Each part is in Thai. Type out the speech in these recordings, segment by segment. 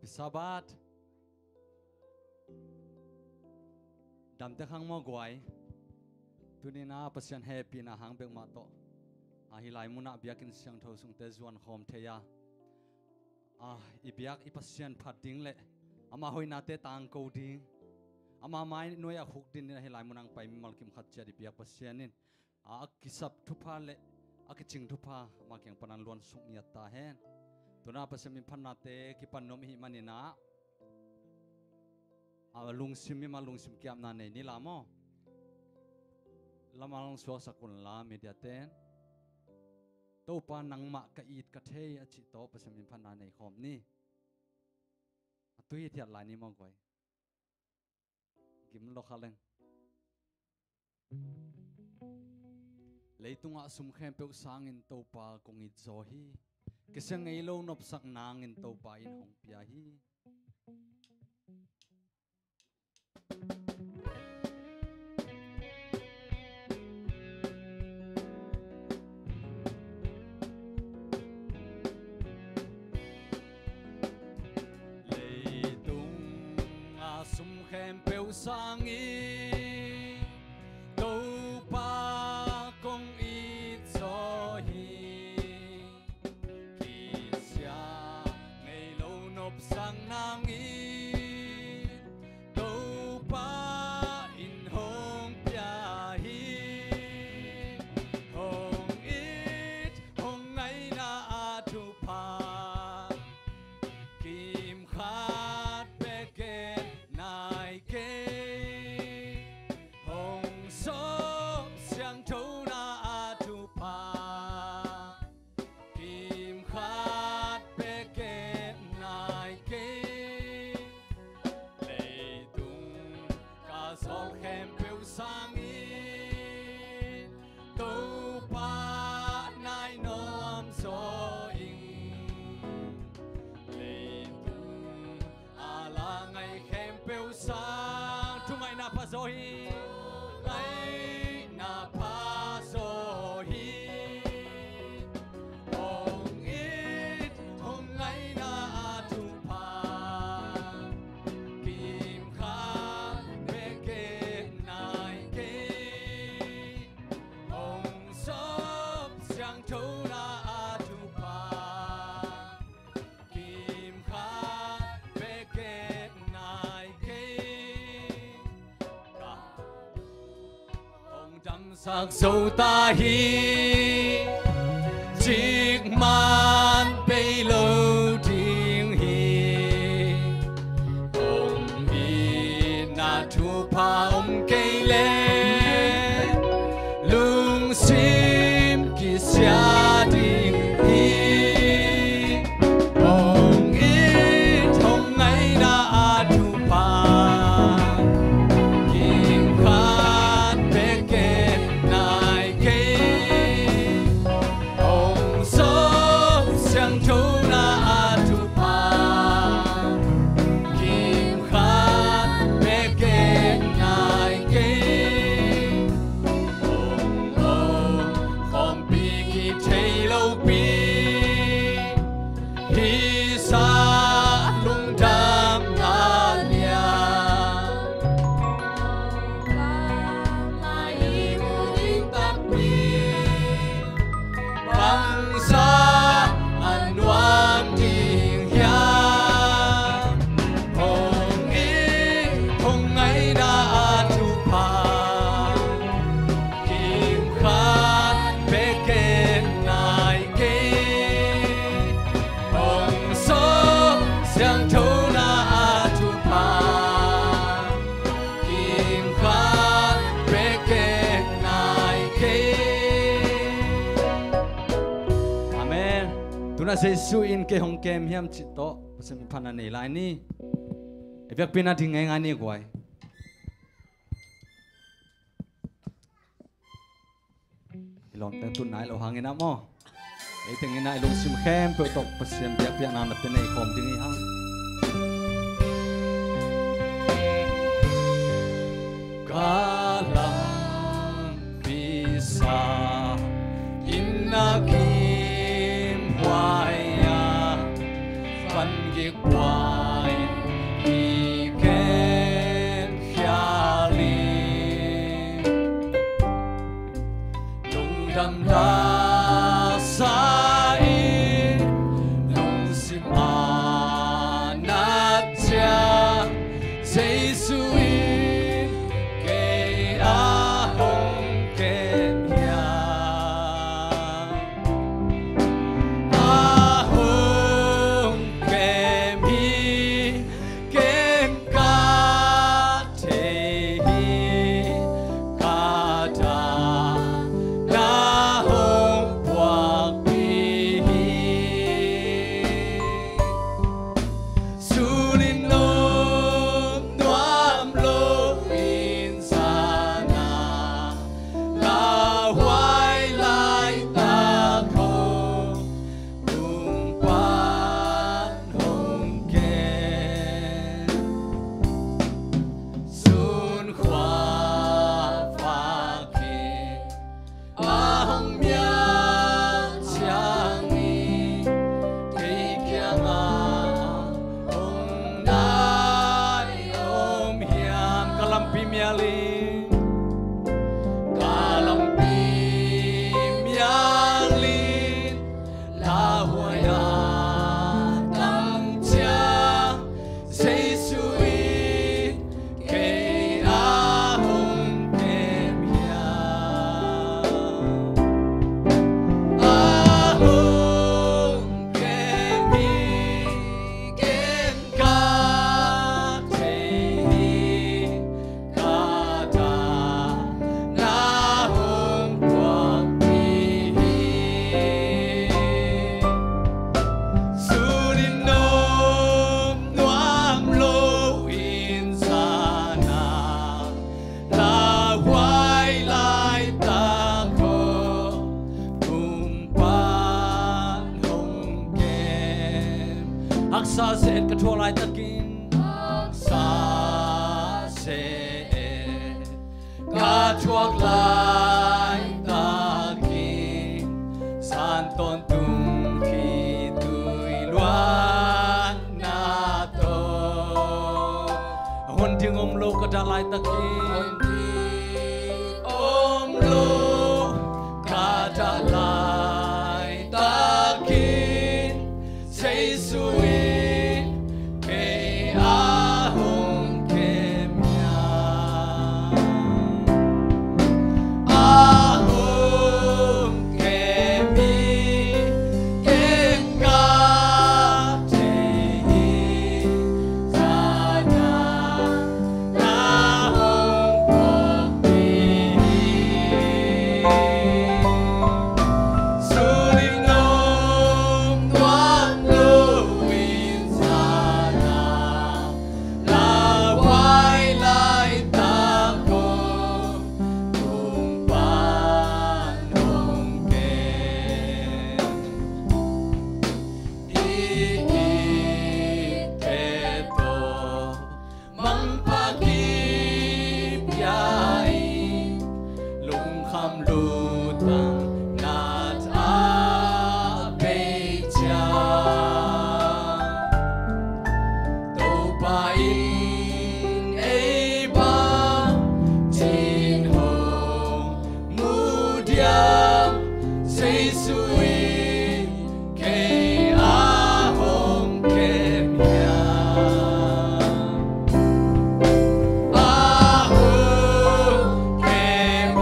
Sabat dam te khang mo guai tunina pasien happy na hang bek ma to hilai muna biakin siang tho sung te zuan khom theya ibiak I pasien phat ding le ama hoina te tang ko ding ama mai noi a khuk din hilai munang pai malkim khat cha ibiak pasienin kisap thupa le akiching thupa ma kyang panan lon sung ya ta hen tuna pasemi phanna te ki pannom hi manina lungsim mi ma lungsim kiam na nei ni lamo lamalong suak sakun la media ten to pa nang ma ka it ka the a chi to pasemi phanna nei khom ni atui thiat lai ni mo goi gim lo khaleng leitunga sum khem pe sangin to pa kong I zo hi kisang ei lo nop sak nangin to pa in hong pia hi leitung sum khem pe sangin to pa kong I zo hi sang nang in to pa in hong pia hi hong it hong ngai na thu pa kim khat pe ke nai ke hong so siang thâu na thu pa kim khat pe ke Sol khem peu sang in to pa nai nom so in leitung ala ngai khem peu sang tu ngai na pa so hi ngai na pa so hi hong it hong ngai na tu pa kim kha sắc sâu ta hi chiếc man bay lâu tiếng hi ông hi na thu pa ông cây lên lung sim kỳ xa tiếng hi ông ít không ngay na thu pa Giêsu in cái hong kem hiam chỉ to pasal mi phana nei lai ni evek pina ding ngai ngani guai ilon te tu nai lo hangin amo ei tengin nai long sim khem pe tok pasal biak biak na te nei khom ding hang kalang bisa inaki Hãy subscribe cho kênh Ghiền Mì Gõ để không bỏ lỡ đầm đá sai lòng sim nát cha giấy suy kê hồng kê nhà hồng kê mi kê ca thế ca ta na hồng quang bi sulin nom noam lo insana la hoài lại ta không cùng quan hồng kê sun khoa pha kê ahong mya changi kay kya nga ong nai om hiam kalampi miali la hoya tam cha say sui kay ahong kem ahong kem kem ka te ka ta na hong quang bi sulin nom noam lo insana la hoài lại ta có cùng ban hồng kem aksa se ka thua lại ta kin aksa se ka chuak lại ta kin san ton tung khi tui loan na to hôn tiếng ôm lô ka trả lại ta kin ôm lô ka trả lại ta kin say sui kay ahong kem ahong kem kem ka te sa na hong quang bi sulin nom noam lo insana la hoài lại ta có cùng ban hồng kem i ke to mang pa kim yai lung kham lu tang nat a pe cha tô pa in e ba tin hồng mu diam say sui kay ahong kem ahong kem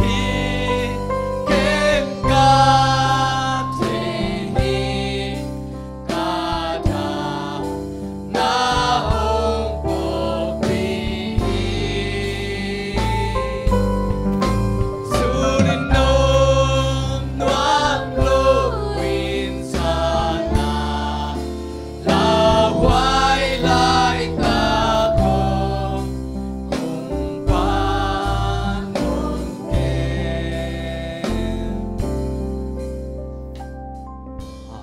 kem ka te ka ta na hong quang bi sulin nom noam lo insana la hoài lại ta có cùng ban hồng kem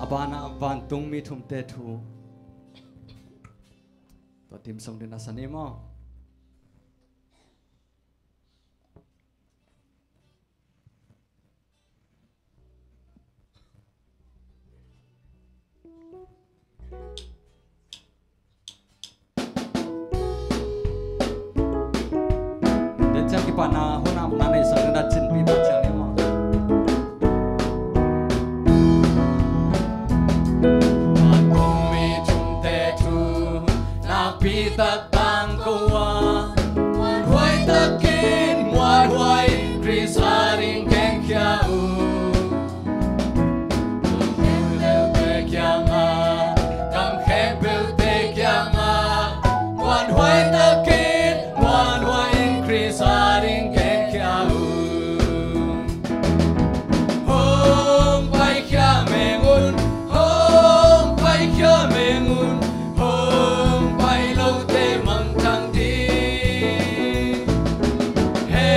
abana van tung mi thum te thu to tim song din asani mo dan chang ki pana honam na nei sang na chin pi ba chang ni mo pi ta tang kowa hoai ta kin moi hoai krisaring keng kia u te kia nga kam khem bel te kia nga moi hoai ta kin moi hoai krisaring keng kia u hong pai kia mengun hong pai kia mengun hong pai lâu te mang thang đi he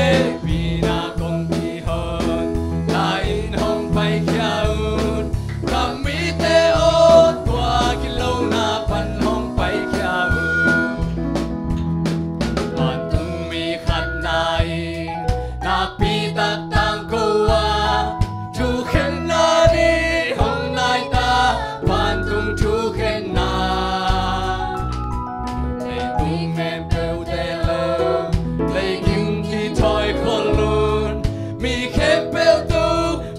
pina kong ti hon lain hong pai kia un kami te o tua ki lâu na pan hong pai kia un pan tung mi khat nai na pi ta tang ko wa chu khen na đi hong nai ta pan tung chu khen na lấy tung em bêu te lơ lấy kinh khi thôi con luôn mi khen bêu tu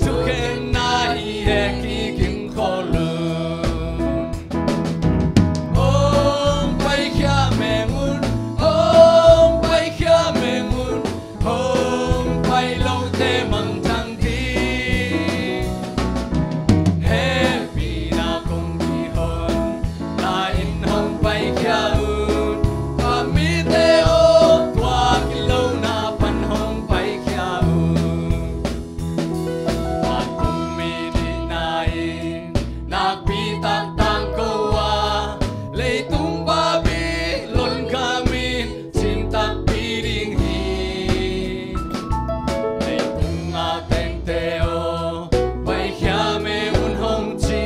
chu khen na hi e ki kinh con luôn hong pai kia me ngun hong pai kia me ngun hong pai lâu te mang thang đi he pina kong ti hon lain hong pai kia un kami te o tua ki lâu na pan hong pai kia un pan tung mi di nai nak pi tak tang ko wa lei tung ba bi lon kami sim tak pi ding hi lei tung a teng te o pai kia me un hong chi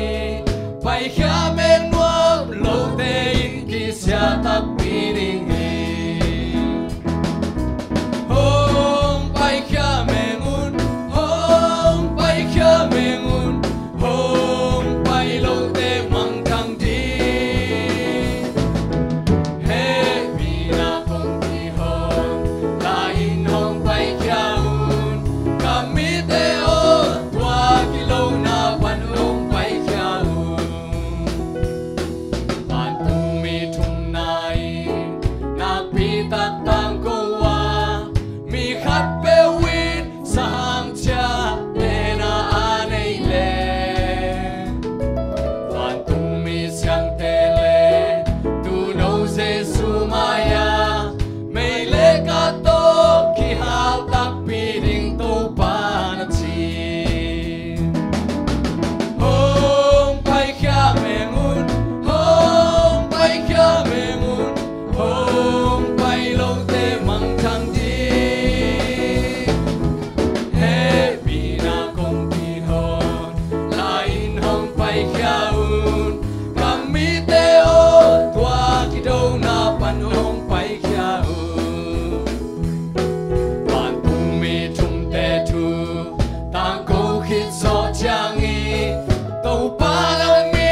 pai kia me nuam lo te in ki sia tak pi ding hi hong pai kia me ngun hong pai kia me ngun hong pai lo te mang thang đi he pina kong ti hon lain hong pai kia un kami te o tua ki lâu na pan hong pai kia un pan tung mi thung nai nak pi tak tang ko wa mi khat pe win sang cha te na anei le pan tung mi siang te le tu no jesu maya mei le ka to ki hao tak pi ding to pa na chi hong pai kia me ngun hong pai kia me ngun hong pai lâu te mang thang đi he pina kong ti hon lain hong pai kia un kami te o tua ki đâu na pan hong pai kia un pan tung mi thung te thu tang ko khit so chang i to pa lang mi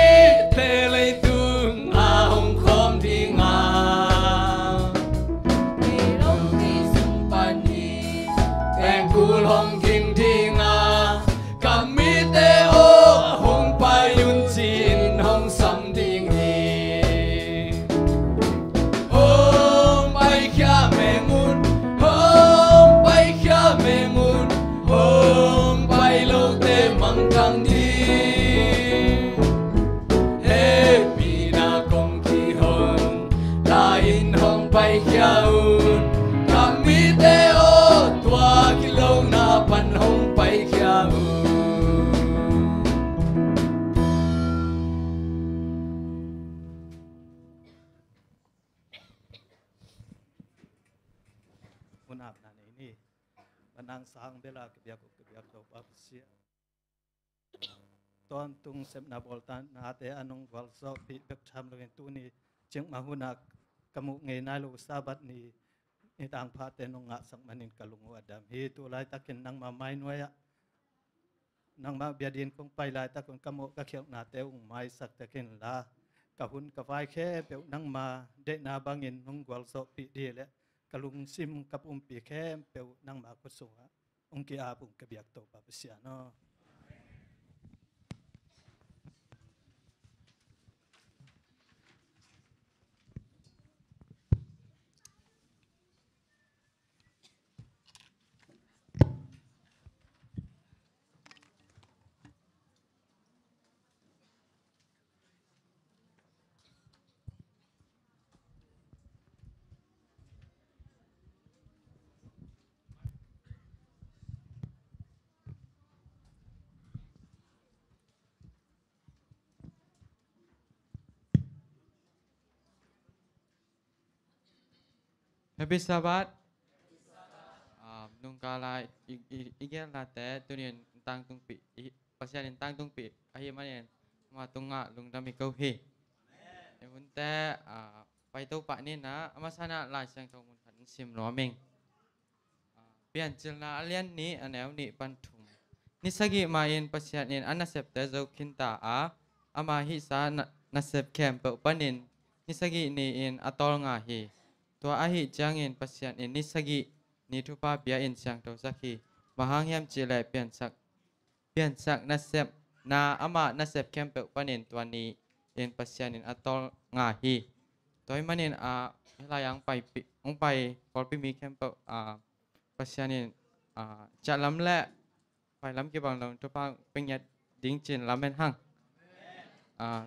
te lei tung a hong khom thi nga mi long ti sum pan hi teng kul hong king thi nga kami te o hong pai yun chin hong sam ding hi hong pai kia me ngun hong pai kia me ngun hong pai lâu te mang thang đi he pina kong ki hon lain hong pai kia un kami te o tua ki lâu na pan hong pai kia un unap na ni panang sang bela ke biak to pa sia ton tung sep na boltan na te anong wal so pi bek tham lo tu ni cheng ma hunak kamu ngai na lu sabat ni ni tang pha te nong nga sak manin kalung adam hi tu lai takin nang ma mai noya nang ma biadin kong pai lai ta kon kamu ka khel na te ung mai sak takin la ka hun ka vai khe pe nang ma de na bangin nong wal so pi di le kalung sim kap pi khe pe nang ma ko so ung ki a pung ka biak to pa sia no Happy Sabbath. Nung kala igen late tunin tang tung pi pasyan tang tung pi ahi manen ma tunga lung dami kau he. Emunte pai tau pak ni na amasana la sang tau mun kan sim lo meng. Pian chil na alian ni anew ni pantum. Ni sagi main pasyan in anasep te zo kinta ama hi sa nasep kem pe panin ni sagi ni in atol nga hi. Tua ahi jangin pasyan in ni sagi ni thupa bia in siang to sakhi mahang yam chile pian sak nasep na ama nasep kempe panin tuani in pasyan in atol nga hi toy manin layang pai ong pai polpi mi kempe pasyan in chalam le pai lam ki bang dong thupa pengyat ding chin lamen hang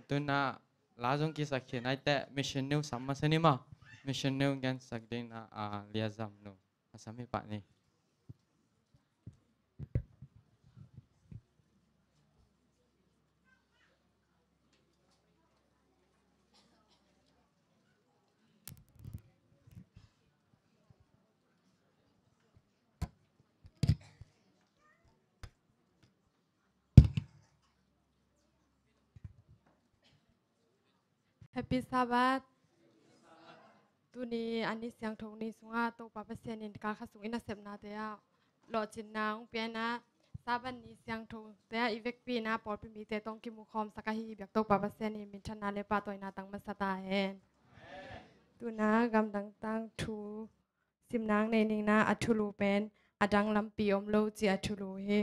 tuna lazong ki sakhi nai te mission new samma sanima mission new gan sak ding na liazam no asami pak ni Happy Sabbath. Tu ni ani siang thong ni sunga to papa sian in ka khasung ina sep na te ya lo chin na ung pe na saban ni siang thong te ya ivek pi na por pi mi te tong ki mu khom sakahi byak to papa sian ni min chan na le pa toy na tang ma sata hen tu na gam dang tang thu sim nang nei ning na athulu pen adang lam pi om lo chi athulu he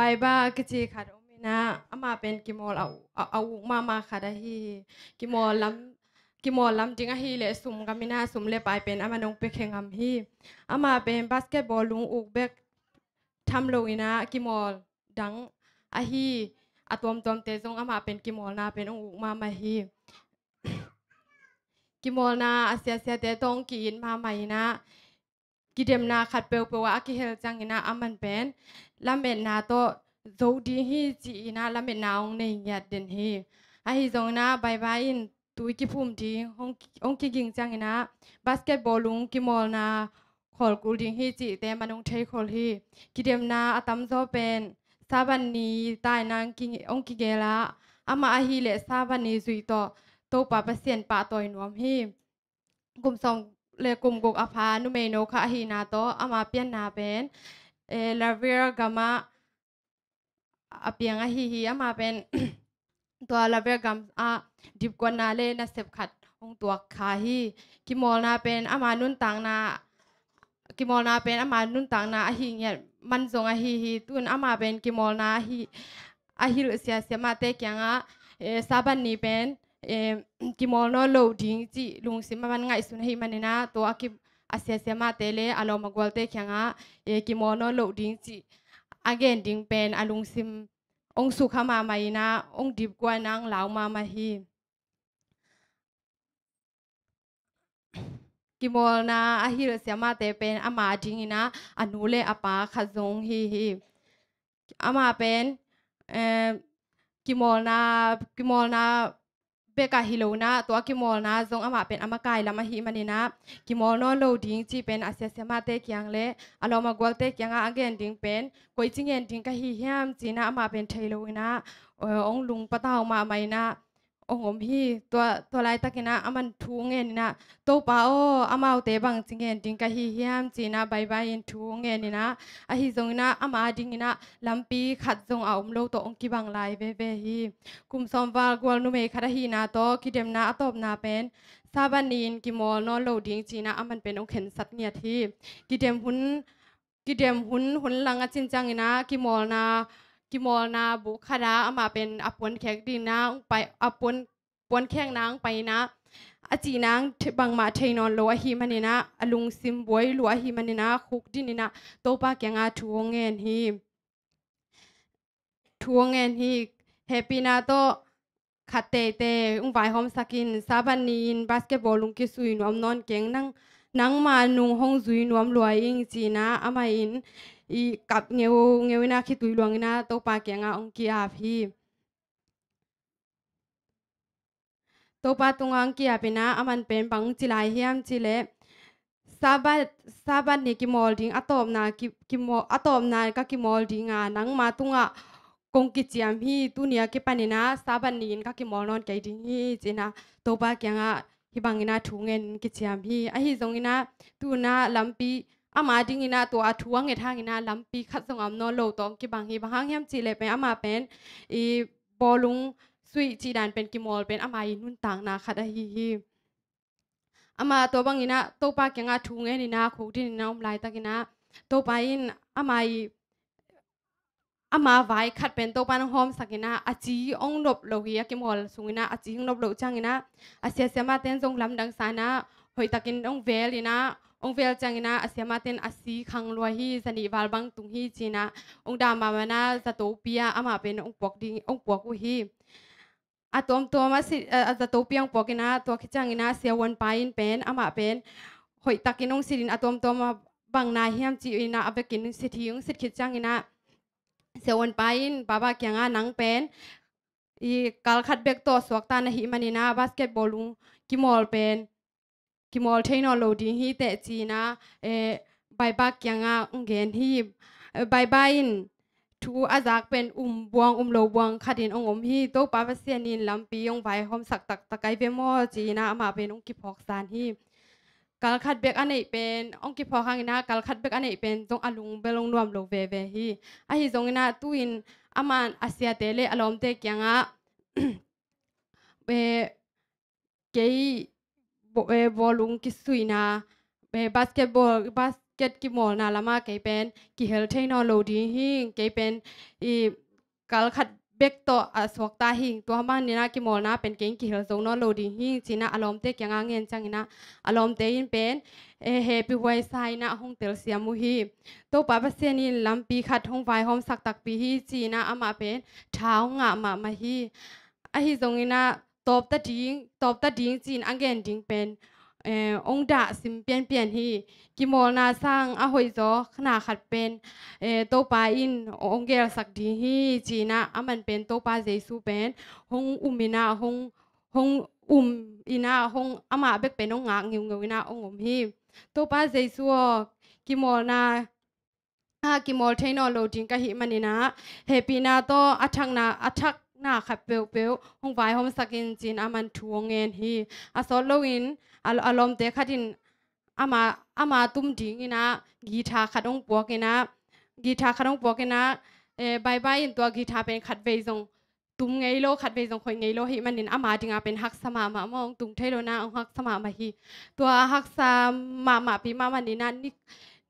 บายบ้าก็จีค่ะโอเมนะอามาเป็นกิโมลเอามาค่ะได้ฮีกิโมลำจริงอะฮีเลสุมกามินาสุมเลไปเป็นอามานงไปแข่งอำฮีอามาเป็นบาสเกตบอลลุงอุกเบกทำโลอินะกิโมลดังอะฮีอะตัวมเตจงอามาเป็นกิโมลนาเป็นองอุกมาฮีกิโมลนาอาเซียเตตงกินมาใหม่นะกิเดมนาขัดเปลว่าอากิเฮลจังอินะอามันเป็นลำเม็ดนาโตโจดีฮีจีนะลำเม็ดนาองในยัดเดนฮีอาฮิจงนะบายบายอินตุยกิพุ่มดีองกิกิงจังอินะบาสเกตบอลลุงกิมอลนาขอลกูดิงฮีจีแต่มันองเทคอลฮีกิเดมนาอาตัมโซเป็นซาบันนีตายนางกิองกิเกลาอามาอาฮิเลซาบันนีซุยโตปาปเซียนปาตอยนวมฮีกุมสองle kum gok apha nu me no kha hi na to ama pian na ben lavier gama apiang a hi ama ben to lavier gam dip kon na le na sep khat ong tua kha hi kimol na ben ama nun tang na kimol na ben ama nun tang na a hi nge man zong a hi tun ama ben kimol na hi a hi sia sia ma te kyang saban ni ben kimol no lo ding chi lung sim man ngai sun hi manina to akip asia sema tele alo magwal te khyanga kimol no lo ding chi again ding pen alung sim ong su khama mai na ong dip kwa nang law ma hi kimol na ahir sema te pen ama ding ina anule apa khazong hi ama pen kimol naเบกาฮิโลนะตัวกิมอลนะจงอามาเป็นอามาไกลามาฮิมันนี่นะกิมอลโนโลดิงจีเป็นอาเซียเซมาเตกยังเลอารมากวลเตกยังอาเกนดิงเป็นกวยจิงเงินดิงกะฮิเฮียมจีนะอามาเป็นเทโลนะองลุงปะเต้ามาไม่นะองอมฮีตัวไรตะกินะอามันทูเงินนะโตปาโออามาเอาเตบังจิงเงินดิงกะฮิเฮียมจีนะบายบายทูเงินนี่นะอาฮิจงนะอามาดิงนะลำปีขัดจงเอาอมโลตัวองกิบังไลเวฮีกุมซอมวาลกวลนุเมคาดฮีนาโตกิเดมนาอตบนาเป็นซาบันนีนกิมอลนอโลดิงจีนะอามันเป็นองเข็นสัตเนียทีกิเดมหุนลังอจินจังนะกิมอลนาบุคดาอามาเป็นอปวนแขกดินนะไปอปวนแข้งนางไปนะอาจีนางบังมาเทนอนโลอหิมันนี่นะอลุงซิมบวยลัวหิมันนี่นะคุกดินนี่นะโตปาแกงอาทูงเงินฮีเฮปีนาโตขัดเตอุ้งไวหอมสกินซาบันนีนบาสเกตบอลลุงกิสุยนวมนอนเก่งนังมานุงห้องซุยนวมรวยอิงจีนะอามาอินอีกับเงวนาคิตุยหลวงนะโตปาแกงอาองกีอาพี ตัวปาตุงังเกียเป็นนะอามันเป็นบังจิลายเฮียมจิเลซาบัดนี่กิมอลดิงอะตอมนากิมออะตอมนาก็กิมอลดิงนังมาตุงะกงกิจิยมฮีตุเนียกิปานินะซาบัดนี่ก็กิมอลนอนไกดิงฮีจินะตัวปาเกียงฮิบังอินาทุงเงินกิจิยมฮีอะฮิซงอินะตุนาลัมปีอามาดิงอินาตัวอาทุงเงทางอินาลัมปีขัดซงอัมนอนโลตองกิบังฮีบังเฮียมจิเลเป็นอามาเป็นอีบอลุงสุยจีดันเป็นกิมอลเป็นอามาอินุนต่างนาขัดอะฮีอามาตัวบางอินะตัวปาเกียงทุงเงินอินาคูดินอินาอมไลตะกินะตัวปาอินอามาไว้ขัดเป็นตัวปานหอมสักอินะอาจีองนบโลหิยกิมอลสุงอินะอาจีองนบโลจังอินะอาเซียเสียมาเต้นจงลำดังสานะหอยตะกินองเวลินะองเวลจังอินะอาเซียมาเต้นอาซีขังลวยฮีสนิวาลบังตุงฮีจีนะองดามามานะจะตัวเปียอามาเป็นองปวกดิงองปวกอุฮีอาตัวมาสิจะตัวเปียงปวกินะตัวขิจังอินะเสียวันไปอินเป็นอามาเป็นหอยตะกินองสิรินอาตัวมาบังนายเฮียมจีอินะอาเบกินสิทธิองสิทธิขิจังอินะเสียวันไปอินบาบาเกียงนังเป็นอีกาลขัดเบกตัวสวกตานะฮิมันอินะบาสเกตบอลลุงกิมอลเป็นกิมอลเทคโนโลยีฮีเตจีนะใบบาเกียงองเกนฮีใบบาอินทูอาจากเป็นบวงโลบวงขัดินองฮีโตปาเสียนินลำปีองไวหอมสักตักตะไกเวมอจีนะมาเป็นองกิพอกซานฮีกาลขัดเบกอันไหนเป็นองกิพอขังอินะกาลขัดเบกอันไหนเป็นจงอลุงเบลงรวมโลเวเวฮีอะฮิจงอินะตุอินอามันอาเซียเตเลอารมณ์เตเกียงเกย์บอลลุงกิสุยนะบาสเกตกิมอลนะละมาเกย์เป็นกิเฮลเทคโนโลยีฮิเกย์เป็นอีกาลขัดเบกตัวสวกตาหิงตัวบ้านนี่นะกิมอลนะเป็นเกย์กิเฮลโซโนโลยีฮิจีนะอารมณ์เตเกียงเงินจังนะอารมณ์เตยินเป็นเฮปปี้ไวไซนะฮงเตลเซียมุฮีตัวป้าเสียนี่ลำปีขัดฮงไวฮอมสักตักปีฮีจีนะอามาเป็นเท้างะมาฮีอะฮิจงอินะตบตาดิ้งจีนอังเกนดิ้งเป็นองดาสิมเปลี่ยนฮีกิโมนาสร้างอหอยจอขนาขัดเป็นโตปาอินองเกลสักดีฮีจีนะอามันเป็นโตปาเจซูเป็นฮงมินาฮงอินาฮงอามาเบกเป็นองงากงิวอินาองฮีโตปาเจซูกิโมนากิโมเทคโนโลยีก็หิมันนี่นะเฮปีนาโตอัทักนาขัดเปลวฮงไวฮอมสักินจีนอามันทวงเงินฮีอาซอลโลวินอารมณ์เตะขัดินอามาตุ้มดิ้งอินะกีตาร์ขัดองปวกอินะบายอินตัวกีตาร์เป็นขัดเวซงตุ้มไงโลขัดเวซงคอยไงโลหิมันนินอามาดิงเป็นฮักสมามองตุ้มเทโลนาองฮักสมามาฮีตัวฮักสมาปีมามันนี่นะ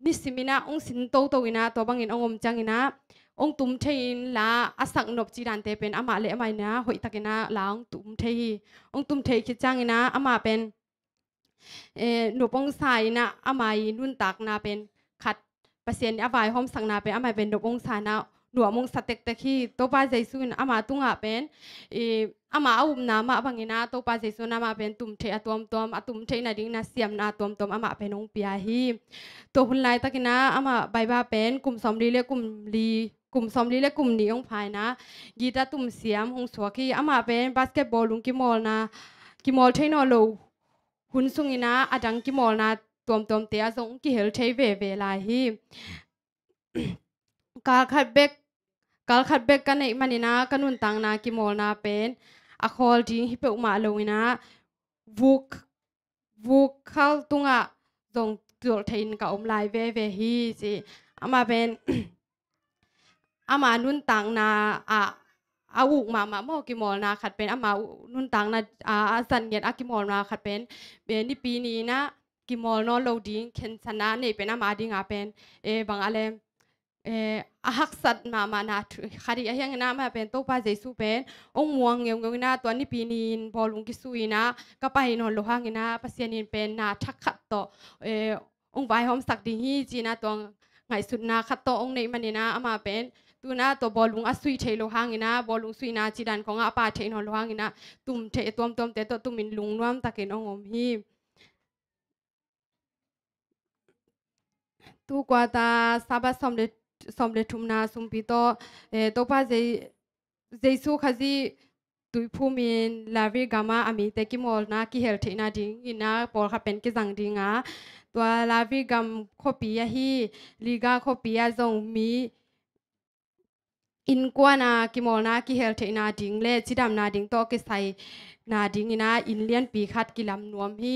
นิสิมินะองสินโตอินะตัวบางอินองจังอินะองตุมเทนลาอาศักนบจีดันเตเป็นอามาเลไม่นะหอยตะกินะลาองตุมเทองตุมเทคิดจังอินะอามาเป็นหนูปงสายนะอามายินุ่นตักนาเป็นขัดเปอร์เซ็นต์อวัยหอมสังนาเป็นอามาเป็นหนูปงสายนะหนูมงสเต็กตะขี้โตปาใจซุนอามาตุงอาเป็นอามาอุ้มนามาบางนะโตปาใจซุนอามาเป็นตุ่มเทอตัวตุ่มเทนาดิ้งนาเสียมนาตัวอามาเป็นองเปียฮีตัวหุ่นลายตะกินะอามาใบบ้าเป็นกลุ่มสอมลีเรียกกลุ่มสอมลีเรียกกลุ่มนี้องภายนะกีตาตุ่มเสียมองสวกีอามาเป็นบาสเกตบอลลุงกิมอลนะกิมอลเทคโนโลยีหุ่นสุงอินะอาดังกิมอลนะตัวเตียจงกิเฮลเทเวลาฮีกาลขัดเบกกันในมันนี่นะกันุนตังนากิมอลนะเป็นอคอลดิ้งฮิเปอุมาลงอินะวุกเข้าตุงะจงตัวเทนกับอมลายเวฮีจีอามาเป็นอามานุนตังนาอาวุกมาโมกิมอลนาขัดเป็นอามานุนตังนาสันเกียรอากิมอลนาขัดเป็นนี่ปีนี้นะกิมอลนอโลดิ้งเข็นชนะนี่เป็นอามาดิ้งเป็นบางอะไรฮักสัตมานาคดีอย่างนั้นมาเป็นโตปาเจสุเป็นองม่วงเงี้ยนะตัวนี้ปีนี้บอลลุงกิสุยนะก็ไปนอนโลหะงี้นะปัสยานินเป็นนาทักขัดต่อองไวหอมสักดีฮีจีนะตัวไงสุดนาขัดต่อองในมันนี่นะอามาเป็นตัวนะตัวบอลลุงอสุยเทโลหะงี้นะบอลลุงสุยนาจีดันของอาปาเทนอนโลหะงี้นะตุ่มเทตัวเตตัวตุ่มมินลุงร่วมตะเกนองฮีตัวกว่าตาซาบะสมเด็จทุมนาสุมปิโตตัวป้าเจซูขจี ตุยผู้มีลาวิกามาอามีเตกิมอลนะกิเฮลทินาดิงอินาปอลค่ะเป็นกิจังดิงาตัวลาวิกามโคปียาฮีลีกาโคปียาจงมีอินกว่านากิมอลนากิเฮลทินาดิงเลจิดามนาดิงโตกิไซนาดิงอินาอินเลียนปีคัดกิลำนวมฮี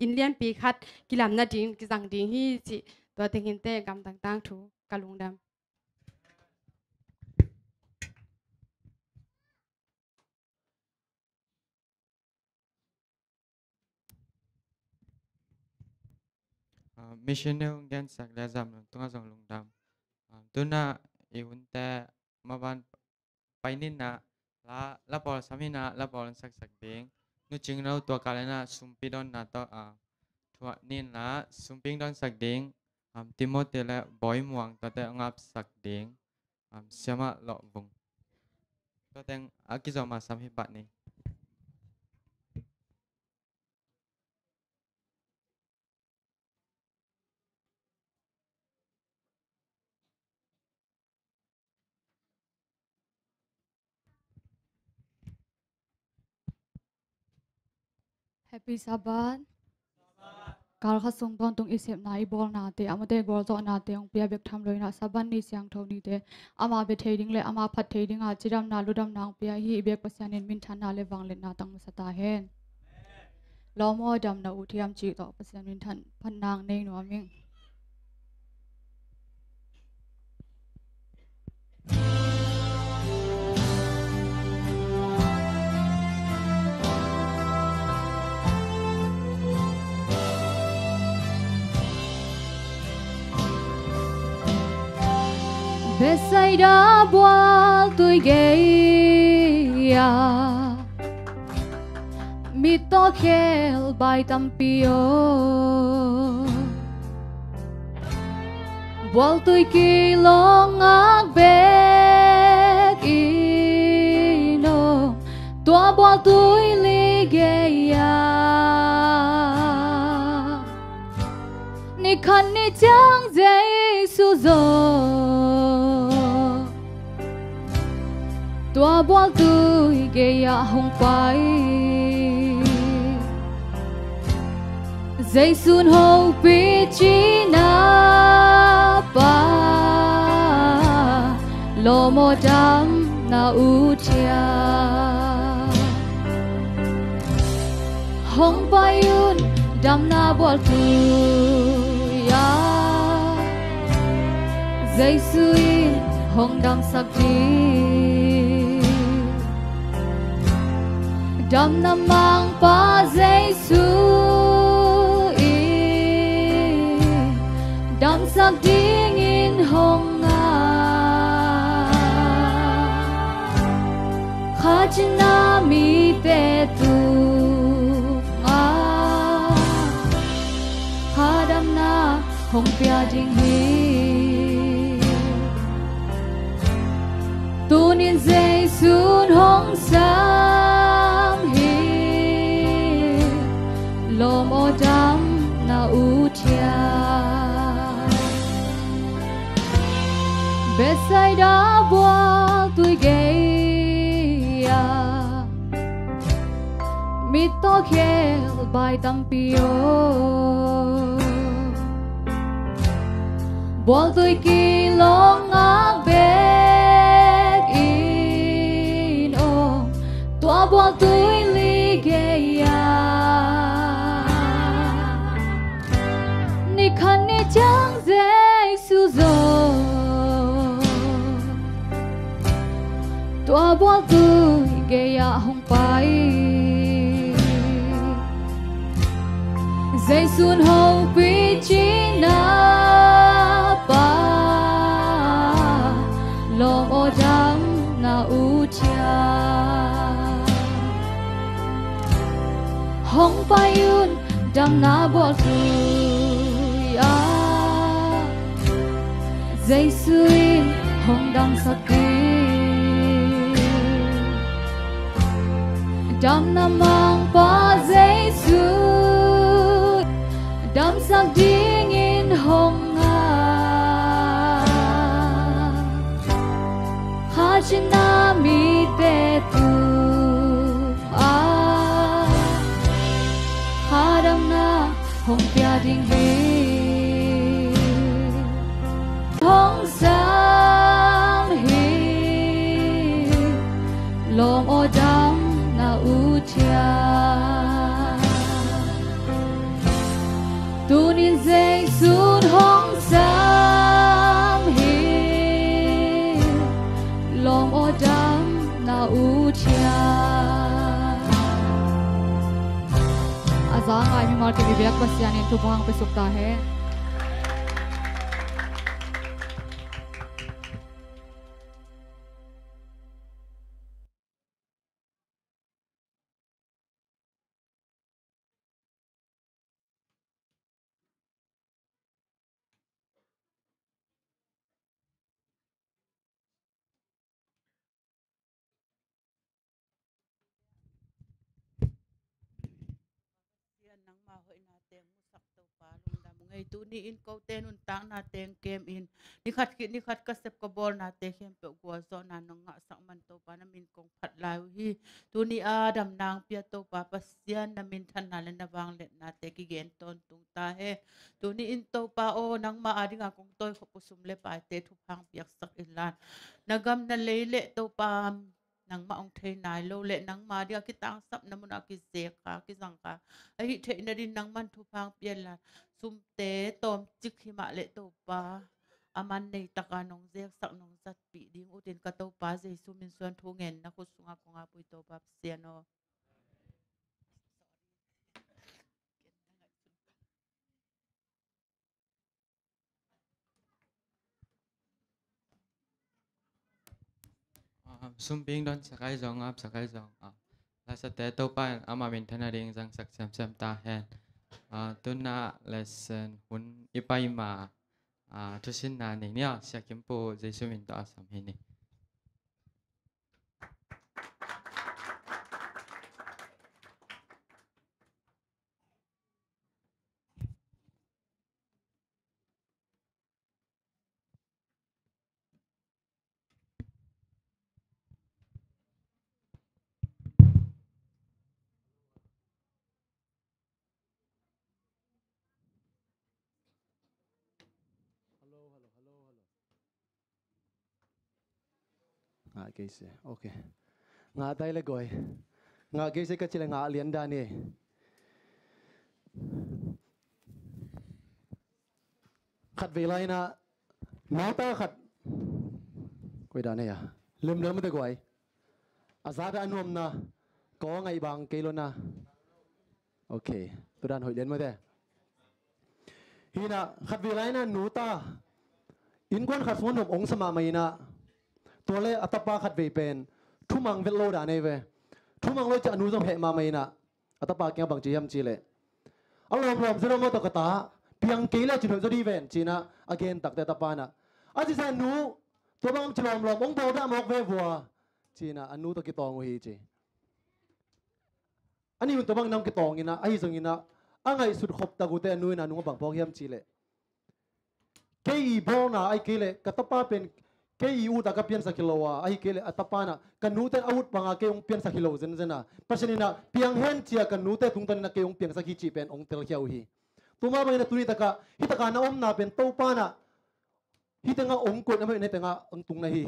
อินเลียนปีคัดกิลำนาดิงกิจังดิงฮีจิตัวเต็งหินเตกำต่างๆถูกะลุงดำมิชชันเนลเกนสักเลซัมตัวส่งลุงดำตัวน่ะอีหุ่นแต่มาบ้านไปนินนะละปอลสามีนะละปอลสักเด้งนู่จริงเราตัวการนะสุมพิดอนนะตัวทัวนินนะสุมพิงดอนสักเด้งติโมเตและบอยม่วงตัวแต่งับสักเด้งเสียมาหลอกวงตัวแต่งอากิจอมาสามหิบะนี่Happy Sabbath. Kal khasung don tung isep na ibol na te amate gol zo na te ong pia bek tham loi na saban ni siang thau ni te ama be thading le ama phat thading a chiram na ludam nang pia hi bek pasianin min than na le wang le na tang sata hen. Lo mo dam na uthiam chi to pasian min than phan nang nei no ming. Besaida bual tui geia Mito khel bai tampio Bual tui kilong ak bek ino Tua bual tui ligeia Ni khan ni chang Giêsu zo Tua bual tui geia hong pai Giêsu ho pi chi na pa Lo mo dam na utia Hong pai un dam na bual tui ya Giêsu in hong dam sak di Dam na mang pa Giêsu in Dam sak ding in hong nga Kha china mi te tu nga Kha dam na hong pia ding hi Tu nin Giêsu hong sam hi Lo mo dam na utia Besaida bual tui geia Mito khel bai tampio Bual tui kilong ak bek ino Tua bual tui ligeia Ni khan ni chang Giêsu zo Tua bual tui geia hong pai Giêsu ho pi chi na pa Lo o dam na utia Hong pai un dam na bual tui ya Giêsu in hong dam sak di Dam na mang pa Giêsu Dam sak ding in hong nga Kha china mi te tu lom o dam na utia tunin zeng sun hong sam hi lom o dam na utia azang ai mi mar ke biak pasian in tu bang pe sukta hai nang ma hoi na teng mu sak to pa lung da ngai tu ni in ko ten un tang na teng kem in ni khat ka sep ko bol na te khem pe go zo na nang nga sak man to pa na min kong phat lai hi tu ni a dam nang pia to pa pasian na min than na le na wang le na te ki gen ton tung ta he tu ni in to pa o nang ma adi nga kong toy kho pusum le pa te thu phang piak sak in lan nagam na le le to pa nang ma ong thei nai lo le nang ma dia ki tang sap na mun a ki se kha ki jang kha a hi thei na din nang man thu phang pian la sum te tom chik hi ma le to pa aman nei taka nong zek sak nong zat pi ding u tin ka to pa jesu min suan thu ngen na khu sunga ko nga pui to pa siano sumping don sakai zong ap sakai zong la sa te to pa ama min thana ring jang sak sam sam ta hen tuna lesson hun ipai ma thu sin na ni nya sia kim po jesu min to asam hi ni ngã cái gì ok ngã tay lại gọi ngã cái gì cái chỉ là ngã liền đàn này khát về lại na máu ta khát quay đàn này à lem lem mới gọi azad anh hôm na có ngày bằng cây luôn na ok tôi đàn hội đến mới đây hi na khát về lại na nụ ta in quan khát phun hộp ống sama mày naตัวเล่อัตปาขัดเวเป็นทุ่มังเวลโลดานี่เวทุ่มังโลจะอนุสมเหมาไม่นะอัตปาเกี่ยวบังจียมจีเล่อารมณ์เสร็จแล้วมาตกตาเพียงกี่เล่จุดจะดีเวนจีน่ะ again ตักแต่ตปานะอาจจะหนูตัวบังจลอมองโบดามอกเววัวจีน่ะอนุตกิตองวีจีอันนี้มันตัวบังนำกิตองอินะไอ้ส่งอินะอันไงสุดขบตะกุเตอนุนะนุบังพอกเยี่ยมจีเล่เกี่ยบนะไอ้กี่เล่กัตปาเป็นเกี่ยอูตากเพียนสักกิโลอ่ะไอ้เกี่ยอัตปานะกันนูเตอาวุธบางเกี่ยงเพียนสักกิโลเจนเจนะเพราะฉะนั้นนะเพียงเห็นเจียกันนูเตตุงตันนะเกี่ยงเพียงสักกิจีเป็นองเตลเขียวฮีตัวมาบางนะตุนีตากะฮิตากานะอมนาเป็นโตปานะฮิตงะองกุดนะไม่ในแต่งะองตุงนะฮี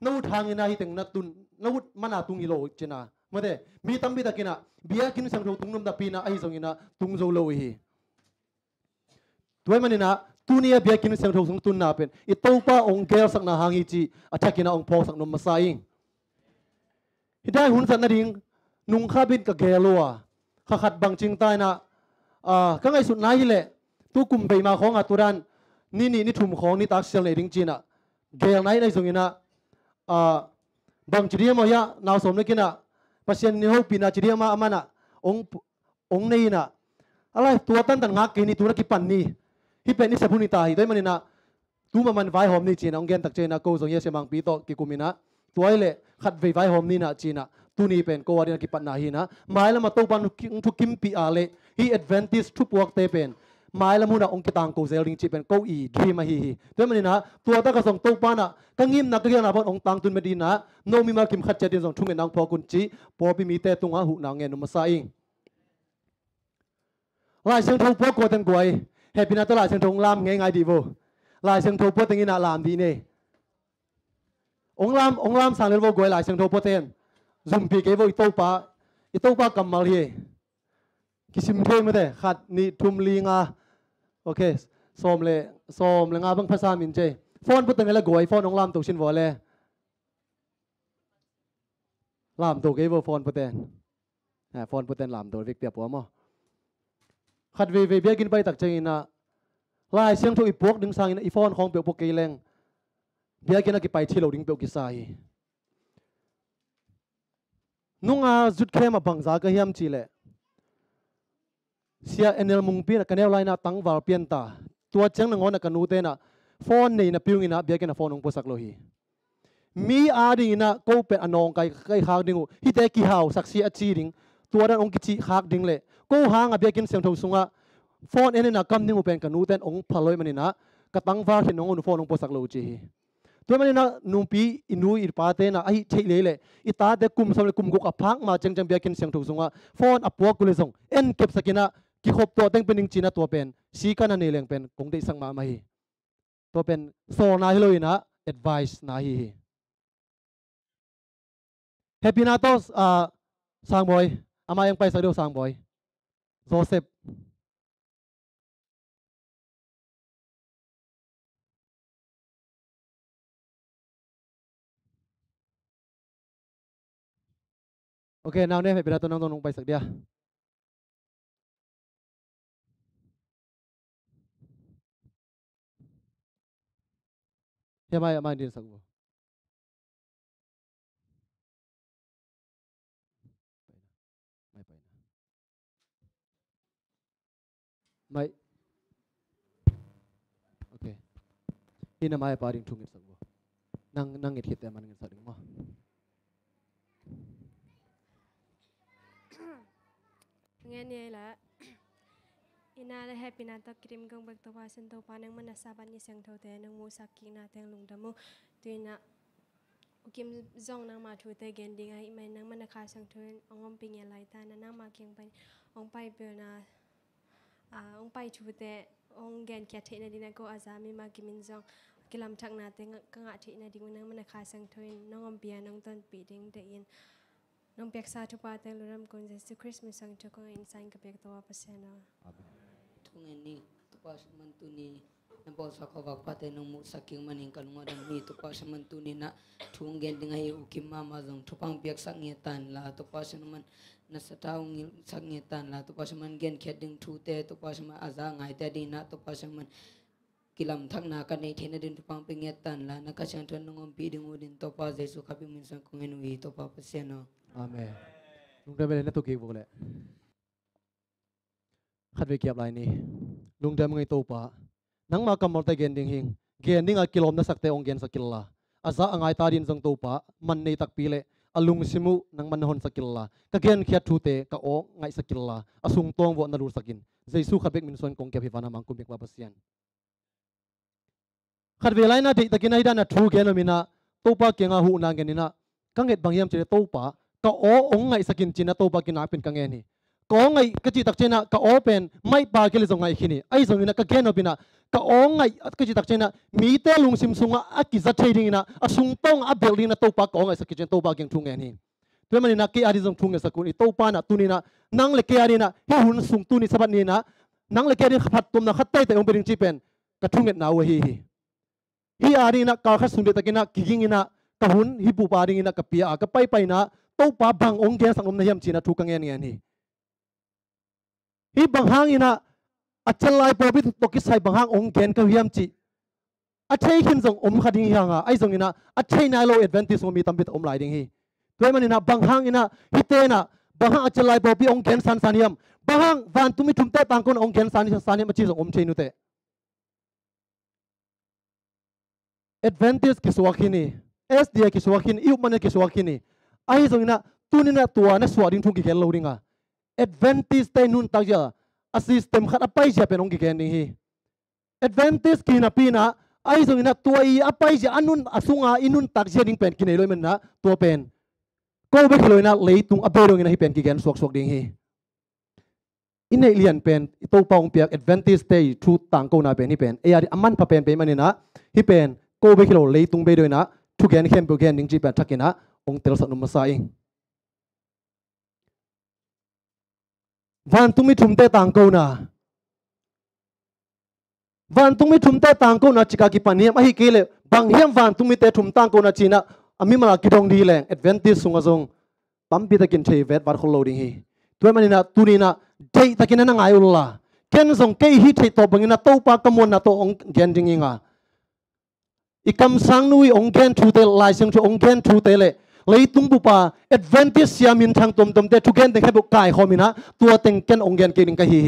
นูทางนะฮิตงนะตุนนูมันนาตุงกิโลเจนะเมื่อเดมีตั้มบิตากินะเบียกินสังโรตุงนุ่มตาปีนะไอ้ส่งอินะตุงโซโลฮีตัวมันนี่นะตุนีเบียกินเสียงทงตุนนาเป็นอีโตป้าองเกลสักนาหางอีจีอาจจะกินองพอสักนมมาใส่ฮิได้หุ่นสันนดิ่งนุ่งข้าบินกับเกลัวข้าขัดบังจิงใต้นะก็ไงสุดนายแหละตู้กลุ่มไปมาของอัตุรันนี่ถุ่มของนี่ตักเสียงเลยดิ่งจีน่ะเกลไหนในส่วนนี้นะบังจีเดียมาเยอะนาวสมเลยกินนะปัจจัยนี้เขาปีน่ะจีเดียมาอามันน่ะองนี่น่ะอะไรตัวตั้งแต่งักกินนี่ตัวนักกิปันนี่ฮิเป็นนิสัยผู้นิตาฮิด้วยมันนี่นะตัวมันไฟหอมนี่จีนะองเกนตักเจนะกูส่งเยสมังปีโตกิกุมินะตัวไอ้เล่ขัดไฟหอมนี่นะจีนะตัวนี้เป็นกูว่าดีนักกิปันนาฮีนะหมายละมาตัวปันทุกกิมปีอาเล่ฮีแอดเวนติสทุกพวกเตเป็นหมายละมูนะองค์กิตังกูเซลลิงจีเป็นกูอีดีมาฮีด้วยมันนี่นะตัวตะกส่งตัวปันนะกังยิมนักเรียนนะพอองค์ตังตุนเมดีนะโนมีมากิมขัดเจดินส่งทุ่งเงินนางพอกุนจีพอปีมีเตตุงอาหูนางเงินนุมาซาอิงลายเสียงทงพวกโกตังกวยเฮปินาตลาดเสียงทงลามง่ายๆดีโวลายเสียงทงพวกติงินาลามดีเนี่ยองลามสั่งเรื่องโวกวยลายเสียงทงพวกเต็น zoom pi ke vo itopa kamal hi kisim the ma de khat ni thum linga okay som le nga bang phasa min che phone put ngela goi phone ong lam to sin wole lam to ke vo phone puten phone puten lam to vik pia po mo khat ve biakin pai tak chengina lai siang tho ipok ding sang ina I phone khong pe pok ke leng biakin ki pai thilo ding pe ki sai nunga zut khrema bangza ka hiam chi le sia enel mung pi na kanel line na tang wal pian ta tua chang na ngona kanu te na phone nei na piung ina biakin na phone ong posak lo hi mi ading ina ko pe anong kai khak ding hi te ki hau saksi achi ding tua dan ong ki chi khak ding le ko hang a biakin sem tho sunga phone ene na kam ding pen kanu ten ong phaloi manina ka tang war hin ong phone ong posak lo chi hi tua manina numpi inu ir pa te na ai thei le ita de kum sam le kum guk a phak ma chang biakin sem tho sunga phone apua kule song en kep sakina ki khop to teng pening china to pen si kana ne leng pen kong dei sang ma ma hi to pen so na hiloina advice na hi happy na to sang boy ama yang pai sa do sang boy Joseph okay now ne happy na to nong pai sak dia ya mai din sak bo mai okay ina mai paring thungit sak bo nang it hit te man ngin sa ding mo nghe nè là ina là happy na ta krim gong bak to pa sen to pa nang mana saban ni sang tho te nang mu sakki na teng lung da mu tuina ukim zong nang ma thu te gen ding ai mai nang mana kha sang thun ongom ping ya lai ta na nang ma kyang pai ong pai pe na ong pai thu te ong gen kya the na dina ko azami ma kimin zong kilam thak na te ka nga the na ding nang mana kha sang thun nong om pia nong ton pi ding de in nong pek sa thu pa te luram kon je Christmas sang thu ko in sang ka pek to pa sena Tungeni tupas mantuni nampo sakawak pate nung mu saking maning kalunga dam ni tupas mantuni na tungen dingai ukim mama zong tupang piak sangetan la tupas man nasataung sangetan la tupas man gen khedding thute tupas ma aza ngai te dina tupas man kilam thak na ka nei thena din tupang pingetan la nakasang thon nungom pi ding udin topa jesu khapi min sang kungen wi topa paseno amen lung da bele na to ki bo le khat ve kiap lai ni lung da ngai to pa nang ma kamal ta gen ding hing gen ding a kilom na sakte ong gen sakilla aza angai ta din jong to pa man nei tak pi le alung simu nang man hon sakilla ka gen khia thu te ka o ngai sakilla asung tong wo na ru sakin jesu khat bek min son kong ke phi wana mang kum bek pa pasian khat ve lai na de takin ai da na thu gen mina to pa kenga hu na gen ina kanget bangyam che to pa ka o ong ngai sakin china to pa kina pin kangen ni ko ngai ka chi tak chena ka open mai pa ke le zong ngai khini ai zong ina ka gen opina ka o ngai ka chi tak chena mi te lung sim sunga a ki za thading ina a sung tong a building na to pa ko ngai sakin to pa geng thung ngen hi to mani na ke ari zong thung sakun i to pa na tunina nang le ke ari na hi hun sung tuni sabat ni na nang le ke ari khat tum na khat tai te ong bering chi pen ka thunget na wa hi ari na ka kha sun de takina kiging ina ka hun hi pu pa ring ina ka pia ka pai na to pa bang ong gen sang om na hiam china thu ka ngen hi hi bang hang ina achal lai po bit to ki sai bang hang ong gen ka hiam chi a thei khin zong om khading hanga ai zong ina a thei na lo advantage mi tam bit om lai ding hi toy man ina bang hang ina hi te na bang hang achal lai po bi ong gen san san hiam bang hang van tu mi thum te tang kon ong gen san san hiam chi zong om thei nu te advantage ki suakini sda ki suakini iu man ki suakini ai zong ina tunina tua na swading thung ki gen lo ringa advantage te nun tak ja a system khat apai ja penong ki gen hi advantage ki na pina ai zong ina tua I apai ja anun asunga inun tak ja ding pen ki nei loi man na tua pen ko be ki loi na leitung aberong ina hi pen ki gen suak ding hi inei lian pen to paung piak advantage te thu tang ko na pen hi pen ai aman pa pen pe manina hi pen ko be ki lo leitung be doi na thu gen khem pe gen ding ji pen thakina ong tel sa num sa ing วันตุ้มิทุมเตต่างกูนะวันตุ้มิทุมเตต่างกูนะจิกากิปันเฮียมไอ้เกลบางเฮียมวันตุ้มิเตทุมต่างกูนะจีน่ะอามิมาลากิดองดีแรงแอดเวนติสสุงอาซงปั๊มปีตะกินเชยเวทวัดคนโลดิ้งฮีตัวมันนี่นะตุนีนะเจตะกินนั่งไงอุลลาเกนซงเกยฮิตตัวบังนะตัวปากกมวนนะตัวองเกนจริงๆอ่ะอีกคำสั่งนุ้ยองเกนทูเตลลายเสียงชูองเกนทูเตลเลยตุ้งปุปะแอดเวนติสยามินทางตมเตทุกเกนเต็งให้บุกไก่ขอมินะตัวเต็งเกนองเกนเกนิงกะฮี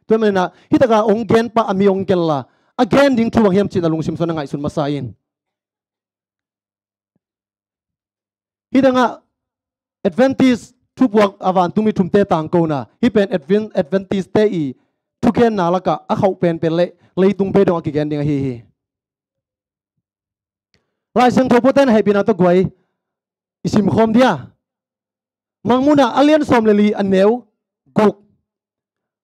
ตัวมันนี่นะฮิตะกาองเกนปะอามีองเกนละagain ding tu bang hiam chin alung sim sona ngai sun masain hidanga advantage tu buak awan tumi thumte tang ko na hi pen advantage te I tu gen na laka a khau pen pen le tung pe dong ki gen ding hi lai sang tho poten hai pina to gwai isim khom dia mangmuna alien som leli aneu guk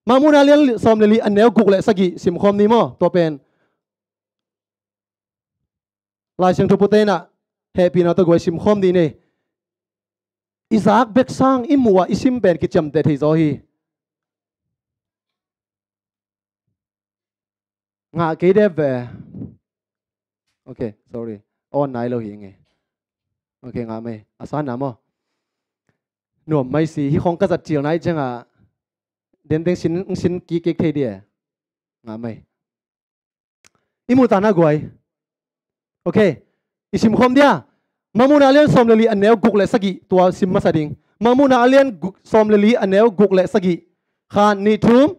mangmuna alien som leli aneu guk le sagi sim khom ni mo to pen lai sang tho poten na happy na to gwai sim khom di ne Isaac bek sang imua isim pen ki cham te thei zo hi nga ke de ve okay sorry on nai lo hi nge okay nga me asan na mo no mai si hi khong ka zat chiang nai changa den deng sin ki ke thei dia nga mai imu ta na goi okay isim khom dia mamuna alian som leli aneu guk le sagi tua sim masading mamuna alian som leli aneu guk le sagi khan ni thum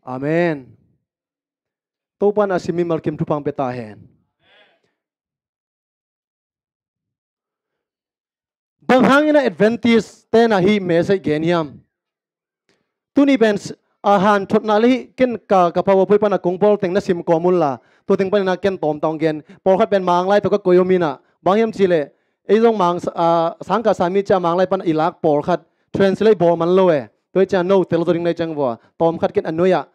Amen. Topan asimi malkim tupang betahen. Banghangin na advantage tena hi message geniam. Tuni bens ahan thot na li ken ka kapawa pui pana kongpol teng na sim komula. To teng pana ken tom tong gen. Por khat ben manglai to ka koyomina. Bangyam chile. Ezong mang sangka sami cha manglai pana ilak por khat translate bol man loe. Tôi cha no tel zo ding nai chang wa tom khat ken anoya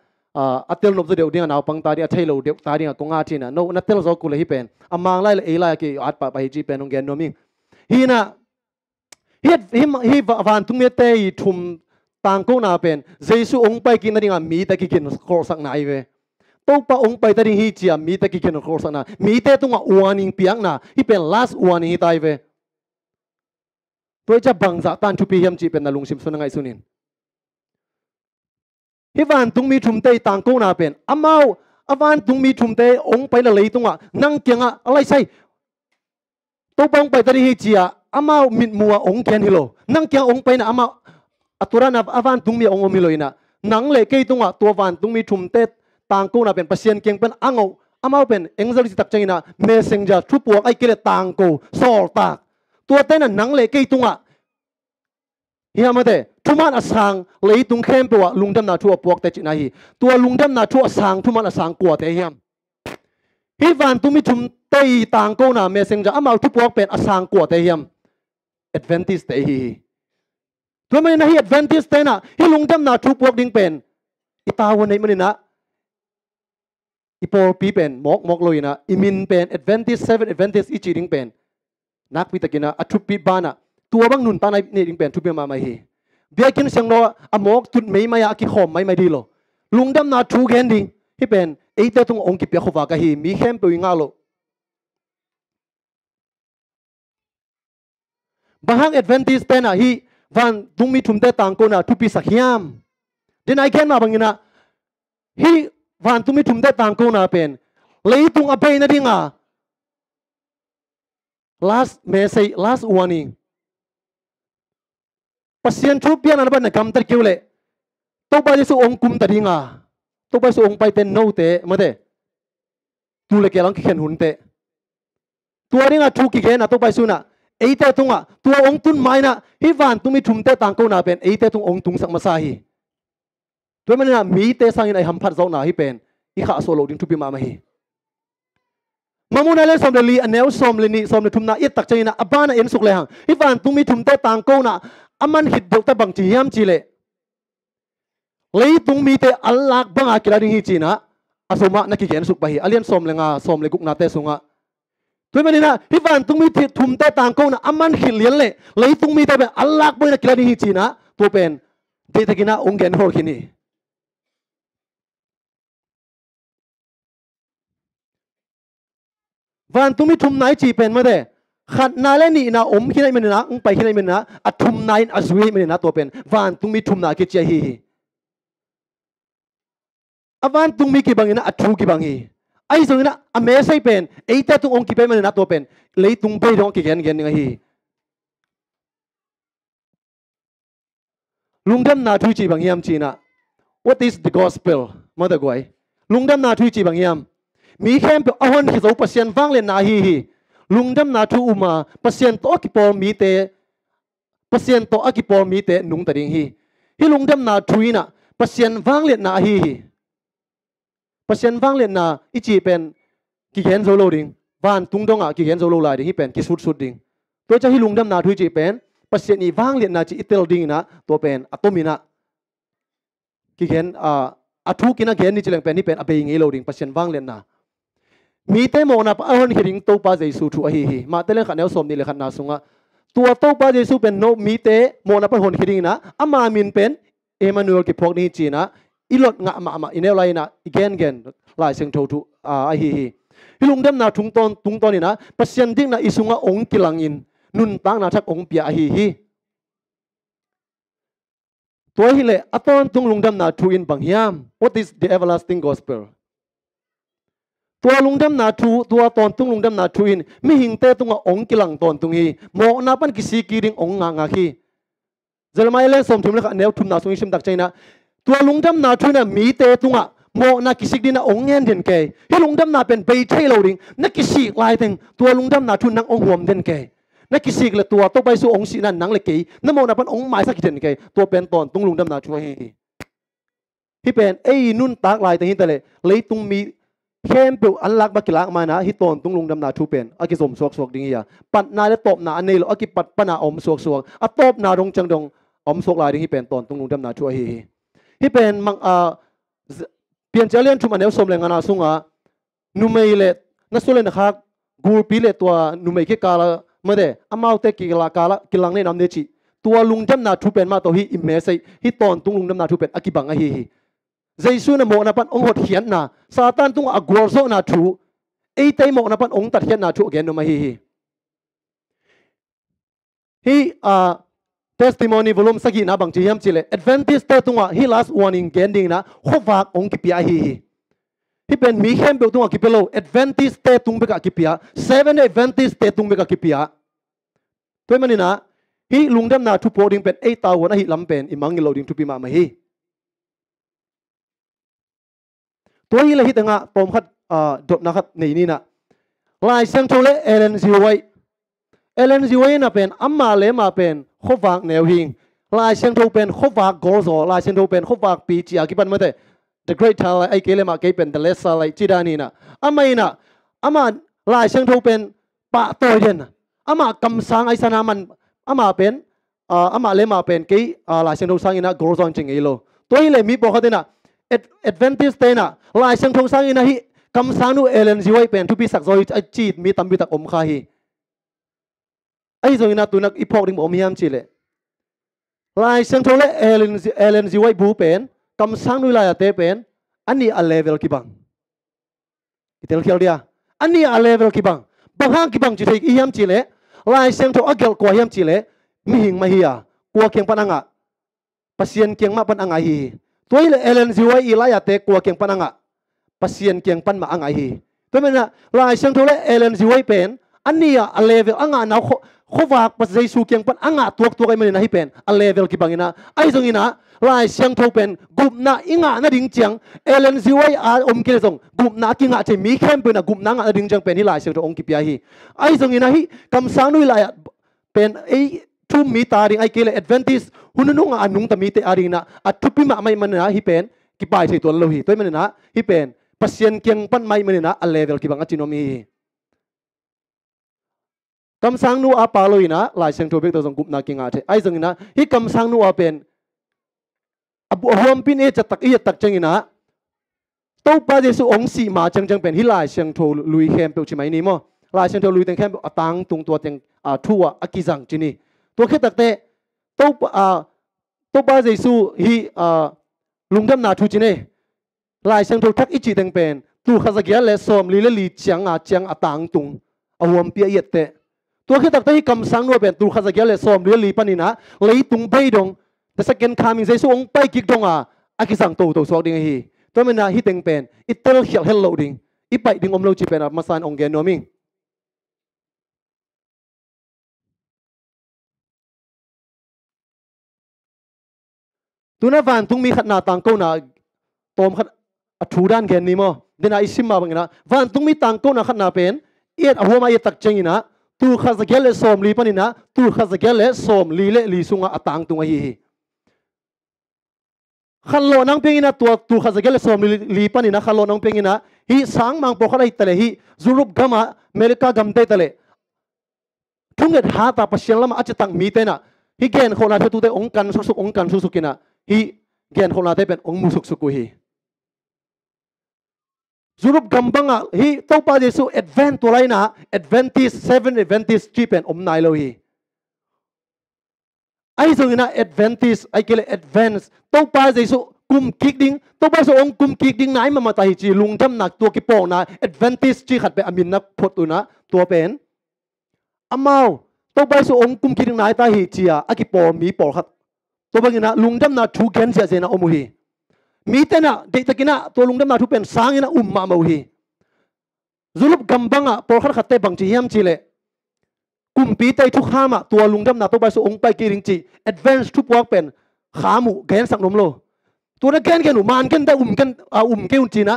atel nob zo deu ding naw pang ta dia thailo deu ta ding konga thina no na tel zo ku le hi pen amang lai e lai ki at pa hi ji pen ong gen no ming hi na hi van tung me te thum tang ko na pen jesu ong pai ki na ding mi ta ki kin khor sak na ai ve to pa ong pai ta ding hi chia mi ta ki kin khor sak na mi te tunga warning piang na hi pen last warning hi tai ve tôi cha bang za tan thu pi hiam chi pen na lung sim so na ngai sunin hi van tung mi thum te tang ko na pen amau avan tung mi thum te ong pai la lei tunga nang kyanga alai sai to bang pai ta hi chia amau mit muwa ong ken hilo nang kyang ong pai na amau atura na avan tung mi ong mi loina nang le ke tunga to van tung mi thum te tang ko na pen pasien keng pen ango amau pen engzal si tak changina messenger thu puak ai kele tang ko sol tak to te na nang le ke tunga hiamate thuman asang leitung khem pewa lungdam na thu apok te china hi tua lungdam na thu asang thuman asang kwa te hiam hi van tumi thum tei tang ko na messenger amal thu puak pen asang kwa te hiam advantage te hi tu mai na hi advantage te na hi lungdam na thu puak ding pen itawa nei manina ipor pi pen mok loina imin pen advantage 7 advantage ichi ding pen nak pi takina athu pi bana tua bang nun tanai ni ding pen thu pi ma mai hi biakin sang no amok tut mei maya ki khom mai mai di lo lungdam na thu gen ding hi pen eite tung ong ki pe khowa ka hi mi khem pe nga lo bahang advantage te na hi van dung mi thum te tang ko na thu pi sakhiam den ai ken ma bangina hi van tu mi thum te tang ko na pen leitung apai na dinga last message last warning pasien thu pian an ban na kam tar kiule to ba su ong kum ta dinga to ba su ong pai ten no te ma de tu le ke lang khen hun te tu ringa thu ki gen na to ba su na เอเตตุงะตัวองตุนไม้นะฮิวันตุมีทุมเตตังกูนาเป็นเอเตตุงองตุงสักมาซาฮีตัวมันนะมีเตสังอินไอหัมพัดเจ้าหนาฮิเป็นอิข้าโซโลดิ้งทุบิมามาฮีมามุนาเลสอมเลลีอันเนวสอมเลนีสอมเลทุมนาอิตักใจนะอับบานะเอ็นสุกเลยหังฮิวันตุมีทุมเตตังกูนะอามันฮิดเดลตะบังจียามจีเลเลยตุงมีเตอัลลักบังอากิลาดิ้งฮีจีนะอาสมะนักกิเกนสุกไปฮีอเลียนสอมเลงาสอมเลกุกนาเตสุงะตัวมันนะฮิวันตุงมีทุมเตตังกูนะอามันฮิดเลียนเลยตุงมีเตเป็นอัลลักบังอากิลาดิ้งฮีจีนะตัวเป็นเดตะกินะองเกนโฮกินีวันตุมีทุมไหนจีเป็นมาเด้ขัดนาเลนี่นะอมขี้ไหนมันนะไปขี้ไหนมันนะอัทุมไหนอัศวีมันนะตัวเป็นวันตุมีทุมนากิจเฮีวันตุมีกี่บางนะอัทุกี่บางฮีไอ้ส่วนนะอเมซัยเป็นไอ้แต่ตุงองกี่เป็นมันนะตัวเป็นเลยตุงไปดองกี่เกนฮีลุงดำนาทุจีบางยามจีนะ What is the gospel มาตะกวยลุงดำนาทุจีบางยามมีแค่เป็นอวันที่เราเปอร์เซ็นต์ฟังเลยนาฮีลุงดำนาทูอุมาเปอร์เซ็นต์โตกิปอมีเตเปอร์เซ็นต์โตอกิปอมีเตนุงตะดิงฮีลุงดำนาทูอินะเปอร์เซ็นต์ฟังเลยนาฮีเปอร์เซ็นต์ฟังเลยนาอิจีเป็นกิเกนโซโลดิงวันตุงดงอ่ะกิเกนโซโลลายดิงฮีเป็นกิสุดดิงตัวจะฮีลุงดำนาทูจีเป็นเปอร์เซ็นต์อีฟังเลยนาจีอิเตลดิงนะตัวเป็นอะตอมินะกิเกนอะทูกินะเกนนี่จีเลงเป็นนี่เป็นอะเบยิงเอโลดิงเปอร์เซ็นต์ฟังเลยนามีเตโมนับอวันฮิริงโตปาเจสูทูอฮีมาเตเลขันเอลสมนี่เลขันนาสุงะตัวโตปาเจสูเป็นโนมีเตโมนับฮอนฮิริงนะอามามินเป็นเอมานูเอลกิพอกนี่จีนะอิลดงะมาอินเอลไลนะอีเกนลายเซงโตทูอฮีฮิลุงเดมนาทุงตอนนี่นะเปอร์เซ็นต์ดิ้งนะอิสุงะองกิลังอินนุนตังนะทักองเปียอฮีตัวฮิเลอตอนตุงลุงเดมนาทูอินบังยาม What is the everlasting gospelตัวลุงดำนาทูตัวตอนตุงลุงดำนาทูอินไม่หิงเตตุงองกิลังตอนตุงฮีโมนาปันกิสีกีริงองงางาฮีเจลมาเล่สมทุมเลขแนวทุมนาสุงชิมตักใจนะตัวลุงดำนาทูน่ะมีเตตุงโมนากิสิกดินะองเงินเด่นเกยให้ลุงดำนาเป็นใบเทโลดิงนักกิสิกลายถึงตัวลุงดำนาทูนังองห่วมเด่นเกยนักกิสิกเลยตัวต้องไปสู่องสีนั่นนังเลยเกยนั่นโมนาปันองหมายสักเด่นเกยตัวเป็นตอนตุงลุงดำนาทูฮีที่เป็นไอ้นุ่นตากลายแต่หินแต่เลยตุงมีเข้มเปิลอันลักบักกิลักมานะฮิตอนตุงลุงดำนาทูเป็นอากิสมสวกดิ่งเฮียปัดนาและตบนาอันนี้หรออากิปัดปนาอมสวกอัตบนาดงจังดงอมสวกลายดิ่งฮิเป็นตอนตุงลุงดำนาทูฮิเป็นมังเปลี่ยนเจริญทุมันเอลสมเลงานาสุงะนุเมย์เลนัสเลนะครับกูปีเลตัวนุเมย์กิกาลเมื่อเดอามาเตกิลากาลกิลังในน้ำเนจิตัวลุงดำนาทูเป็นมาตัวฮิอิมเมสัยฮิตอนตุงลุงดำนาทูเป็นอากิบังฮีเจสุนโมนับปันองหดเขียนนะซาตานตุงอักวอร์โซนาทูไอเตโมนับปันองตัดเขียนนาทูเกนโนมาฮีtestimony volume สักกี่นะบางทียามจิเล Adventist เตตุงะฮี last warning เกนดิ้งนะขวากองกิปยาฮีเป็นมีเข้มเบลตุงะกิปโล Adventist เตตุงเบกะกิปยา Seven Adventist เตตุงเบกะกิปยาตัวมันนี่นะฮีลุงดำนาทูโพดิ้งเป็น8ตาวนะฮีลำเป็นอิมังกิโลดิ้งทูปีมาฮีตัวนี้เลยที่ตั้งอ่ะปมขัดดบนะครับนี่นะลายเซนโทเลเอเลนซิวไว้น่ะเป็นอัมมาเลมาเป็นขวากแนวหิงลายเซนโทเป็นขวากโกลโซลายเซนโทเป็นขวากปีจีอากิปันมาเต the great talent ไอเกเลมาเกเป็น the less อะไรจีดานี่นะอาไม่นะอามาลายเซนโทเป็นปะตัวเด่นอามาคำสั่งไอสนามันอามาเป็นอามาเลมาเป็นกี่ลายเซนโทสั่งอินะโกลโซจริงๆโลตัวนี้เลยมีบอกเขาเดนะAdventist เตนะลายเชิงทงสังอินะฮีคำสั่งนูเอเลนซิไว้เป็นทุพิสักซอยไอจีดมีตำบิตักอมขาฮีไอซอยนะตุนักอีพอกดิ้งอมยามจิเลลายเชิงทงเลเอเลนซิไว้บูเป็นคำสั่งนูลายเตเป็นอันนี้อัลเลเวลกี่บังอิตาลีเดียอันนี้อัลเลเวลกี่บังบางครั้งกี่บังจิตอียามจิเลลายเชิงทงอักเกลกว่ายามจิเลมีหิงมาฮียกัวเกียงปันอ่ะปัสเซียนเกียงมาปันอ่ะฮีตัวนี้เอเลนซิไว้อีไลายเตกัวเกียงปันอ่ะปัสเซียนเกียงปันมาอ่ะฮีตัวมันน่ะลายเชิงทงเลเอเลนซิไว้เป็นอันนี้อัลเลเวลอ่ะนะขวากปัสเจสูเกียงปันอ่ะตัวไอ้มันนะฮีเป็นอัลเลเวลกี่บังอินะไอ้ตรงนี้นะลายเชียงทงเป็นกลุ่มน่ะอิงะน่ะดิ่งเจียงเอเลนซิไว้อมกิเลสงกลุ่มน่ะกิงะจะมีเข้มเป็นกลุ่มน่ะดิ่งเจียงเป็นที่ลายเชียงทงองกิปยาฮีไอ้ตรงนี้นะฮีคำสั่งนุ้ยลาย เป็นไอ้ทุ่มมีตาริงไอ้เกล advantage หุ่นนุ่งอันนุ่งตมีเตอาริงนะอัดทุบพิมาไม่มันนะฮิเป็นกิปายใส่ตัวเราหิตัวมันนะฮิเป็นปัสยันเกียงปั้นไม่มันนะอันเลเวลกิบังอจินอมีคำสั่งนู้อาปาลอยนะหลายเสียงโทรเบกตัวสงกุปนักกิงอาเทไอ้สังนะฮิคำสั่งนู้อาเป็นอบุหวมปินเอจะตักอีตักจังนะตู้ปาเจสุองสีมาจังเป็นฮิลายเสียงโทรลุยเข้มเปลชิไหมนี่มั้งลายเสียงโทรลุยเต็งเข้มตังตุงตัวเต็งทั่วอากิจังจีนี่ตัวแค่ตักเตะตู้ปาเจสุฮิลุงดำนาทูจีนี่ลายเสียงโทรทักอีจีเต็งเป็นตู้ข้าศึกยันเลสอมลีเลลีจังตังตุงอหวมเปียเยตเตะตัวแค่ตักเตะฮิคำสั่งนู้เป็นตู้ข้าศึกยันเลสอมลีลีปนินะเลยตุงไปดงแต่สกินคามิงเจสุองไปกิกดงอากิจังตัวสวกดิ่งฮีตัวมันนะฮิตเต็งเป็นอิตเตอร์เขียลเฮลโลดิ่งอีไปดิ่งอมโลจีเป็นมาสานองเกนโนมิงตัวนั้นวันทุ่งมีขัดนาตังโกนาตอมขัดทูด้านเกนนี่มั้งเดินไอซิมมาบังนะวันทุ่งมีตังโกนาขัดนาเป็นเอียดอหัวมาเอียดตักจังนะตูข้าศึกยันเลสอมลีปนินะตูข้าศึกยันเลสอมลีเลลีซุงตังตุงฮีขันโลนังเพียงนะตัวข้าศึกยันเลสอมลีปนินะขันโลนังเพียงนะฮีสังมังปกอะไรตะเลฮีจูรุปกามาเมริกากำเตตะเลทุ่งเอ็ดหาตาปัสยังละมาอาจจะตั้งมีเตนะฮีเกนคนละเทตุเตองกันสุกองกันสุกกินะฮีเกนคนละเทเป็นองมุสุกฮีจูรุปกำบังอ่ะฮีตัวปาเจสุเอดเวนตัวไรนะเอดเวนติส7 advantage 3เป็นนายโลฮีไอ้ส่วนนี้เอดเวนติสไอ้เกลเอดเวนส์ตัวปาเจสุกุมกิกดิ้งตัวปาเจสุองกุมกิกดิ้งไหนมาตายจีลุงจำหนักตัวกิปองนะเอดเวนติสจีขัดไปอามินนักพดตัวนะตัวเป็นอามาตัวปาเจสุองกุมกิกดิ้งไหนตายจีอากิปอมีปอขัดตัวเป็นนะลุงจำหนักทูเกนเสียเจนะอมุฮีมีแต่นะเด็กตะกี้นะตัวลุงดำนาทุเป็นสางนะมาโมฮีจุลบกำบังอ่ะปอขัดขัดเตบังจีเฮียมจีเล่กุมปีเตทุกข้ามอ่ะตัวลุงดำนาตัวใบสุองไปกีริงจี advance ทุกพวกเป็นขาหมูแกนสังนมโลตัวนั้นแกนหนูมันกันแต่กันเกี่ยวจีนะ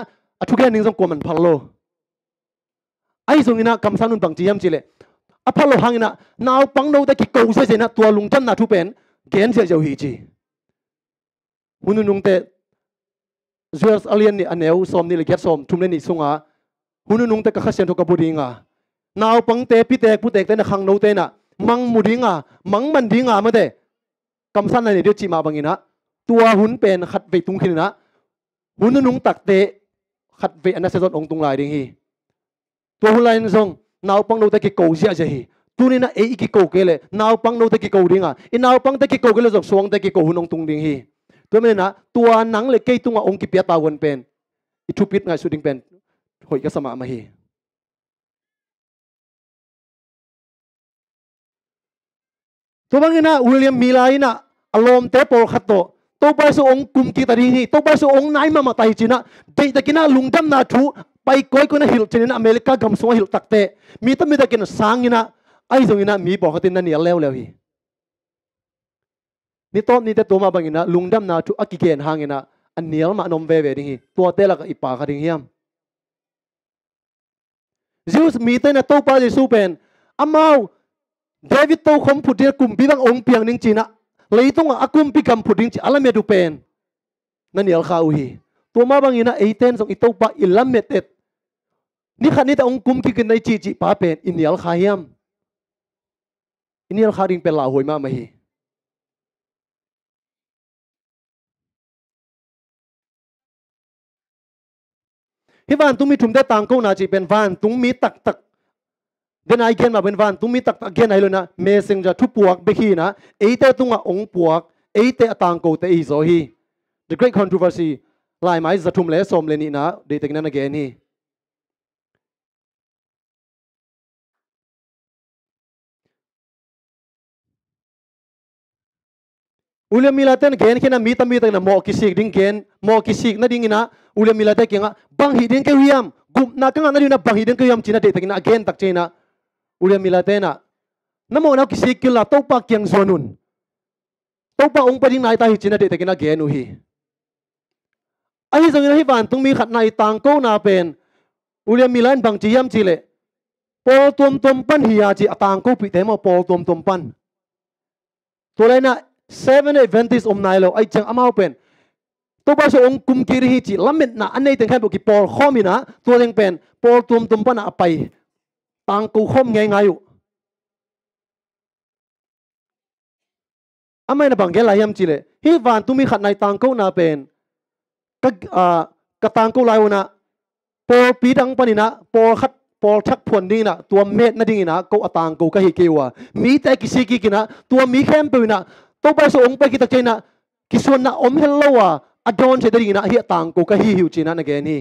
ทุกแกนนิ่งสังกวมันพัลโลไอ้ส่วนนี้นะกำสังนุนบังจีเฮียมจีเล่อพัลโลหังนะนาวปังโนแต่กิโก้เสียนะตัวลุงดำนาทุเป็นแกนเสียเจ้าฮีจีหุ่นนุ่งเตเจอร์สอเลียนนี่อันเอวสอมนี่เลยเก็ตสอมทุ่มเล่นนี่สุงอ่ะหุ่นนุ่งแต่ก็ขัดเสียนทุกกระปุดิงอ่ะนาวปังเตปิเตกผู้เตกเตนะขังโนเตนะมังมุดิงอ่ะมังมันดิงอ่ะมาเตกำสันนั่นนี่เดี๋ยวจีมาบังอินะตัวหุ่นเป็นขัดเวตุงขึ้นนะหุ่นนุ่งตักเตขัดเวอันนั้นเสียจนองตุงลายดิงฮีตัวหุ่นลายนั่นส่งนาวปังโนเตกิโก้เสียเจฮีตัวนี้นะเอกิโก้เกลนาวปังโนเตกิโก้ดิงอ่ะอินาวปังเตกิโก้เกลส่งสวงเตกิโก้หุ่นองตุงดิงฮีตัวมันนะตัวหนังเล็กตัวองค์กิเปียตาวันเป็นอิทุปิดไงสุดิงเป็นหอยกระสมามาฮีตัวบางทีนะวิลเลียมมีไลนะอารมณ์เตปอลขัดโตตัวไปสู่องค์กุมกิตาดีฮีตัวไปสู่องค์ไหนมาตายจีนะเด็กตะกี้นะลุงดำนาทูไปก้อยคนหิลจีนะอเมริกากำสวหิลตักเตมีตั้งมีตะกี้นะสางยีนะไอ้ตรงนี้นะมีบอกเขาตินนั่นเนี่ยแล้วฮีนี่ต้นนี่แต่ตัวมาบางอย่างนะลุงดำนาทุกกิเกนหางอย่างนะอันเนียลมานมเวดิ่งฮีตัวเตลักอีปากดิ่งเฮียมจิวส์มีแต่นะตัวป้าจะสู้เป็นอามาเดวิดตัวคมผุดที่กลุ่มพี่บางองค์เปียงนิ่งจีนะเลยต้องอากุมพี่กำผุดนิ่งจีอะไรเมดูเป็นนั่นเนียลข้าวฮีตัวมาบางอย่างนะไอเทนส่งอีตัวป้าอิลลัมเมตเอ็ดนี่ขันนี่แต่องค์กุมกิกันในจีป้าเป็นอินเนียลข้าเฮียมอินเนียลข้าดิ่งเป็นลาหวยมาไม่ฮีที่วันตุ้มมีถุมได้ต่างก็น่าจะเป็นวันตุ้มมีตักเดินไอเกนมาเป็นวันตุ้มมีตักเกนไอเลยนะเมสิงจะทุบปวกเบคีนะเอเตตุ้งองปวกเอเตต่างก็เตอีโซฮี the great controversy ลายไม้จะทุ่มเละสมเลนี่นะเดติกนั่นเกนฮีอุลยามิลาเตนเกนแค่นั้นมีตั้งนะโมกิสิกดิ้งเกนโมกิสิกนั่นดิ้งนะอุลยามิลาเตนเกงอ่ะบังฮิดิ้งเกวิยมกุมนักงั้นนั่นดิ้งนะบังฮิดิ้งเกวิยมจีน่าเดติกนะเกนตักจีน่าอุลยามิลาเตนะน้ำมันนักกิสิกิลละตัวปากเกียงส่วนนุนตัวปากองค์ปดิ้งนายตาฮิจีน่าเดติกนะเกนุฮีไอ้ที่ตรงนี้ที่บ้านต้องมีขัดนายต่างก็น่าเป็นอุลยามิลานบังจียมจีเล ปอลตัวปันเฮียจีต่างกูปิดเต็มปอลตัวปันตัวไรนะ7 Adventist นายเราไอจังอามาเป็นตัวบ้านองคุมกิริฮิจิลำเม็ดนะอันนี้ถึงให้บอกกี่ปอลข้อมีนะตัวเองเป็นปอลตัวปันอะไปต่างกูข้อมไงอยู่อาไม่นะบางแกลายยามจีเลยฮิวันตุมีขัดในต่างกูน่าเป็นก็ต่างกูลายวนะปอลปีดังปนินะปอลขัดปอลชักพวนดิ้งนะตัวเม็ดนั่นดิ้งนะก็ต่างกูก็ฮิเกวะมีแต่กิสิกินะตัวมีเข้มไปนะตัวบ้านองไปกิตเจนะกิส่วนนะอมเฮลโลวะอดอนเสด็จนะเฮียต่างกูก็ฮิวจีนะนักเกนี่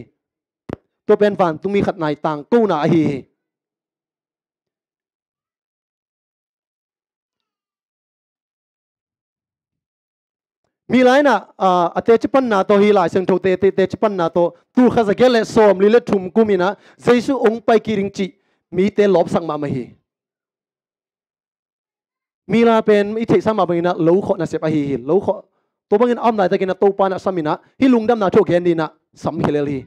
ตัวเป็นวันตุมีขัดในต่างกูนะฮิมีไรนะเตจิปันนาโตฮีลายเซงโตเตจิปันนาโตตูข้าจะเกลเลสอมลิเลทุมกุมินะเจสุองไปกิริงจิมีเตลบสังมาไม่ฮีมีลาเป็นอิทธิสังมาบางนะลูขนะเสพฮีลูขตัวบางอันอ้อมไหนตะกินนะตัวปานะสามินะฮิลุงดำนาโชเกนดีนะสัมเฮเลลี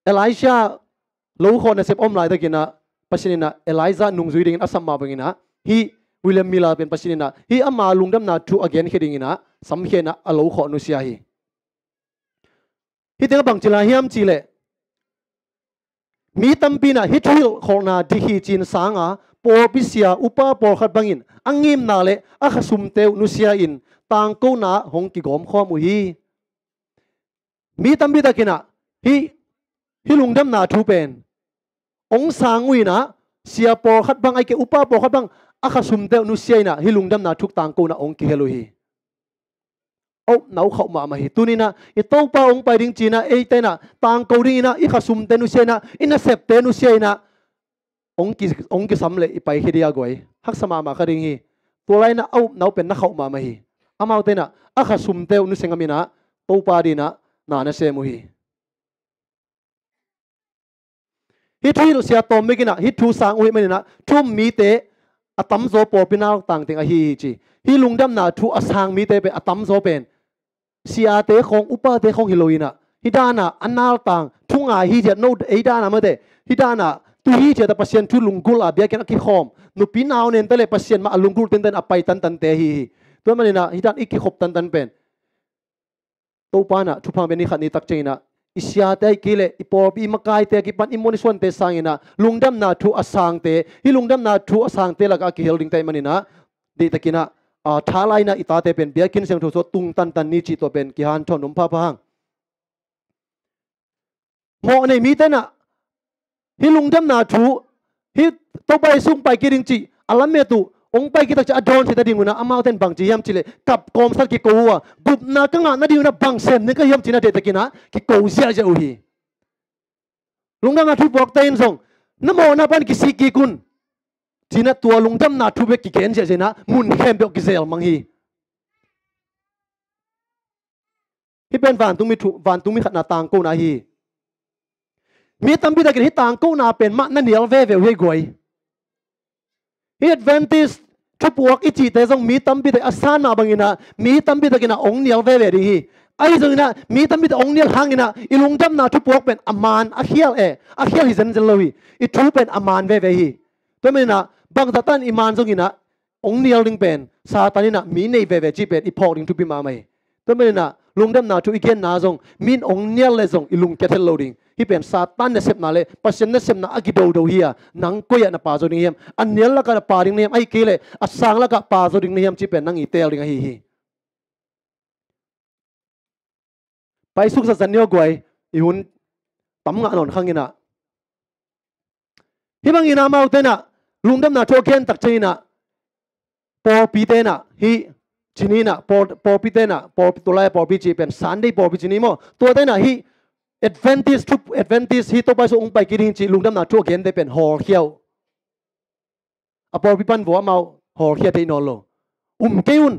เอลิชาลูขนะเสพอ้อมไหนตะกินนะปัจจุบันนะเอลิซานุ่งจุยดิ่งอัสสัมมาบางนะฮีวิลเลียมมิลาเป็นปัจจุบันนะฮีอามาลุงดำนาทูอเกนเฮดิงนะสัมเฮนะอลูขนุสยาฮีฮีเด็กบางจิลาฮิอัมจิเลมีตั้มปีนะฮิทิลของนาดิฮิจินสังอาปอปิเซียอุปาปอขัดบังอินอังยิมนาเลอาขสุมเตวนุสยาอินต่างกูนาหงกิกอมข้อมุฮีมีตั้มปีตะกินะฮิลุงดำนาทูเป็นองสางวินะเสียปอขัดบังไอเกอุปาปอขัดบังอาขสุมเตวนุสยาอินะฮิลุงดำนาทุกต่างกูนาองกิเฮลุฮีเอาหนาวเข้ามาฮีตุนีนะอีโตป้าองไปดิงจีนะเอเตนะต่างกูดินะอีขสุมเตนุสยานะอินะเซปเตนุสยานะองค์สำเร็จไปเฮียกวยฮักสมามาคดิงฮีตัวไรนะเอาหนาวเป็นนักเข้ามาฮีอามาเตนะอาขสุมเตวนุสยามินะโตป้าดีนะนาเนเซมุฮีฮิตที่เสียตอมไม่กินนะฮิตทูสางอุยมันนะทุ่มมีเตะอัตมโซปอปินาต่างติงอฮีจีฮิลุงดำนาทูอสางมีเตะเป็นอัตมโซเป็นเสียเตะของอุปาเตะของฮิโลอินะฮิดานะอันนาลต่างทุ่งอาฮีเจโนดเอดานะมาเตะฮิดานะตุฮีเจตปัสยันทุลุงกุลอาเบียกันกิขอมนุปินาวเนนเตเลปัสยันมาลุงกุลเต็นเต็นอไปตันเตฮีตัวมันนะฮิดานอีกขบตันเป็นตัวปานะทุพพังเป็นนิขัดนิตักเจนะอิสยาเตกิเลอิปอบอิมกายเตกิปันอิมมนิสวนเตสังอินะลุงดำนาทูอสังเตฮิลุงดำนาทูอสังเตละกากิเฮลดิงเตมันนะดีตะกินะท้าไลนะอิตาเตเป็นเบียกินเสียงทุสตุงตันนิจิตัวเป็นกิฮันทอนุมพาพังหมอในมีเตนะฮิลุงดำนาทูฮิโตไปซุ่งไปกิริงจิอัลลัมเมตุองไปกิตักจะอดอนเสตดิ่งนะอามาเต็นบังจียมจิเลกับกอมสักกิโกวะกุบนากังอานาดิ่งนะบังเซนนี่ก็ยมจินะเดตะกินะกิโกเสียจะอุฮีลุงดำนาทูบอกเตนส่งน้ำโมนาปันกิสิกิกุนจีนะตัวลุงดำนาทูเบกิเกนเจนะมุนเข้มเบกิเซลมังฮีที่เป็นวันตุมีขัดนาต่างกูนาฮีมีตั้มพิตากินที่ต่างกูนาเป็นมะนั่นเหนียวเว่เฮกวยฮิตเวนติสทุบวกอิจิแต่ทรงมีตั้มพิตาอาสานมาบังอินะมีตั้มพิตากินองเหนียวเว่ดีฮีไอ้ทรงนะมีตั้มพิตาองเหนียวหางอินะอิลุงจำนาทุบวกเป็นอามานอาเคียลอาเคียลฮิเซนเจลวีอิทุเป็นอามานเว่ฮีตัวมันนะบางตันอิมานทรงอินะองเหนียวดิงเป็นซาตานินะมีในเว่จีเป็นอิพอกดิงทุบิมาไม่ตัวมันนะลุงดำนาทุอีเกนนาทรงมีนองเหนียวเลยทรงอิลุงแคทเทลโลดิงที่เป็นซาตานเนเซปนาเลปัสเซนเนเซปนาอากิโดโดเฮียนังกุยนะปาโซดิงเฮียมอันเนียลละกันปาดิงเฮียมไอเกเลอัสสังละกันปาโซดิงเฮียมที่เป็นนังอีเตลดิงฮีไปสุขสันต์เนียวกวยอีหุ่นตั้มงานนข้างอินะที่บางอินามาอุเตนะลุงดำนาโชเกนตักเจนะปอปีเตนะฮีจินีนะปอปีเตนะปอตัวไล่ปอปีจีเป็นสันได้ปอปีจินีโมตัวเตนะฮีAdventist ฮิตไปส่งไปกินจิลุงดำนาทั่วเขียนได้เป็นหอเขียวอปอพิปันบัวเมาหอเขียวที่นอนโลเกี่ยน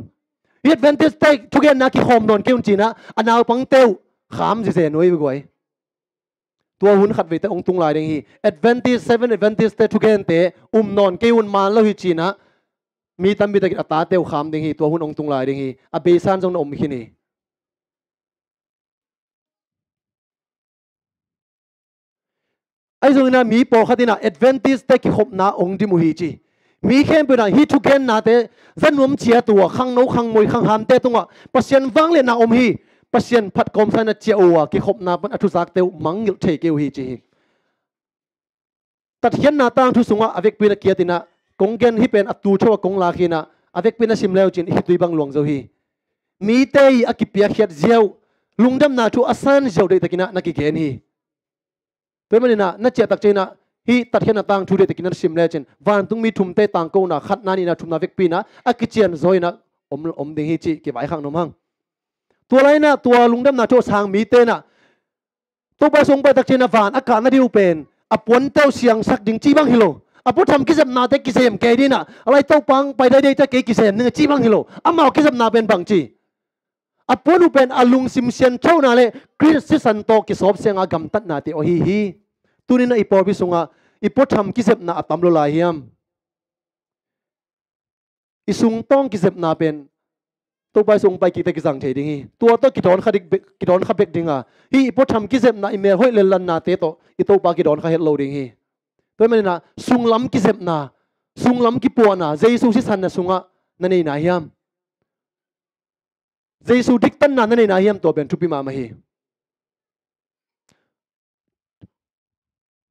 Adventist ได้ทุกอย่างนักขี้หอมนอนเกี่ยนจีนะอันเอาปังเต้วขามสิเสนไว้บ่อยตัวหุ่นขัดไว้แต่องตุงลายดังฮี Adventist 7 ได้ทุกอย่างเตะนอนเกี่ยนมาแล้วฮิจีนะมีตั้มมีตะกิดตาเต้วขามดังฮีตัวหุ่นองตุงลายดังฮีอเบซันจงอมขินี ไอ้ส่วนนั้นมีปอขัดนะ advantage แต่กิขบนาองดิมุฮีจีมีเข้มเป็นอะไรฮิทุเกนนาเตจันวมเชียตัวขังโนขังมวยขังหันเตตรงอ่ะปัศยันฟังเลยนาอมฮีปัศยันพัดกอมสันเจียวกิขบนาเป็นอทุสักเตวมังยิลเทกิวฮีจีตัดเขียนนาตั้งทุสุงอ่ะอเวกปีนักเกียรตินะกงเกนฮิเป็นอัตูชัวกงลาคีนะอเวกปีนักสิมเลวจินฮิตุยบังหลวงเจ้าฮีมีเตยอกิเปียเขียดเจียวลุงดำนาทุอาสันเจ้าเดตกินะนักกิเกนฮีตัวมันนะนักเจตักเจนะฮีตัดเขียนนาตั้งทุเดตกินะสิมเลวจินวันตุงมีทุมเตตังโกนะขัดนานีนะทุมนาเวกปีนะอกิเจียนซอยนะอมดิงฮีจีเก็บไว้ข้างนมหังตัวไรนะตัวลุงดำนาทุสางมีเตนะตัวไปส่งไปตักเจนะวันอากาศน่าดิวเป็นอปวนเต้าเสียงสักดิ่งจีบังฮิโลอปวนทำกิจนาเตกิเซมแกดีนะอะไรเต้าปังไปได้จะเกกิเซมนึงจีบังฮิโลอามากิจนาเป็นบังจีอปวนอุเป็นอลุงซิมเซียนเท่านั้นเลยคริสสันโตกิสอบเสียงอากำตัดนาเตโอฮีตัวนี้นะอีปอพิสุงะอีปอทำกิจนาอัตมโลลาฮิมอีสุงต้องกิจนาเป็นตัวไปส่งไปกิจกิจังเทดิงีตัวต้องกิดอนขัดกิดอนขับเบกดิงอ่ะฮีอีปอทำกิจนาอีเมลห้อยเลลันนาเตโตอีตัวปากิดอนขัดเฮลโลดิงีตัวมันนะสุงล้ำกิเซบนาสุงล้ำกิปัวนาเจสุสิสันนะสุงะนั่นเองนะฮิมเจสุดิกตันนั่นเองนะฮิมตัวเป็นทุพิมามาฮี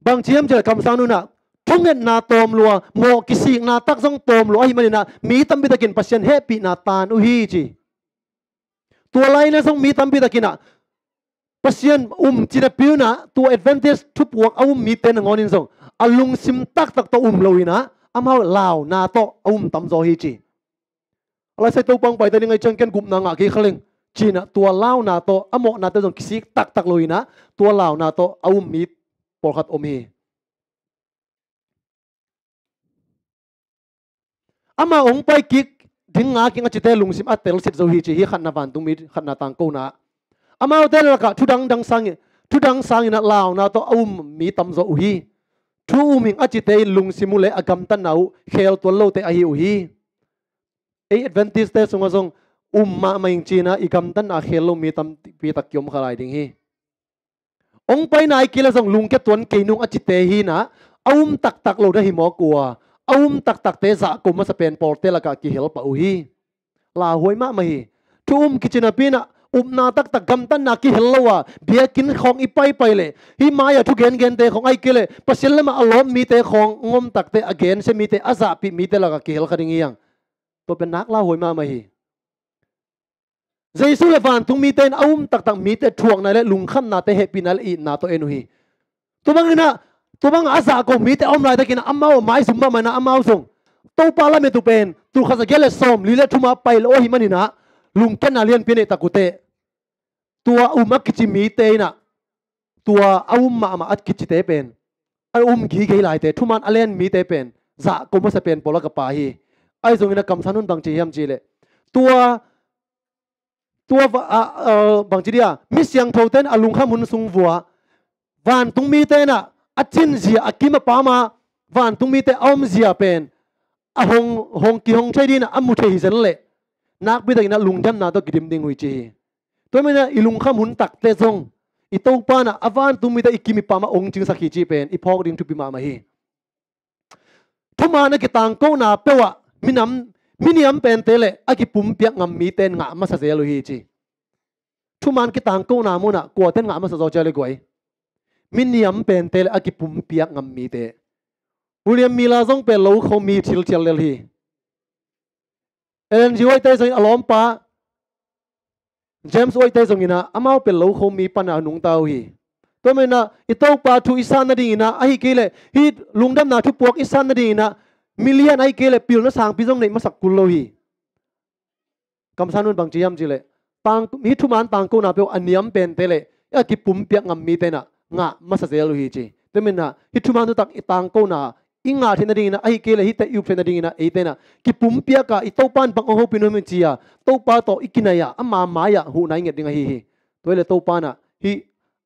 บางทีมจะคำสั่งนู้นนะทุ่งเงินนาตอมลัวโมกิสิกนาตักซงตอมลัวฮิมันนะมีตั้มบิตากินปัศยันเฮปีนาตานอุฮีจีตัวไรนะซงมีตั้มบิตากินนะปัศยันจีนปิวนะตัว advantage ทุบวกมีเต็นงอนินซงอลุงซิมตักตัวลอยนะอามาลาวนาโตตั้มโซฮีจีอะไรใส่ตัวปังไปแต่ยังไงจังเกินกลุ่มนางอากีขลิงจีนะตัวลาวนาโตอโมนาโตจงกิสิกตักลอยนะตัวลาวนาโตมีปอขัดฮีอามาองไปกิกถึงงากิงจิตเตลุงซิมอัตเตลสิตโซฮีจีฮีขันนาวันตุมีขันนาตังโกนะอามาเตลละกะทุดังสังนะลาวนาโตมีตั้มโซฮีทูมิงอจิตเตลุงซิมุเลอากำตันเอาเคลตัวโลเตอหิวฮีไอ advantage เตสงซงมาไม่จีนะอีกำตันอาเคลโลมีตั้มปีตักยมขลายดิ่งฮีองไปนายกิเลสงลุงแกตัวนเกนุงอจิตเตฮีนะตักโลได้หิมอกัวตักเตะกุมมาสเปนปอร์เตลกากิเฮลปะอุฮีลาหวยมาไม่ทูกิจนาปีนะนาตักกำตันนากิเฮลวะเบียกินของอีไปเลยฮิมายาทุกเกนเตของไอเกเลปัสเซลมาอารมณ์มีเตของงมตักเตอเกนเซมีเตอาซาปิมีเตลกากิเฮลคดิ่งยังตัวเป็นนักลาหวยมาไม่เจสุเลวันตุงมีเตนตักมีเตทวงนั่นแหละลุงคำนาเตเฮปินัลอีนาตัวเอนุฮีตัวบังนะตัวบังอาซาก็มีแต่อมไรตะกินอามาไม่สมบัติมันอามาส่งตัวปาละเมตุเป็นตัวข้าศึกเกลสอมลีเลทุมาไปโลหิมันนี่นะลุงแค่นาเลียนเป็นตะกุเตตัวมักกิจิมีเตนะตัวมาอัดกิจิเตเป็นกีเกลายเตทุมันอเลนมีเตเป็นจะก็มาสเป็นปอลกับปาฮีไอ้ส่งนะคำสันนุนบางจียมจีเลตัวบางจีเดียมิเสียงโทเตนลุงข้ามุนสุงวัววันตุงมีเตนะอาจินเสียอากิมาปามาวันตุงมีเตเสียเป็นหงกิหงใช่ดีนะมุเทหิเซนเล่นักบิดากินะลุงดำนาตัวกิมดิงวิจีตัวมันนะอีลุงข้ามหุนตักเตซงอีโตปานะอวันตุงมีเตอีกิมิปามาองจิงสักขีจีเป็นอีพอกดิงทุปิมาฮีทุมานะกิตังโกนาเปวะมินิมเป็นเตเลอากิปุ่มเปียกงำมีเตนงะมาสเซลุฮีจีทุมานกิตังโกนามุนะกลัวเตนงะมาสโซเจเลกวยมินิมเป็นเตเลอากิปุ่มเปียกงำมีเตวิลเลียมมิลาซงเป็นโลเขามีทิลเลฮีเอ็นจีไวเตซงอารมณ์ปะเจมส์ไวเตซงอินะอามาเป็นโลเขามีปัญหาหนุ่งเตาฮีตัวมันนะอิโตปาทุอิสานนาดีนะไอ้เกลฮีลุงดำนาทุปวกอิสานนาดีนะมิเลียนไอ้เกลปิลนะสางพิจงในมาสักกุลโลฮีคำสันนุนบางจียมจีเลตังมีทุมันตังกูนาเปอันยมเป็นเตเลไอ้กิปุ่มเปียกงำมีเตนะงะมาสักเซลฮีจีตัวมันนะฮิทุมันตุตักตังกูนาอิงาเทนดิงนะไอ้เกลฮิตยูเทนดิงนะไอ้เตนะกิปุ่มเปียกะอิโตปันบังโอโหปิโนมิจียาโตปาโตอิกินายะอามาหมายะหูนายเงดิงฮีตัวเลโตปานะฮี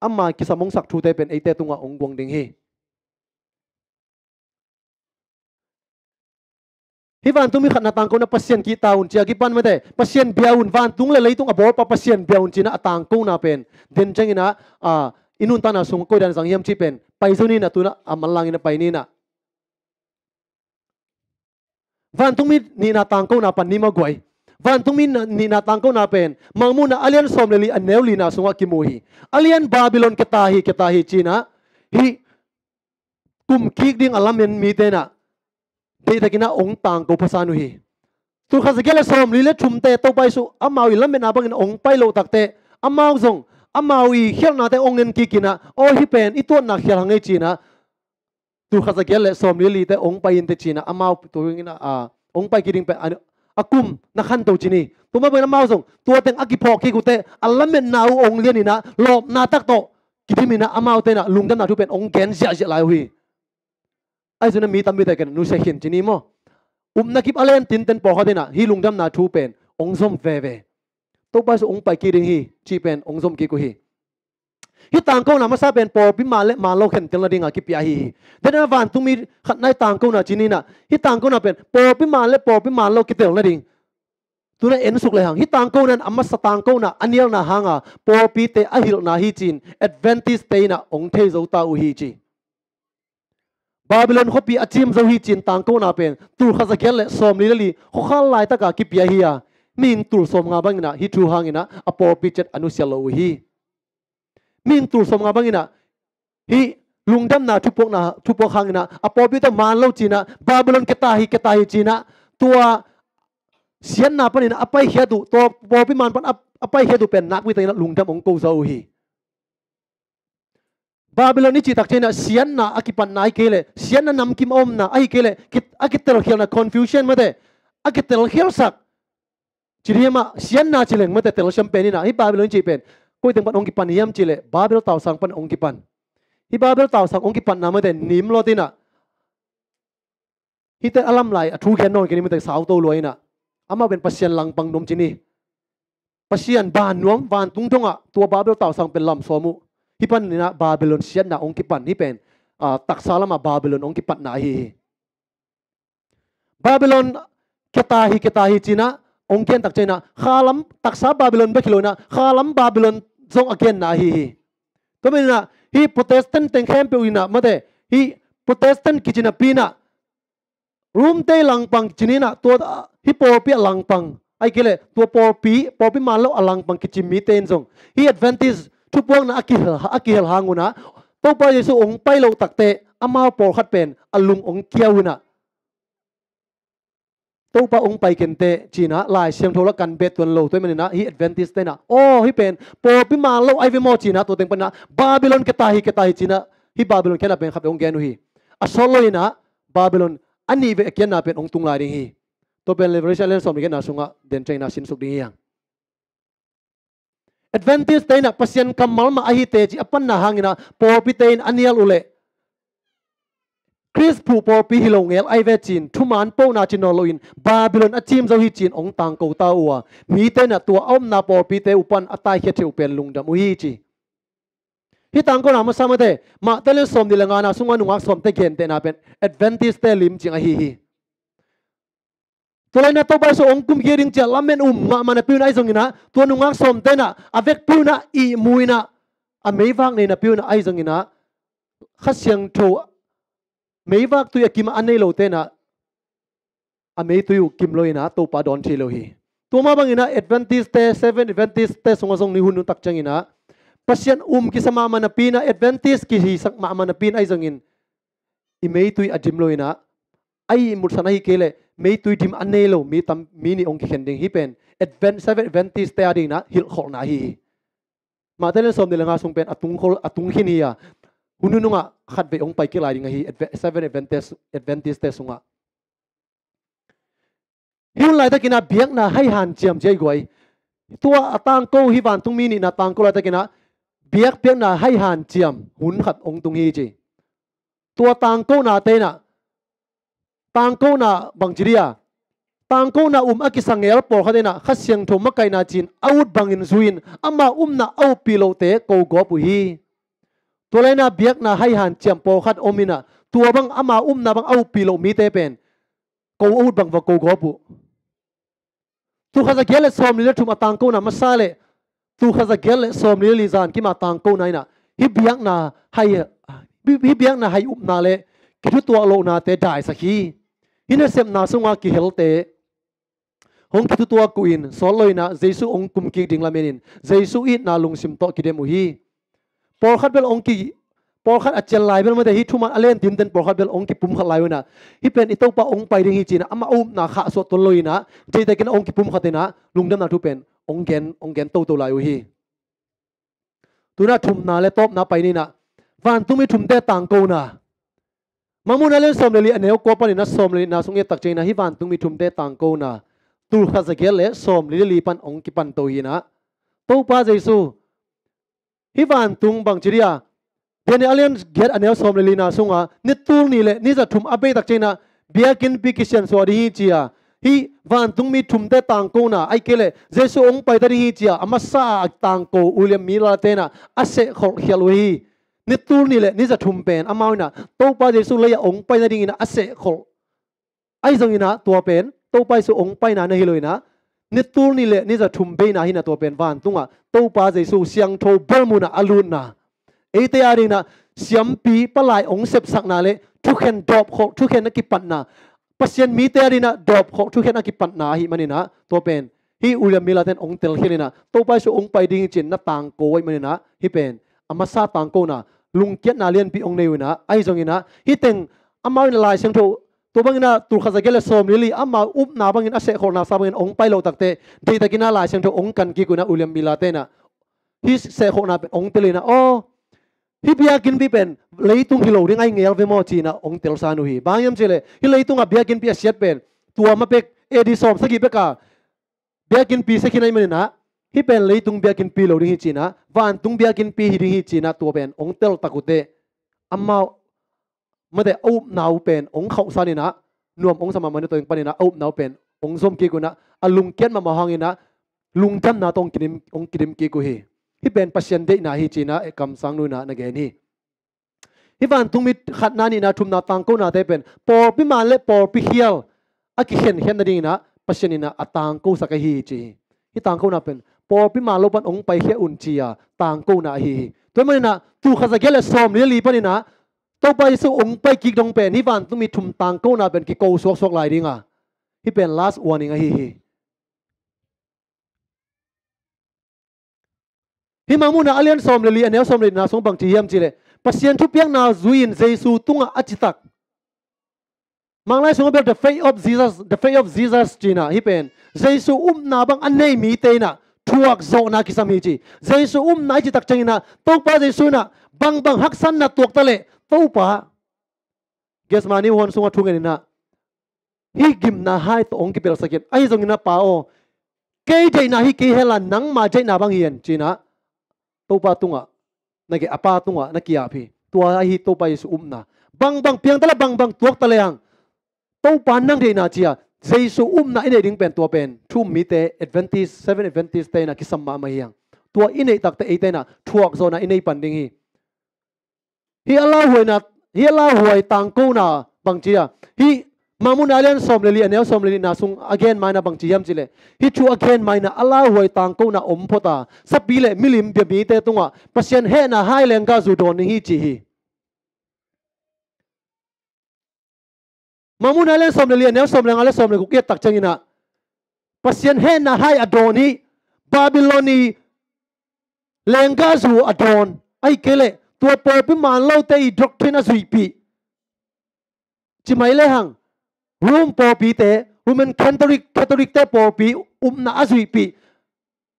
อามากิสมงสักทูเตเป็นไอ้เตตุงะองกวงดิงฮีฮิวันตุมีขันนาตังกูนะปัสเซียนกีตาอุนเจียกิปันไม่ได้ปัสเซียนเบียอุนวันตุงเลยตุงอบอลปะปัสเซียนเบียอุนจีนะตังกูนะเป็นเดินจังนะ inun ta na sung ko dan sang hiam chi pen pai zo ni na tu na amalang ina pai ni na van tung mi ni na tang ko na pan ni ma goi van tung mi ni na tang ko na pen mangmu na alian som le li aneu li na sunga ki mu hi alian Babylon ketahi china hi kum kik ding alamen mi te na te takina ong tang ko phasanu hi tu kha zagela som li le thum te to pai su amau i lamen na bangin ong pai lo takte amau zong amau i khel na te ongen ki kina o hi pen i to na khel hangai china tu kha zagela som li te ong pai in te china amau tu ngina ong pai ki ding pe akum na khan to chini tuma bang amau zong tu teng akiphok ki ku te alamen na ong lian ina lop na tak to kithimina amau te na lungdam na thu pen ong gen ja ja lai hui ai zuna mi tam mi te ken nu se hin chini mo nakip alen tin ten po khadena hi lungdam na thu pen ongzom ve to pa so ong pai ki ring hi chi pen ongzom ki ku hi hi tang ko na ma sa pen po pi ma le ma lo khen tel na ringa ki pia hi dena van tu mi khat nai tang ko na chini na hi tang ko na pen po pi ma lo ki tel na ring tu na en suk le hang hi tang ko nan amma sa tang ko na anial na hanga po pi te a hil na hi chin advantage te na ong the zo ta u hi chi Babylon khopi achim zo hi chin tang ko na pen tur kha zakel le som li kho khal lai ta ka ki pia hi ya min tur som nga bangina hi thu hangina apo pi chet anu selo hi min tur som nga bangina hi lungdam na thu pok hangina apo pi ta man lo china Babylon keta hi china tua sian na panina apai hedu to po pi man pan apai hedu pen nak wi ta lungdam ong ko zo hi Babylon ni chitak chena sian na akipan nai kele sian na nam kim om na ai kele akitel khel na confusion mate akitel khel sak chiriama sian na chileng mate tel champagne na hi Babylon chi pen koi teng pan ong kipan yam chile Babel taw sang pan ong kipan hi Babel taw sang ong kipan na mate nim lo tina hi te alam lai athu khen non kini mate saw to loina ama ben pasian lang pang nom chini pasian ban nuam ban tung tonga tua Babel taw sang pen lam somu hipan nina Babylon sian na ong kipan hi pen taksalama Babylon ong kipan na hi Babylon keta hi china ong ken tak china khalam taksa Babylon bekilona khalam Babylon zong again na hi to mena hi Protestant teng khem pe uina mate hi Protestant kichina pina room te langpang chinina to hi porpi langpang ai kele to porpi malo alangpang kichimi ten zong hi advantage tu puang na akihel hanguna to pa yesu ong pai lo takte ama por khat pen alung ong kiawuna to pa ong pai kente china lai siam thola kan bet ton lo to menina hi advantage te na o hi pen por pi ma lo ai ve mo china to teng pana Babylon keta hi china hi Babylon kena pen khat ong genu hi asoloina Babylon ani ve kena pen ong tung lai ring hi to pen liberation len som ri na sunga den chaina sin suk ding yang advantage taina pasien kamal ma ahi te ji apan na hangina porpi tein anial ule Chris pu porpi hilongel ai ve chin thuman po na chinoloin Babylon achim zo hi chin ong tang ko ta wa mi te na tua om na porpi te upan atai khe theu pen lungdam hi chi hi tang ko na ma samate ma tele som dilanga na sunga nungak som te gen te na pen advantage te lim ching a hi Tulay na to ba so ong kum giring cha lamen ma mana piuna ai zongina to nungak som tena avek piuna i muina a meivak ne na piuna ai zongina khasyang tho meivak tu yakima anei lo tena a mei tu kim loina to pa don thi lo hi to ma bangina advantage te 7 advantage te songa song ni hunu tak changina pasien ki sama mana pina advantage ki hi sak ma mana pin ai zongin i mei tu adim loina ai mursana hi kele mei tui dim anelo mi ni ong khending hi pen advantage te ading na hil khol na hi ma telen som de langa sung pen atung hin hi ya hunununga khat ve ong pai ke lai ring hi 7 advantage te sunga hil lai ta kina biak na hai han chiam jai goi tua atang ko hi van tung mi ni na tang ko la ta kina biak na hai han chiam hun khat ong tung hi chi tua tang ko na te na tang ko na bangjiria tang ko na akisangel por khadena khasyang tho makai na chin out bangin zuin ama na au pilo te ko go pu hi tolena biak na hai han chiam por khat omina tua bang ama na bang au pilo mi te pen ko out bang va ko go pu tu khaza gele som li thum atang ko na masale tu khaza gele som li zan ki ma tang ko na ina hi biak na hai hi biak na hai up na le ki thu tua lo na te dai sakhi hina sem na sunga ki helte hong ki thu tua kuin sol loina jesu ong kum ki ding la menin jesu it na lung sim to ki demu hi por khat bel ong ki por khat achel lai bel ma de hi thuma alen tim ten por khat bel ong ki pum khat lai na hi pen itau pa ong pai ding hi china ama um na kha so to loina je te ken ong ki pum khatina lungdam na thu pen ong gen to lai hi tuna thum na le top na pai ni na van tu mi thum te tang ko na mamun alen som le li aneu ko pa ni na som le na sung ye tak cheina hi van tu mi thum te tang ko na tur kha zakel le som li pan ong ki pan to hi na to pa jesu hi van tung bang chiria ben alien get anel som le li na sunga ni tur ni le ni za thum abe tak cheina biakin pikishan so di hi chia hi van tung mi thum te tang ko na ai kele jesu ong pai ta hi chia amasa tang ko uliam mi la te na ase khol khial hi ni tur ni le ni za thum pen amau na to pa jesu le ya ong pai na ding ina ase khol ai zong ina to pen to pai su ong pai na na hi loina ni tur ni le ni za thum be na hi na to pen van tunga to pa jesu siang tho belmu na alun na ete ari na siam pi palai ong sep sak na le thu khen drop kho thu khen na ki pat na pasien mi te ari na drop kho thu khen na ki pat na hi manina to pen hi uliam milaten ong tel helina to pai su ong pai ding chin na tang ko wai manina hi pen amasa tang ko na lung kiat na lian pi ong neuna ai zong ina hi teng amau na lai sang tho to bangina tur khaza gele som lili ama up na bangin ase khor na sa bangin ong pai lo takte dei takina lai sang tho ong kan ki kuna uliam milate na hi se khor na ong telina o hi biakin bi pen leitung hi lo ring ai ngel ve mo china ong tel sa nu hi bangyam chele hi leitung a biakin pi asiat pen tua ma pek edi som sagi peka biakin pi se khinai manina hi pen leitung biakin pi lo ring hi china van tung biakin pi hi ring hi china to pen ong tel takute amma made au nau pen ong khau sanina nuam ong sama mane to ing panina au nau pen ong som ki kuna alung ken ma hangina lung jam na tong kirim ong kirim ki ku hi hi pen pasien de na hi china e kam sang nu na na gen hi hi van tung mi khat na ni na thum na tang ko na te pen por pi man le por pi hial a ki hen hen na ding na pasien ina atang ko sa ka hi chi hi tang ko na pen por pi man lo pan ong pai he un chi ya tang ko na hi to man na tu khaza gele som li panina to pai su ong pai ki dong pen hi van tung mi thum tang ko na pen ki ko sok sok lai ringa hi pen last warning a hi hi mamuna alian som le li anel som le na song bang chi hiam chi le pasien thu piang na zuin jesu tunga achitak manglai song ber the faith of jesus china hi pen jesu na bang anei mi te na thuak zo na kisami chi jesu na chi tak changina to pa jesu na bang haksan na tuak tale to pa gesmani hon sunga thungen na hi gim na hai to ong ki pel sakit ai zong na pa o ke dei na hi ki hela nang ma jai na bang hian china to pa tunga na ke apa tunga na kia phi tua hi to pa yesu na bang piang tala bang tuak tale ang to pa nang dei na chia jesu na ine ding pen tua pen thu mi te advantage 7 advantage te na kisam ma ma hiang tua ine tak te e te na thuak zo na ine pan ding hi ala huai tang ko na bang chia hi mamun alian som le li anel som le li na sung again mai na bang chi yam chile hi chu again mai na ala huai tang ko na om phota sapi le milim be mi te tunga pasien he na hai lenga zu don hi chi hi mamun alian som le li anel som le ngale som le ku ke tak changina pasien he na hai adoni babiloni lenga zu adon ai kele tua por pi man lo te doctrine zui pi chi mai le hang room por pi te Roman Catholic te por pi na azui pi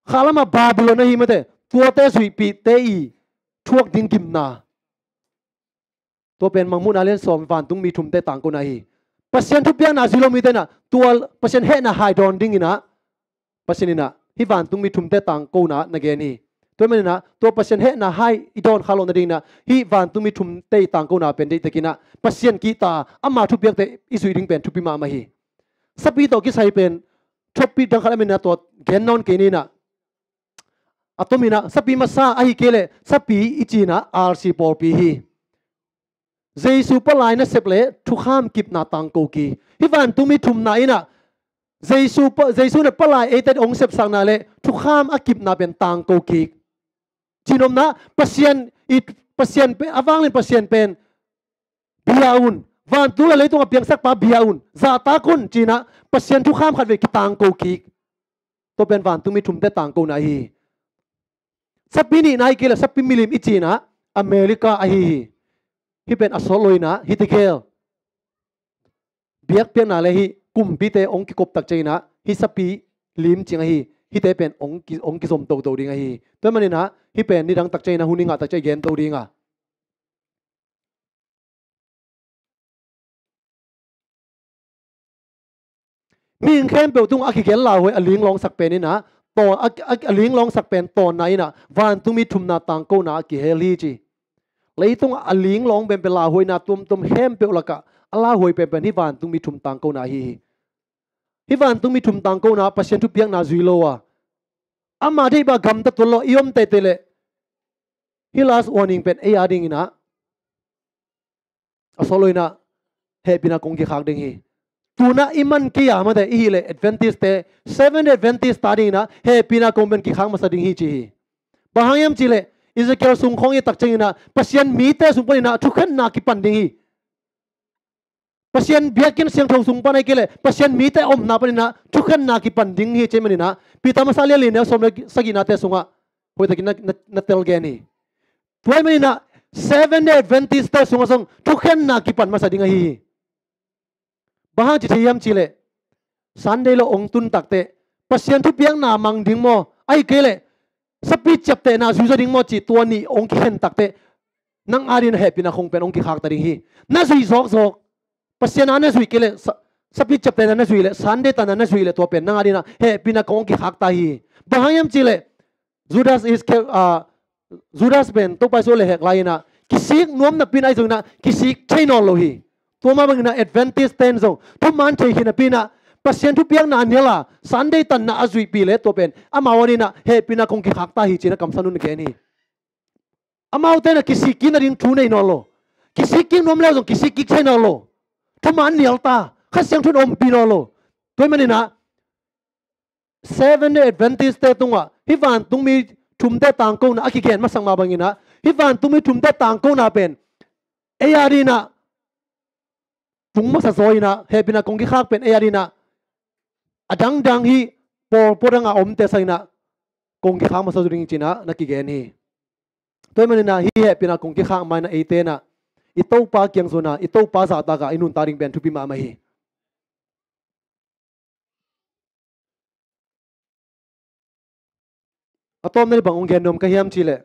khalama Babylon hi mate tua te zui pi te I thuak ding kim na to pen mangmun alen som van tung mi thum te tang ko na hi pasien thu piang na zilo mi te na tua pasien he na hai don ding ina pasien ina hi van tung mi thum te tang ko na na ge ni to men na to pasien he na hai idon khalon na ding na hi van tung mi thum te tang ko na pen de tekina pasien ki ta ama thu piak te isui ding pen thu pi ma ma hi sapi to ki sai pen thopi dang khala min na to gen non ke ni na atomina sapi masa ahi kele sapi ichina rc por pi hi jesu palai na seple thu kham kip na tang ko ki hi van tung mi thum na ina jesu na palai e te ong sep sang na le thu kham akip na pen tang ko ki chinom na pasien pe awang len pasien pen biaun van tu la leitung apiang sak pa biaun za ta kun china pasien thu kham khat ve ki tang ko ki to pen van tu mi thum te tang ko na hi sapini nai ke la sapi milim i china America a hi pen asoloina hi tikel biak pian na le hi kum pi te ong ki kop tak china hi sapi lim chinga hi te pen ong ki som to ding a hi to manina hi pen ni dang tak china huninga tak chai gen to dinga mi in khem pe tung aki gel la hoi aling long sak pen ni na to aling long sak pen to nai na van tu mi thum na tang ko na ki heli chi leitung aling long ben pe la hoi na tum hem pe laka ala hoi pe pen hi van tu mi thum tang ko na hi van tu mi thum tang ko na pasien tu piang na zui lo wa ama dei ba gam ta to lo iom te te le hi last warning pen e ading ina asoloina he bina kong ki khak ding hi tuna iman kiya ma de hi le advantage te 7 advantage studying na he pina kong ben ki khang ma sa ding hi chi bahayam chi le Ezekiel sung khong ye tak chengina pasien mi te sung panina thukhan na ki pan ding hi pasien biakin siang thong sung panai kele pasien mi te om na panina thukhan na ki pan ding hi che manina pita masale le ne som sagina te sunga hoi takin na tel ge ni tuai manina 7 advantage te sunga song thukhan na ki pan ma sa ding hi bahang chi thiam chi le Sunday lo ong tun takte pasien thu piang na mang ding mo ai kele sapi chapte na zuza ding mo chi tua ni ong ki hen takte nang arin happy na khong pen ong ki khak ta ding hi na zui zok pasien ana zui kele sapi chapte na zui le Sunday ta na zui le to pen nang arina happy na kong ki khak ta hi bahayam chi le Judas ben to pa so le hek laina kisik nuam na pin ai zung na kisik chainol lo hi to ma bang na advantage ten zo to man thei hin na pina pasien thu piang na nela Sunday tan na azui pi le to pen amawani na he pina kong ki khak ta hi china kam sanun ke ni amaw te na kisik kin ring thu nei no lo kisik kin nom le zo kisik ki chainol lo to man nial ta khasyang thu om pi no lo toy manina 7 advantage te tunga hi van tung mi thum te tang ko na aki gen masang ma bangina hi van tung mi thum te tang ko na pen e arina tung ma sa zoina he pina kong ki khak pen e arina adang hi poranga om te saina kong ki khang ma sa ring china na ki gen hi toy manina hi he pina kong ki khang mai na e te na i to pa kyang zona i to pa za ta ga inun taring ben thupi ma ma hi atom nel bang ong gen nom ka hiam chile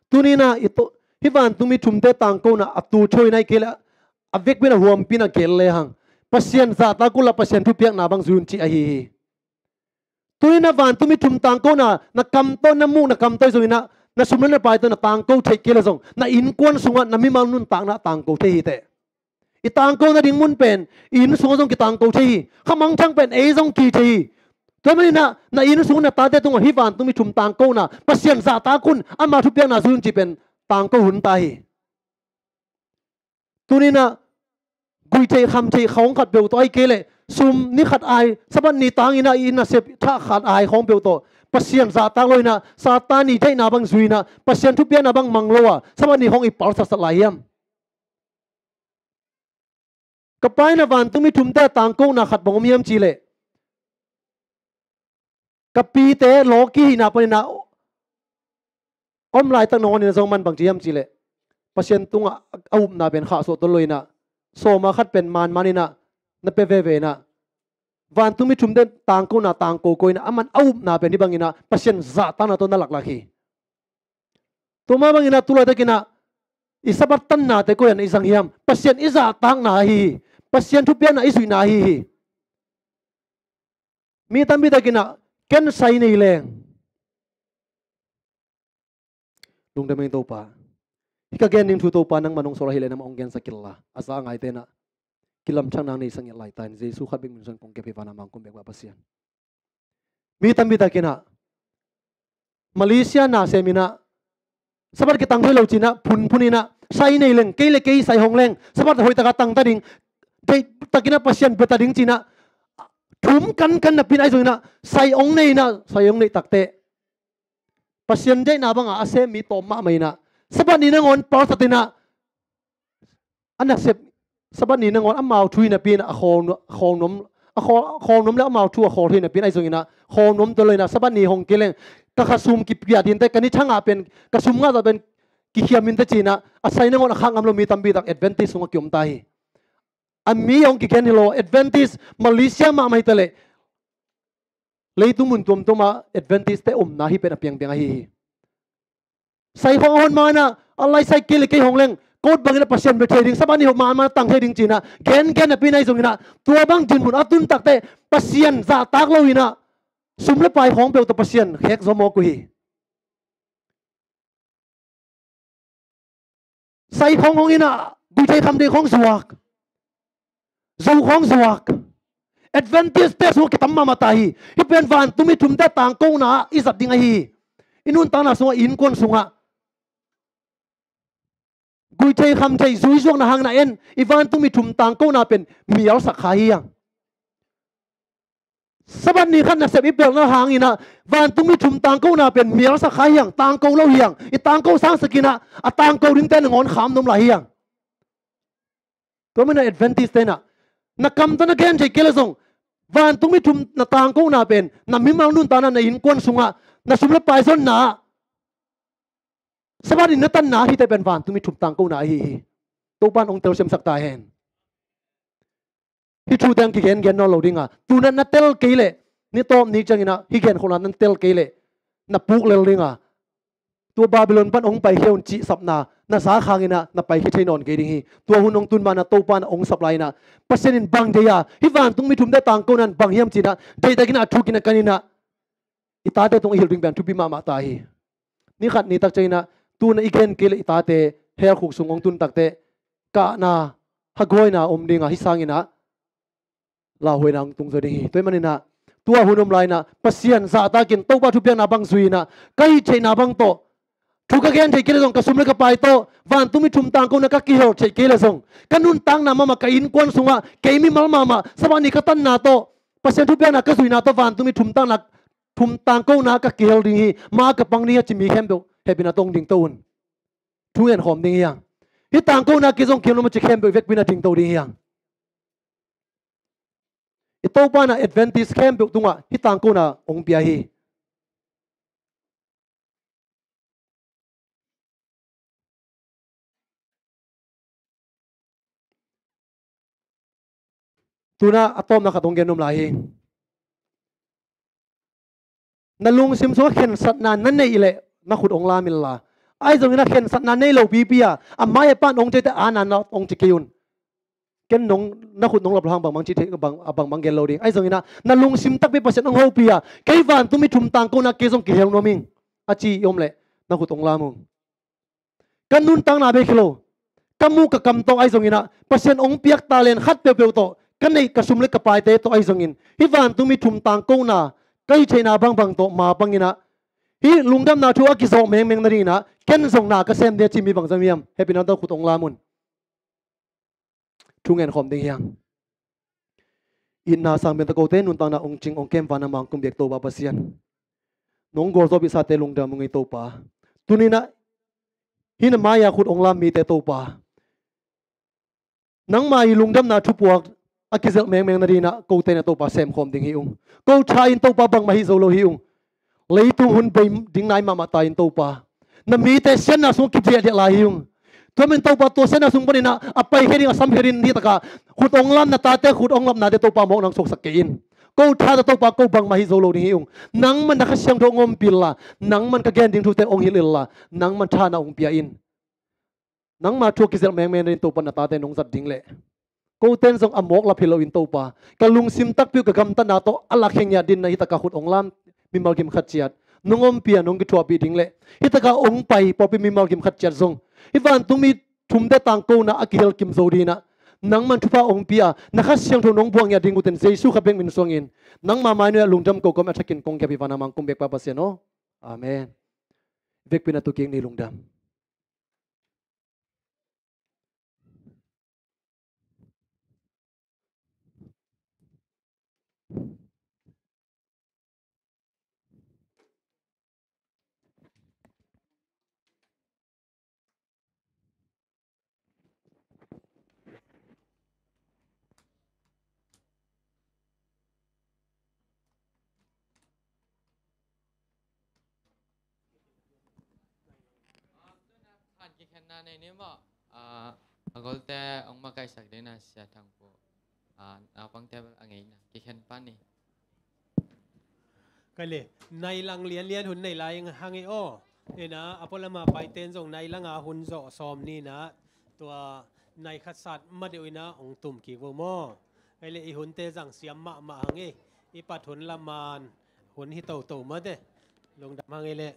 tunina ito hivan tumi thumte tang ko na atu choi nai kela avek bina huam pina kel le hang pasien za ta kula pasien thu piak na bang zun chi a hi tunina van tumi thum tang ko na kam to na mu na kam to zoina na sumna pai to na tang ko thei kela zong na in kwan sunga na mi mang nun tang na tang ko thei te i tang ko na ding mun pen in sunga zong ki tang ko thei khamang thang pen e zong ki thei to mani na in sunga na ta te tung hi van tumi thum tang ko na pasien za ta kun ama thu piak na zun chi pen tang ko hun ta hi tunina gui thei kham thei khong khat beu to ai kele sum ni khat ai saban ni tang ina ina sep tha khat ai khong beu to pasien za ta loina satani thei na bang zuina pasien thu pian na bang manglowa saban ni hong i pal sa la yam kapai na van tumi thum ta tang ko na khat bangom yam chi le kapi te loki na panina om lai tak no ni zong man bang chiam chi le pasien tunga aup na ben kha so to loina so ma khat pen man manina na pe ve na van tumi thum den tang ko na tang ko koina aman aup na pen ni bangina pasien za ta na to na lak lakhi to ma bangina tulo ta kina isabat tan na te ko yan isang hiam pasien iza tang na hi pasien thu pian na isui na hi mi tam bi ta kina ken sai nei leng lung da meng to pa hika gen ning thu to pa nang manong sora hile nam ong gen sakilla asa ngai te na kilam chang nang nei sang lai tan jesu khat bing son kong ke pe vana mang kum be ba pasien mi tam bi ta kina Malaysia na semina sabar ki tang lo china phunina sai nei leng ke le ke sai hong leng sabar hoi ta ka tang ta ding dei takina pasien beta ding china thum kan na pin ai zoina sai ong nei takte pasien jai na banga ase mi to ma mai na saban ni na ngon paul satina anak sep saban ni na ngon amau thui na pin a khom nom a khom nom la amau thu a khol thui na pin ai zongina khom nom to loina saban ni hong keleng ka khasum ki pia din te kani thanga pen kasum nga da ben ki khiamin te china asai na ngon khang am lo mi tambi tak advantage sunga kyom ta hi ami ong ki ken hilo advantage Malaysia ma mai tale leitu mun tum tuma advantage te na hi pen apiang piang hi sai hong hon ma na alai sai kil ke hong leng code bangina pasien be trading sabani ho ma tang trading china gen api nai zongina tua bang jin mun atun tak te pasien za tak lo ina sumle pai hong pe to pasien hek zo mo ku hi sai hong hong ina bu thai kham de hong zuak zo hong zuak advantage te so ki tamma mata hi hi pen van tumi thum te tang ko na izat ding hi inun ta na so in kon sunga gui thei kham thei zui zuak na hang na en ivan tumi thum tang ko na pen mial sak kha hi yang saban ni khan na sep ipel na hang ina van tumi thum tang ko na pen mial sak kha yang tang ko lo hiang I tang ko sang sakina a tang ko ring ten ngon kham nom la hiang to mena advantage te na kam to na gen thei kele song van tumi thum na tang ko na pen na mi mang nun ta na in kon sunga na sumle pai son na sabani na tan na hi te pen van tumi thum tang ko na hi to pan ong tel sem sak ta hen hi thu dang ki gen no loading a tu na tel keile ni tom ni changina hi gen khona nan tel keile na puk lel ringa tu Babylon pan ong pai heun chi sapna na sa khangina na pai hi thainon ke ding hi tu hunong tun ma na to pan ong supply na pasenin bang de ya hi van tung mi thum da tang ko nan bang hiam china dei dagina thu kina kanina ita te tong hil ring ban thu bi ma ta hi ni khat ni tak chaina tu na igen kele ita te her khuk sung ong tun tak te ka na hagoi na om dinga hi sangina la hoinang tung zo ding hi toy manina tua hunom laina pasien za ta kin to ba thu piang na bang zuina kai che na bang to thu ka gen thei kele jong ka sumle ka pai to van tumi thum tang ko na ka ki hel thei kele jong kanun tang na mama ka in kon sunga keimi mal mama sabani ka tan na to pasien thu piang na ka zuina to van tumi thum tang ko na ka ki hel ding hi ma ka pang ni chi mi hem do hebina tong ding to un thu en hom ding yang hi tang ko na ki jong kilo ma chi hem be vek bina ding to ding yang ito pa na advantage kem bu tunga hitang ko na ong pia hi tuna atom na katong genom lahi nalung sim so khen sat na nan nei ile na khut ong la mil la ai zong na khen sat na nei lo bi pia amai pan ong te ana na ong ti kiun ken nong na khut nong lap hang bang chi the bang gel loading ai zong ina na lung sim tak pe pasen ong ho pia kai van tumi thum tang ko na ke jong ki hel noming achi yom le na khut ong la mu kan nun tang na be khilo kamu ka kam to ai zong ina pasen ong piak talen khat pe pe to kan nei ka sum le ka pai te to ai zong in hi van tumi thum tang ko na kai theina bang to ma bangina hi lungdam na thu aki zong meng na ri na ken zong na ka sem de chi mi bang jamiam happy na to khut ong la mun thungen khom ding yang in na sang ben ta ko te nun ta na ong ching ong kem va na mang kum bek to ba pasian nong gor zo bi sa te lung da mungai to pa tunina hin ma ya khut ong lam mi te to pa nang mai lung dam na thu puak akizel meng na ri na ko te na to pa sem khom ding hi ung ko tha in to pa bang ma hi zo lo hi ung leitung hun bei ding nai ma ta in to pa na mi te sen na so ki de la hi ung to men to pa to sen na sung bani na apai hering asam herin ni taka khut ong lam na ta te khut ong lam na de to pa mo nang sok sak ke in ko tha da to pa ko bang ma hi zo lo ni hiung nang man na kha siang tho ngom pil la nang man ka gen ding thu te ong hilil la nang man tha na ong pia in nang ma thu ki zel meng men rin to pa na ta te nong zat ding le ko ten zong amok la philo in to pa ka lung sim tak pi ka gam ta na to ala kheng ya din na hi taka khut ong lam mi mal kim khat chiat nongom pia nong ki thua pi ding le hi taka ong pai po pi mi mal kim khat chiat zong ivan tumi thum de tang ko na akil kim zodi na nang man thupa ong pia na kha siang tho nong buang ya ding uten jesu kha beng min song in nang ma mai no lungdam ko kom athakin kong kya bi wana mang kum bek pa pasien no amen vek pina tu king ni lungdam นาในนี้บ่agol te ong makai sak de na sia thang po apang te angai na ki khen pan ni ก็เลยในลังเลียนหุ่นในลายหางไอโอเนี่ยนะอพอลมาไปเต้นส่งในลังอาหุ่นโซซอมนี่นะตัวในขัดสัตว์มาเดียวนะองตุ่มกีวมอไอเลยหุ่นเตจังเสียมมาหางไออีปัดหุ่นละมานหุ่นที่โตมาเด้ลงดับหางไอเลย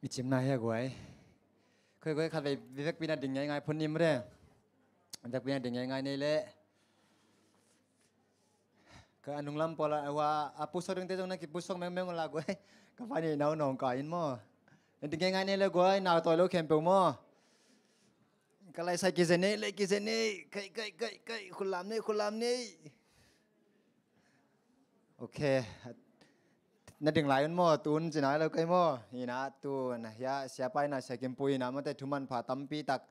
อิจิมนาเฮียกวยเคยขัดไปวิเวกปีนาดิ่งไงพ้นนิ่มเร่จากปีนาดิ่งไงนี่แหละก็อนุลัมพอละว่าปุสดึงเตจงนักปุสแมงละกวยก็ไปนี่หนองก่อยมั่วดิ่งไงนี่เลยกวยนาวตัวโลเข้มเปล่ามั่วก็เลยใส่กิเซนี่เลยกิเซนี่ไก่คุณลำนี่โอเคนั่นดึงหลายมั่วตูนจีน่าเราใกล้มั่วนี่นะตูนยาเสียไปนะเสียกิมปุยนะมันแต่ทุมันผ่าตั้มปีตัก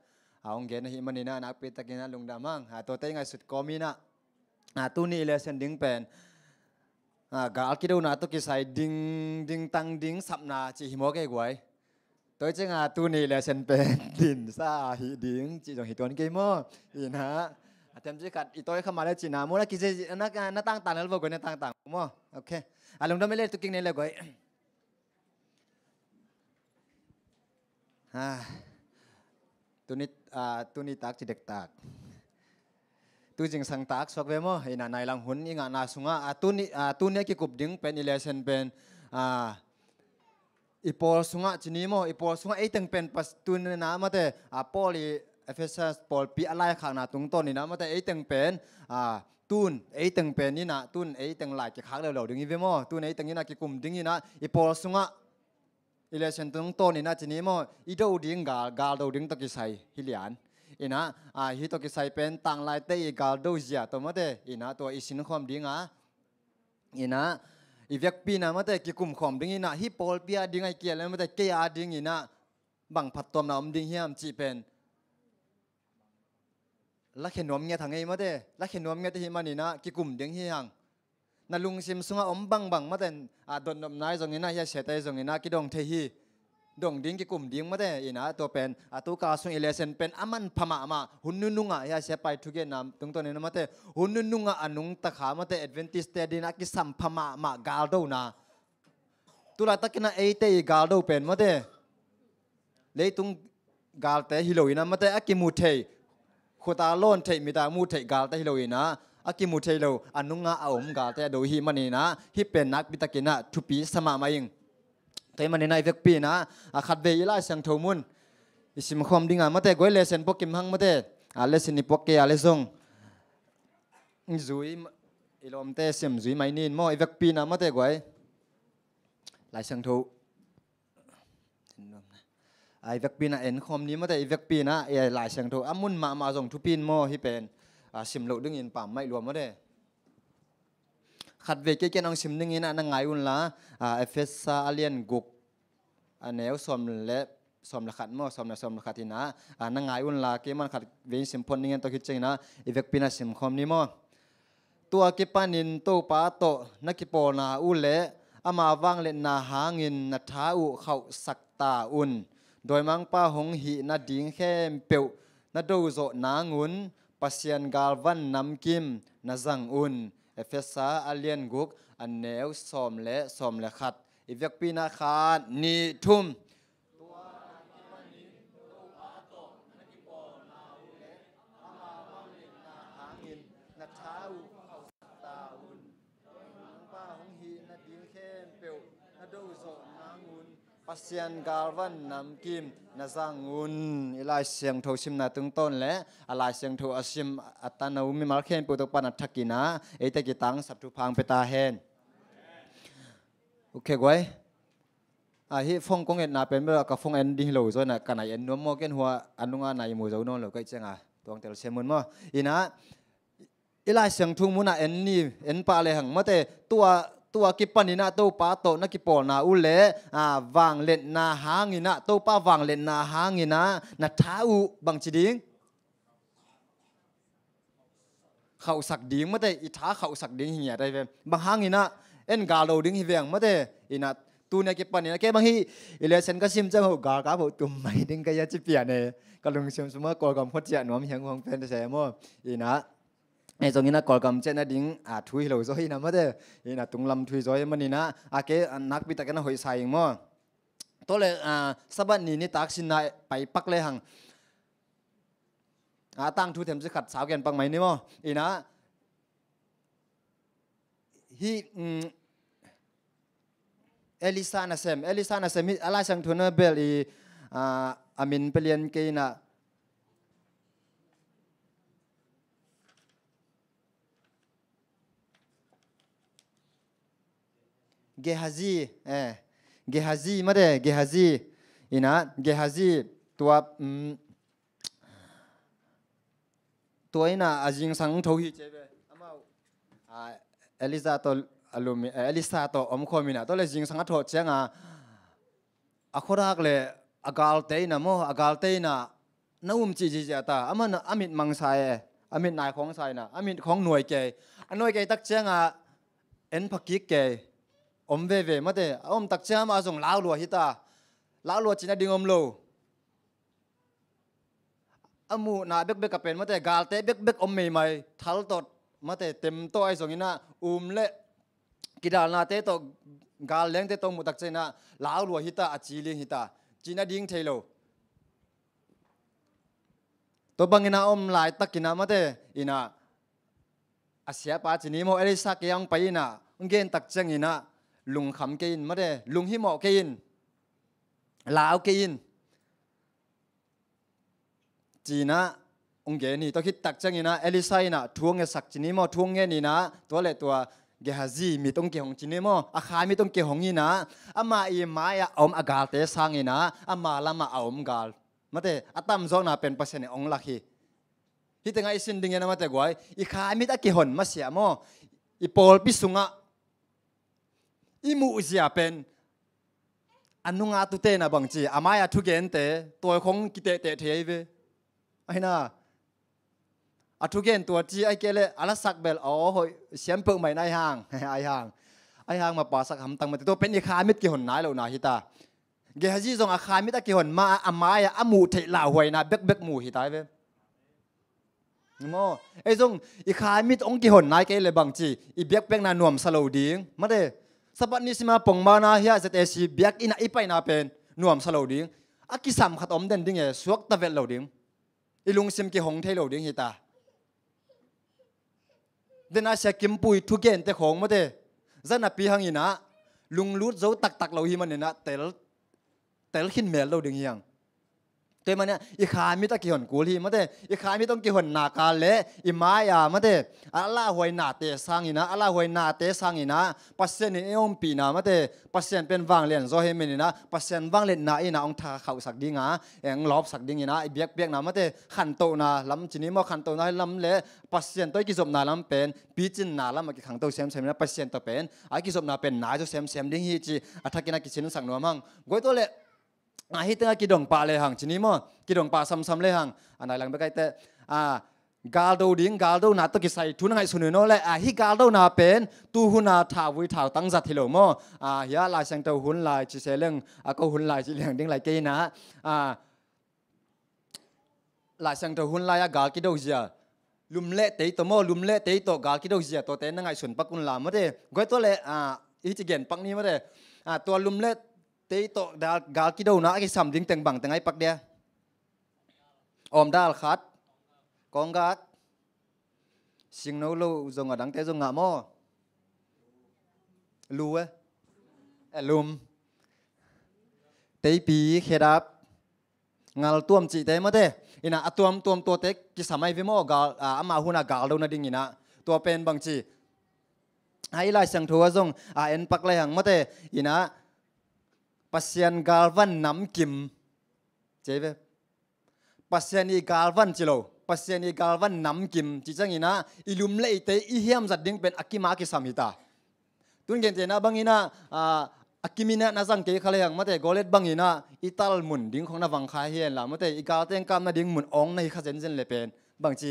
เอาเงินหิมันนี่นะนักปีตักนี่นะลุงดามังตัวเต้งไงสุดกอมีนะตูนี่เลยเส้นดึงเป็นกาลกิโดนะตัวกิใส่ดึงตังดึงสับนาจีหิมอเกยกวยตัวเจ้าตูนี่เลยเส้นเป็นดินซาหิดึงจีจงหิตัวนี้เกยมั่วนี่นะเต็มที่กัดอีตัวเข้ามาแล้วจีน่ามั่วแล้วกิเจนักตั้งต่างแล้วบอกกันนักตั้งมั่วโอเคลุงดำไม่เล่นตุกินนี่เลยก้อยตัวนี้ตักจีเด็กตักตัวจริงสังตักสวกเวมไอ้นายลังหุ่นอีงานาสุงะตัวนี้กี่กบดึงเป็นอิเลเซนเป็นอีพอลสุงะจีนี้มั้งอีพอลสุงะไอ้ตึงเป็นปัสตุนนะมาแต่พอลีเอฟเอสพอลปีอะไรข้างหน้าตรงต้นนี่นะมาแต่ไอ้ตึงเป็นตูนไอ้ตึงเป็นนี่นะตูนไอ้ตึงหลายกี่ครั้งเราดึงอีเวมอตูนไอ้ตึงนี่นะกี่กลุ่มดึงนี่นะอีพอลสุงะอิเลเซนตรงต้นนี่นะจีนี้มั้งอีดูดึงกาลดูดึงตะกี้ใส่ฮิเลียนอีนะฮิตะกี้ใส่เป็นต่างลายเตยกาลดูเสียตัวมาแต่อีนะตัวอีสินความดึงอีนะอีเวกปีนะมาแต่กี่กลุ่มความดึงอีนะฮิพอลปีอาดึงไอ้เกียร์แล้วมาแต่เกียร์ดึงอีนะบังพัดตัวน้ำดึงเฮียมจีเป็นลักเห็นนวมเงี้ยทางไงมาเด้ลักเห็นนวมเงี้ยที่มันนี่นะกี่กลุ่มเดียงเฮียงนั่นลุงซิมสุงอมบังมาเด้โดนนมนายตรงนี้นะยาเสตตรงนี้นะกี่ดงเทียดงดิ้งกี่กลุ่มดิ้งมาเด้อีนะตัวเป็นตัวกาสุงอิเลเซนเป็นอามันพม่ามาหุ่นนุ่งยาเสไปทุกอย่างน้ำตรงตัวนี้นะมาเด้หุ่นนุ่งอนุงตะขามาเด้เอดเวนติสเตดีนะกี่สัมพม่ามากาลดูนะตุลาตะกินะเอเตกาลดูเป็นมาเด้เลยตุงกาลเตฮิโลอีนะมาเด้กิมูเทโคตาโลนเทมิตามูเทกาลเตฮิโลอีนะอากิมูเทโลอนุงะอาอมกาลเตโดฮิมันนี่นะฮิเป็นนักบิตากินะทุปีสมามายิงเทมันนี่นายเวกปีนะขัดเวยิลาเสียงโทมุนอิสิมคอมดิ้งมาเตกวยเลเซนพวกกิมหังมาเตเลเซนนิพวกเกียเลซงจุยอิลอมเตเซมจุยไม่นินมอเวกปีนะมาเตกวยลายเสียงโทไอ้เวกปีน่ะเอ็นคอมนี้มาแต่ไอ้เวกปีน่ะไอ้หลายเสียงโทอามุนมาส่งทุปีนโมที่เป็นสิมโลดึงอินป่าไม่รวมมาได้ขัดเวกเกนองสิมดึงอินนั่งไงอุ่นละเอฟเอสอาเลียนกุกแนวสมและสมละขัดโมสมละขัดที่นะนั่งไงอุ่นละเกมันขัดเวงสิมพลนี่ตัวคิดจริงนะไอ้เวกปีน่ะสิมคอมนี้โมตัวกิปานินตัวป้าโตนักกิโปนาอุเละอามาวังเล่นนาหาเงินนัท้าอุเขาสักตาอุ่นโดยมังป้าหงหีนาดิ่งแค่เปียวนาดูโจนางุนปัสยันกาลวันน้ำกิมนาจังอุนเอฟเอสาอาเลียนกุกอันแนวสอมและขัดอีเวกปีนาคานีทุ่มปัสยันกาลวันน้ำกิมนาจังอุนอีลายเสียงโทชิมนาตึงต้นและอะไรเสียงโทอาชิมอัตนาอุมิมาลเคนปุตปันอัฐกินะเอตกิตังสับทุพังเปตาเฮนโอเคกวย hi phong kong en na pen ba ka phong en ding lo zo na ka nai en no mo ken hua anunga nai mo zo no lo kai chenga tong tel semun mo ina ilai sang thung muna en ni en pa le hang mateตัวกิปนินะตัวป้าโตนักกิปอนาอุเลวางเล่นนาหางินะตัวป้าวางเล่นนาหางินะนัท้าอุบังจิดิงเขาสักดิ้งมาแต่อีท้าเขาสักดิ้งเหี้ยได้เว้บางหางินะเอ็นกาโลดิ้งเฮียงมาแต่อีน่ะตัวเนี่ยกิปนินะแกบางทีอีเลเซนก็ซิมจะหูกากาบอกตัวไม่ดิ้งก็ยัดจิเปียเนี่ยก็ลงซิมสมมติกอลกำพดเจียนน้อมเฮียงของเป็นเสียมั่วอีน่ะไอ้ตรงนี้นะกอลกำเจนนะดิ้งทุยเราซอยนะมาเด้อีน่ะตรงลำทุยซอยมันนี่นะแกนักบิตากันนะหอยใส่มั่วตัวเลยสบัดนี้นี่ตักสินนายไปปักเลยหังตั้งทุยเต็มสิขัดสาวแกนปังไหมนี่มั่วอีน่ะฮีเอลิซานาเซมอะไรสังทุนเบลอีอามินเปลี่ยนเกย์นะเกฮาซีมาเด้เกฮาซีอีนะเกฮาซีตัวอีน่ะอาจิงสังทวีเจเบอามาเอลิซาตัวอารมณ์เอลิซาตัวอมคอมินะตัวเลยจิงสังทอเจ้งอะคนรักเลยอากาลเตยนะโมอากาลเตยนะน้ำจีเจตาอามันอามิดมังไซอามิดนายของไซนะอามิดของหน่วยเกย์หน่วยเกย์ตักเจ้งเอ็นพักกิกเกย์อมเวมาเดอมตักเจ้ามาส่งลาวลัวฮิตาลาวลัวจีน่าดิ่งอมโลอามูนาเบกกับเป็นมาเดกาลเตเบกอมไม่ไม่ทัลตดมาเดเต็มตัวไอ้ส่งนี้นะเละกิดานาเตโตกาลเลี้ยงเตโตมุตักเจนะลาวลัวฮิตาอาจีเลี้ยงฮิตาจีน่าดิ่งเทโลตัวบางอินาอมลายตักกินามาเดอินาอาเซียป้าจีนี้โมเอลิซาเกียงไปอินาเกนตักเจงอินาลุงขำกินมาเด้ลุงหิมอกินลาวกินจีน่าองเกนี่ต้องคิดตักจังนี่นะเอลิซายนะทวงเงสักจีนี่มอทวงเงนี่นะตัวเล็กตัวเกฮาซีมีต้องเกี่ยของจีนี่มออาคามีต้องเกี่ยของนี่นะอามาอีมาอยาอมอากาเตสังนี่นะอามาละมาอมกาลมาเด้อาตั้มจงน่ะเป็นเปอร์เซ็นต์องลักฮีที่ตั้งไอ้สินดิ่งนะมาเด้กวยอีคามีตะเกี่ยหนมาเสียมออีโปลปิสุงะอิมูเสียเป็นอันนุ่งอาตุเตนะบางจีอามายาทุเกนเตตัวของกิเตเทยเวไอ้น่ะอาทุเกนตัวจีไอเกเลอาลสักเบลอ๋อเฮ้ยเสียมเปิงใหม่ในห้างไอ้ห้างมาป่าสักหำตังมาตัวเป็นอีคามิดกี่หนนายเราหนาฮิตาเกฮจีจงอาคามิดกี่หนมาอามายาอามูเทลาหวยนะเบกมูฮิตาเวโมไอ้จงอีคามิดองกี่หนนายเกเลบางจีอีเบกนาหน่วมสโลดิ้งมาเด้สัปดาห์นี้สิมาปงมานาเฮียจะเตสิเบียกอินาอีไปนาเป็นนวมสโลดิ้งอากิสามขัดอมเด่นดิ้งเอสวกตะเวลโลดิ้งอีลุงซิมกิหงเทโลดิ้งฮิตาเดน่าเสียกิมปุยทุกเกนเตของมาเดจันนับปีหังอินะลุงรูดเจ้าตักเราหิมันเนี่ยนะเตลขินเมลโลดิ้งยังแต่มันเนี่ยอีขามีตะกี้หนกูลีมาเดอีขามีต้องกี่หนนาคาเละอีมายามาเดอัลลาหวยนาเตสังอินะอัลลาหวยนาเตสังอินะปัสเซนนี่อมปีนามาเดปัสเซนเป็นวางเลียนโซเฮมินนะปัสเซนวางเลียนนาอินะองทาเขาสักดิ้งอ่ะเอ็งลอบสักดิ้งอินะอีเบียกนามาเดขันโตนาลำจีนี้มาขันโตนาลำเละปัสเซนตัวกิจบนาลำเป็นปีจินนาลำมากิขังโตเซมนะปัสเซนตัวเป็นไอกิจบนาเป็นนาจะเซมดิ้งฮีจีอัฐกินักกิจินสังนัวมั่งกวยตัวเละฮิตงกิดงปาเลยหังชนิมอกิดงปาซ้ำเลยหังอันไหนหลังไปใกล้แต่กาลโดดิ้งกาลโดนาตกิใส่ทุนให้สุนโนเลยฮิกาลโดนาเป็นตูหุนาถาวิถาตั้งจัดทิโลมอเฮียลายเซงเตหุนลายจิเซเลงก็หุนลายจิเลียงดิ้งลายเกยนะลายเซงเตหุนลายกาลกิโดเจียลุมเละเตยตัวมอลุมเละเตยตัวกาลกิโดเจียตัวเตนนั่งไงสุนปักกุนลามมาเด้ก้อยตัวเละอีจิเกนปักนี้มาเด้ตัวลุมเละเตยโตดาลกาลกิโดนะไอ้สัมดิ้งเต็งบังเต็งไอ้ปักเดียอมดาลขัดกองกักสิงโนลูจงอดังเตจงงะมอลูลุมเตยปีเคดับงาลตัวมจีเตมาเตอินะตัวมตัวเต็กกิสมัยวิโมกาลอามาหุนากาลโดนาดิ้งอินะตัวเป็นบางจีให้ลายสังทัวจงเอ็นปักเลยหังมาเตอินะ ปัสยันกาลวันน้ำกิมเจ๊เวปัสยันอีกาลวันจิโลปัสยันอีกาลวันน้ำกิมจิจังอินะอิลุมเล่เตอีเฮียมจัดดิ้งเป็นอักกิมากิสามิตาตุนเกนเจนะบางอินะอักกิมินะนาจังเกยขเลยงมาแต่โกเลตบางอินะอิตาลมุนดิ้งของนาวังคายเฮียนละมาแต่อีกาลเตงกามนาดิ้งมุนองในข้าเจนเจนเลยเป็นบางจี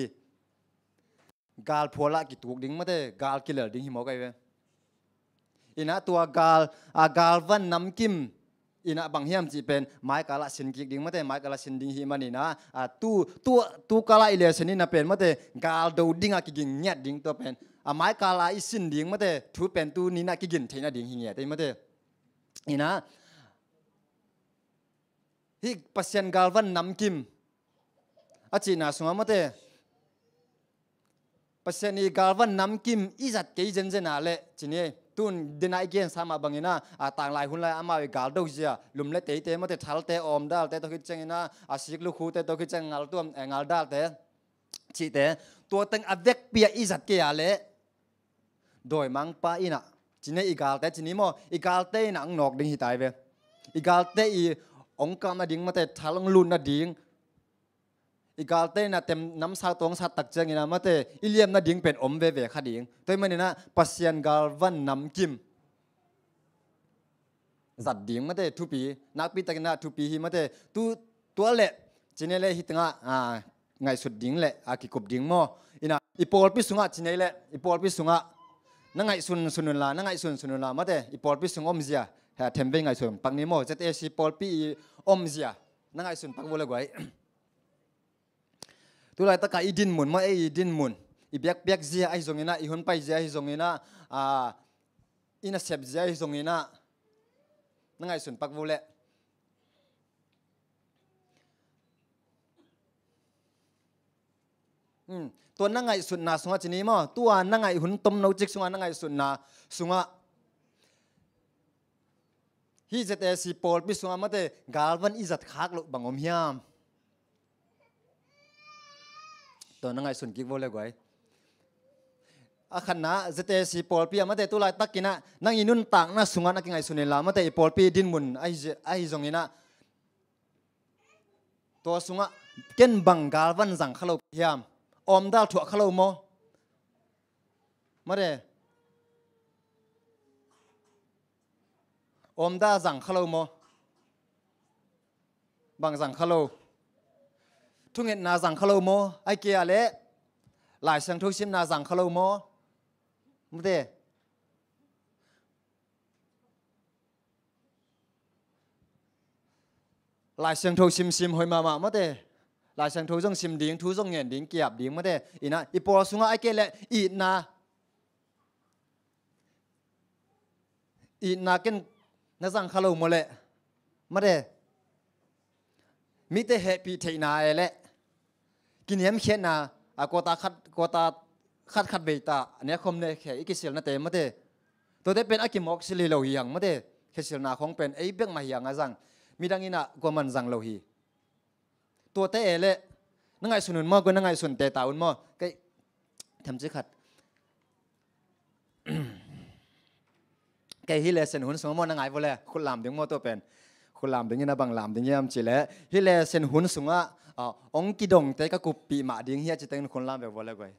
กาลพัวละกิตุกดิ้งมาแต่กาลกิเลอร์ดิ้งหิมอกไอเวอินะตัวกาลวันน้ำกิมอินะบางเฮียมจีเป็นไม้กาลสินกิกดิ้งมาแต่ไม้กาลสินดิ้งหิมันนี่นะตัวกาลอิเลสนี่นะเป็นมาแต่กาลดูดิ้งอะกิกิงเงียดดิ้งตัวเป็นไม้กาลอิสินดิ้งมาแต่ทูเป็นตัวนี้นะกิกินเทนะดิ้งหิเงียดแต่มาแต่อินะฮิปัสยันกาลวันน้ำกิมอาจีน่าสงฆ์มาแต่ปัสยันอีกาลวันน้ำกิมอิจัดเกยเจนเจนาเละจีนี่ตุนดินาอีเกนสามาบังอินะต่างหลายหุ่นหลายอามาอีกาลดูเสียลุมเละเตะมาแต่ทัลเตะอมดัลเตะตัวคิดจังอินะสิกลูกคู่เตะตัวคิดจังงัลตัวงัลดัลเตะชีเตะตัวตั้งอเวกเปียอิจัดเกยเละโดยมังป้าอินะจีนี่อีกาลเตะจีนี่โมอีกาลเตะนังนอกดิ้งหิตายเวอีกาลเตะอีองค์การมาดิ้งมาแต่ทัลงลุนนาดิ้งอีกาลเต้น่ะเต็มน้ำซาตรงซาตักเจงินะมาเตอิเลียมน่ะดิ้งเป็นอมเวเวขัดดิ้งตัวมันนี่นะปัสยันกาลวันน้ำกิมจัดดิ้งมาเตทุปีนักปีตะกินะทุปีฮิมาเตตัวเละจีเนเล่ฮิตงะไงสุดดิ้งเละกิกบดิ้งโมอินะอีปอลพิสุงะจีเนเล่อีปอลพิสุงะนั่งไงสุนุนลานั่งไงสุนุนลามาเตอีปอลพิสุงอมเสียเทมเวงไงสุนปังนิโมเจตเอซีปอลพิอมเสียนั่งไงสุนปังโวเลกไว้ตัวไรตะกายดินมุนมาดินมุนอีเบียกเสียไอ้ทรงนี้นะอีหุ่นไปเสียไอ้ทรงนี้นะอินาเซบเสียไอ้ทรงนี้นะนั่งไงสุนปักโวเลตัวนั่งไงสุนนาสุงะจีนี้มั้งตัวนั่งไงหุ่นต้มนูจิกสุงะนั่งไงสุนนาสุงะฮีเจตเอซีโพลพิสุงะมาเตกาลวันอิจัดขากลุบังอมยามตัวนั่งไงสุนกิกโวเลยกวยขันนะเจตสีปอลปีมาแต่ตัวลายตักกินะนั่งอินุนต่างน่าสุงานักไงสุนิลามาแต่ปอลปีดินมุนไอจงอินะตัวสุงะเก่นบังกาลวันสังขลุยามอมดาลถั่วขลุโมมาเดอมดาสังขลุโมบังสังขลุทุกเงินนาสังขลุโมไอเกียเละหลายเสียงทุกชิมนาสังขลุโมมุเตหลายเสียงทุกชิมหอยมามุเตหลายเสียงทุกจงชิมดิ้งทุกจงเงินดิ้งเกียบดิ้งมุเตอีน่ะอีปอสุงะไอเกเละอีน่าเกินนาสังขลุโมเละมุเตมิเตเฮปีเทนาเอเละกินเยี่ยมเขียนนะกตาคัดเบต้าอันนี้คมเนี่ยแค่อีกเสียงนั่นเต็มมาเตตัวเด็เป็นอากิมอกสิลิโลหิยังมาเตแค่เสียงนาของเป็นไอ้เบี้ยงมาหิยังอาจังมีดังนี้นะกว่ามันจังโลหิตัวเตเอเละนั่งไงสุนุนมอก็นั่งไงสุนเตตาอุนมอก็ทำจิขัดแกฮิเลเซนหุ่นสมมตินั่งไงบ่เลยคุณลามถึงมอตัวเป็นคุณลามถึงนี้นะบางลามถึงนี้ยามจีเละฮิเลเซนหุ่นสูงอ่ะองกิดงแต่ก็กุปีมาดิ้งเฮียจะแต่งคนลามแบบว่าอะไรกัน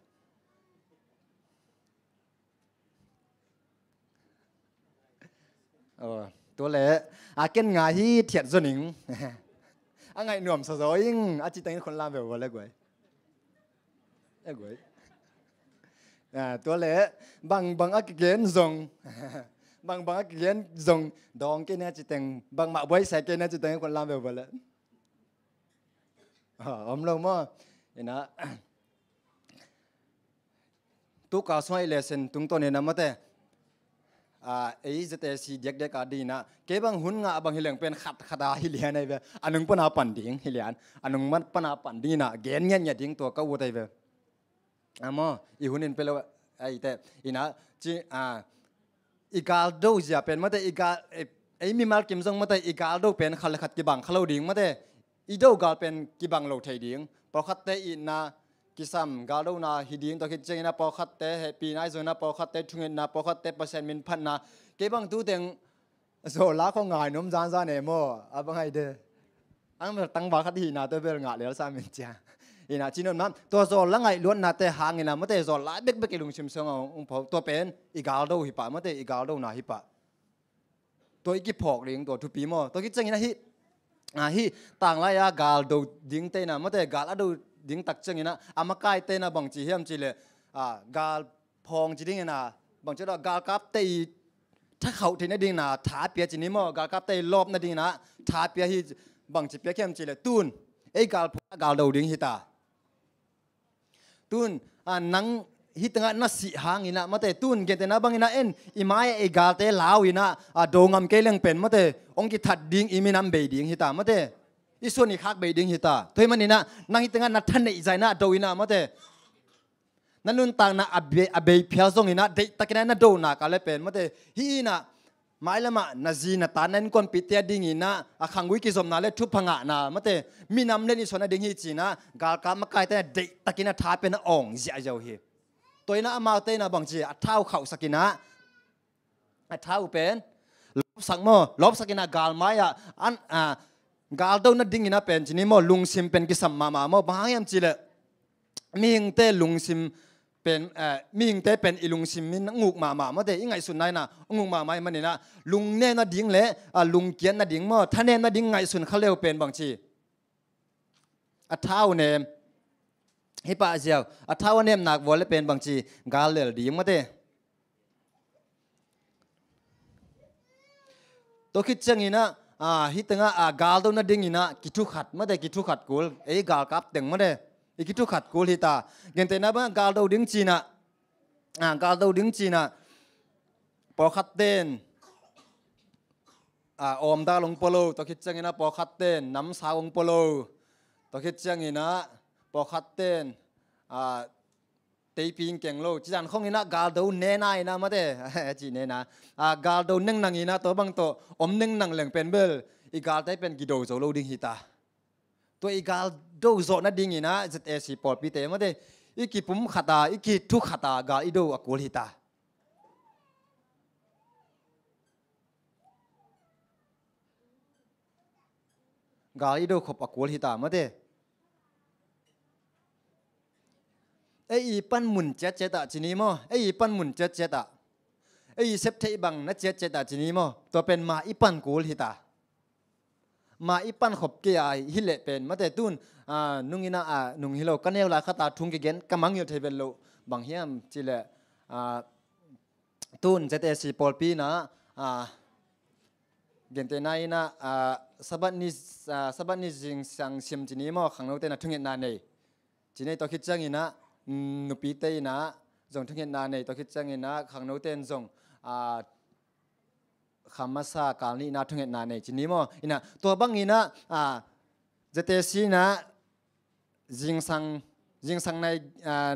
ตัวเละเก่นงาฮีเทียดส่วนหนึ่งไงหนุ่มสาวๆยิ่งจะแต่งคนลามแบบว่าอะไรกันตัวเละบางอักเกนซงบางอักเกนซงดองแกเนี่ยจะแต่งบางมาไว้ใส่แกเนี่ยจะแต่งคนลามแบบว่าอะไรอมลงมั้งเห็นนะตุกาสวยเลเซนตุงตัวเนี่ยนะมาแต่ไอ้เจตสีเด็กๆดีนะเก็บบังหุ่นงาบังฮิเลงเป็นขัดฮิเลียนไอ้เว้ยอันนึงปนาปันดิ้งฮิเลียนอันนึงมันปนาปันดิ้งนะเกณฑ์เงี้ยดิ้งตัวก็วัวไอ้เว้ยมั้งอีหุ่นนี่เป็นแล้วไอ้แต่อีนะจีอีกาลดูจะเป็นมาแต่อีกาไอ้มีมาร์กิมซงมาแต่อีกาลดูเป็นขัดกีบังขลุ่ดิ้งมาแต่อีเดากาเป็นกีบังโลไทยดิ้งพอขัดเตอินากิซัมกาลูนาฮิดิ้งตัวคิดเจนะพอขัดเตปีนายโซนะพอขัดเตทุงเงินนะพอขัดเตเปอร์เซ็นต์มินพันนะเก็บังตู้เต็ง โซล่าเขาง่ายนุ่มจานซาเนโมอะบังไงเด้ออันตั้งบาคัดที่นาตัวเบลงาเลยสามินเจียอีน่ะจีนนมันตัวโซล่าไงล้วนนาเตหางอีน่ะมะเตโซล่าเบกเบกลุงชิมซงองพอตัวเป็นอีกาลโดหิปะมะเตอีกาลโดนาหิปะตัวอีกิพอกเลี้ยงตัวทุปีโมตัวกิจังอีน่ะฮิฮิต่างไรอะกาลโดดิ้งเตน่ะมะเตกาลอะโดดิ้งตักจังอีน่ะอามาไกเตน่ะบังจีเฮียมจีเลกาลพองจีดิ้งอีน่ะบังจีดอกาลกับเตถ้าเขาที่นั่นดิ้งน่ะท้าเปียจีนี่โมกาลกับเตลบนั่นดิ้งน่ะท้าเปียฮิบังจีเปียเข้มจีเลตูนไอ้กาลกาลโดดิ้งฮิตาตูนนังฮิตงะนัสสิหางอินะมาเตตูนเกตนะบังอินะเอ็นอิมายไอกาลเตลาวอินะโดงามเกลังเป็นมาเตองกิทัดดิ้งอิมินัมเบดิ้งฮิตามาเตอิส่วนอีกฮักเบดิ้งฮิตาตัวมันนี่นะนังฮิตงะนัททันเนอิใจนะโดอินะมาเตนั่นลุนต่างนะอเบย์เพียซงอินะเดตะกินะนะโดนะกาเลเป็นมาเตฮีนะหมายละมานาจีนะตานันคนปิเตียดิ้งอินะขังวิกิสมนาเลทุบพังะนะมาเตมีนำเล่นอิส่วนนะดิ้งฮิจีนะกาลกามาไกแต่เดตะกินะท้าเป็นอ่องเสียเจ้าเฮตัวน่ะมาเตน่ะบางทีเท้าเข่าสกินะเท้าเป็นลบสักโมลบสกินะกาลมาอันกาลตัวน่ะดิ้งนะเป็นจีนี่โมลุงซิมเป็นกิสัมมาโมบางอย่างจีเลยมีหิงเตลุงซิมเป็นมีหิงเตเป็นอีลุงซิมมินงูมาเมื่อเตยังไงสุดไหนน่ะงูมามันนี่นะลุงเน่น่ะดิ้งเละลุงเกียนน่ะดิ้งโมท่านเน่น่ะดิ้งไงสุดเขาเร็วเป็นบางทีเท้าเนี่ยฮิปะเจียวถ้าวันนี้นักวอลเลย์เป็นบางทีกาลเลดีมั้งเต้ตัวคิดจังอินะฮิตงะกาลตัวนั้นดิ้งอินะกิทุขัดมั้งเต้กิทุขัดกูลกาลกับตึงมั้งเต้กิทุขัดกูลฮิตาเงินเต้นะบ้างกาลตัวดิ้งจีนะกาลตัวดิ้งจีนะปอขัดเต้นอมดาลงโปโลตัวคิดจังอินะปอขัดเต้นน้ำสาวงโปโลตัวคิดจังอินะพอขัดเต้นตีปิงเก่งโลจีจันคงอินะกาลดูเนน่าอินะมาเต้จีเนน่ากาลดูนึ่งนังอินะตัวบางตัวอมนึ่งนังเหลงเป็นเบลอีกาลได้เป็นกิโดโซโลดิ้งฮิตาตัวอีกาลดูโซนัดดิ้งอินะจะเอซีปอดปีเต้มาเต้อีกิปุ่มขัดอีกิทุกขัดกาลอีดูอกูลฮิตากาลอีดูขบอกูลฮิตามาเต้ไอ้ปั้นหมุนเจ็ดตาจีนีโมไอ้ปั้นหมุนเจ็ดตาไอ้เซฟเทบังนัดเจ็ดตาจีนีโมตัวเป็นมาอีปั้นกูลฮิตามาอีปั้นขบเกียร์ฮิเลเป็นมาแต่ตุนนุ่งอินะนุ่งฮิโลกันเอวลาขตาทุ่งเกณฑ์กำมังอยู่เทเบลโลบางเฮียมจีเลตุนเจตเอซีปอลปีนะเกณฑ์เตนายนะสบัดนิจิงสังเซียมจีนีโมขังโนเตนะทุ่งเงินนาเนจีนีตัวคิดจังอินะนุปีเตนะจงทั้งเงินนาในตัวคิดจังเงินนะขังโนเตนจงคำมาซากาลนี้นะทั้งเงินนาในจีนี้มั้งอินะตัวบางอินะจะเตสีนะจิงสังใ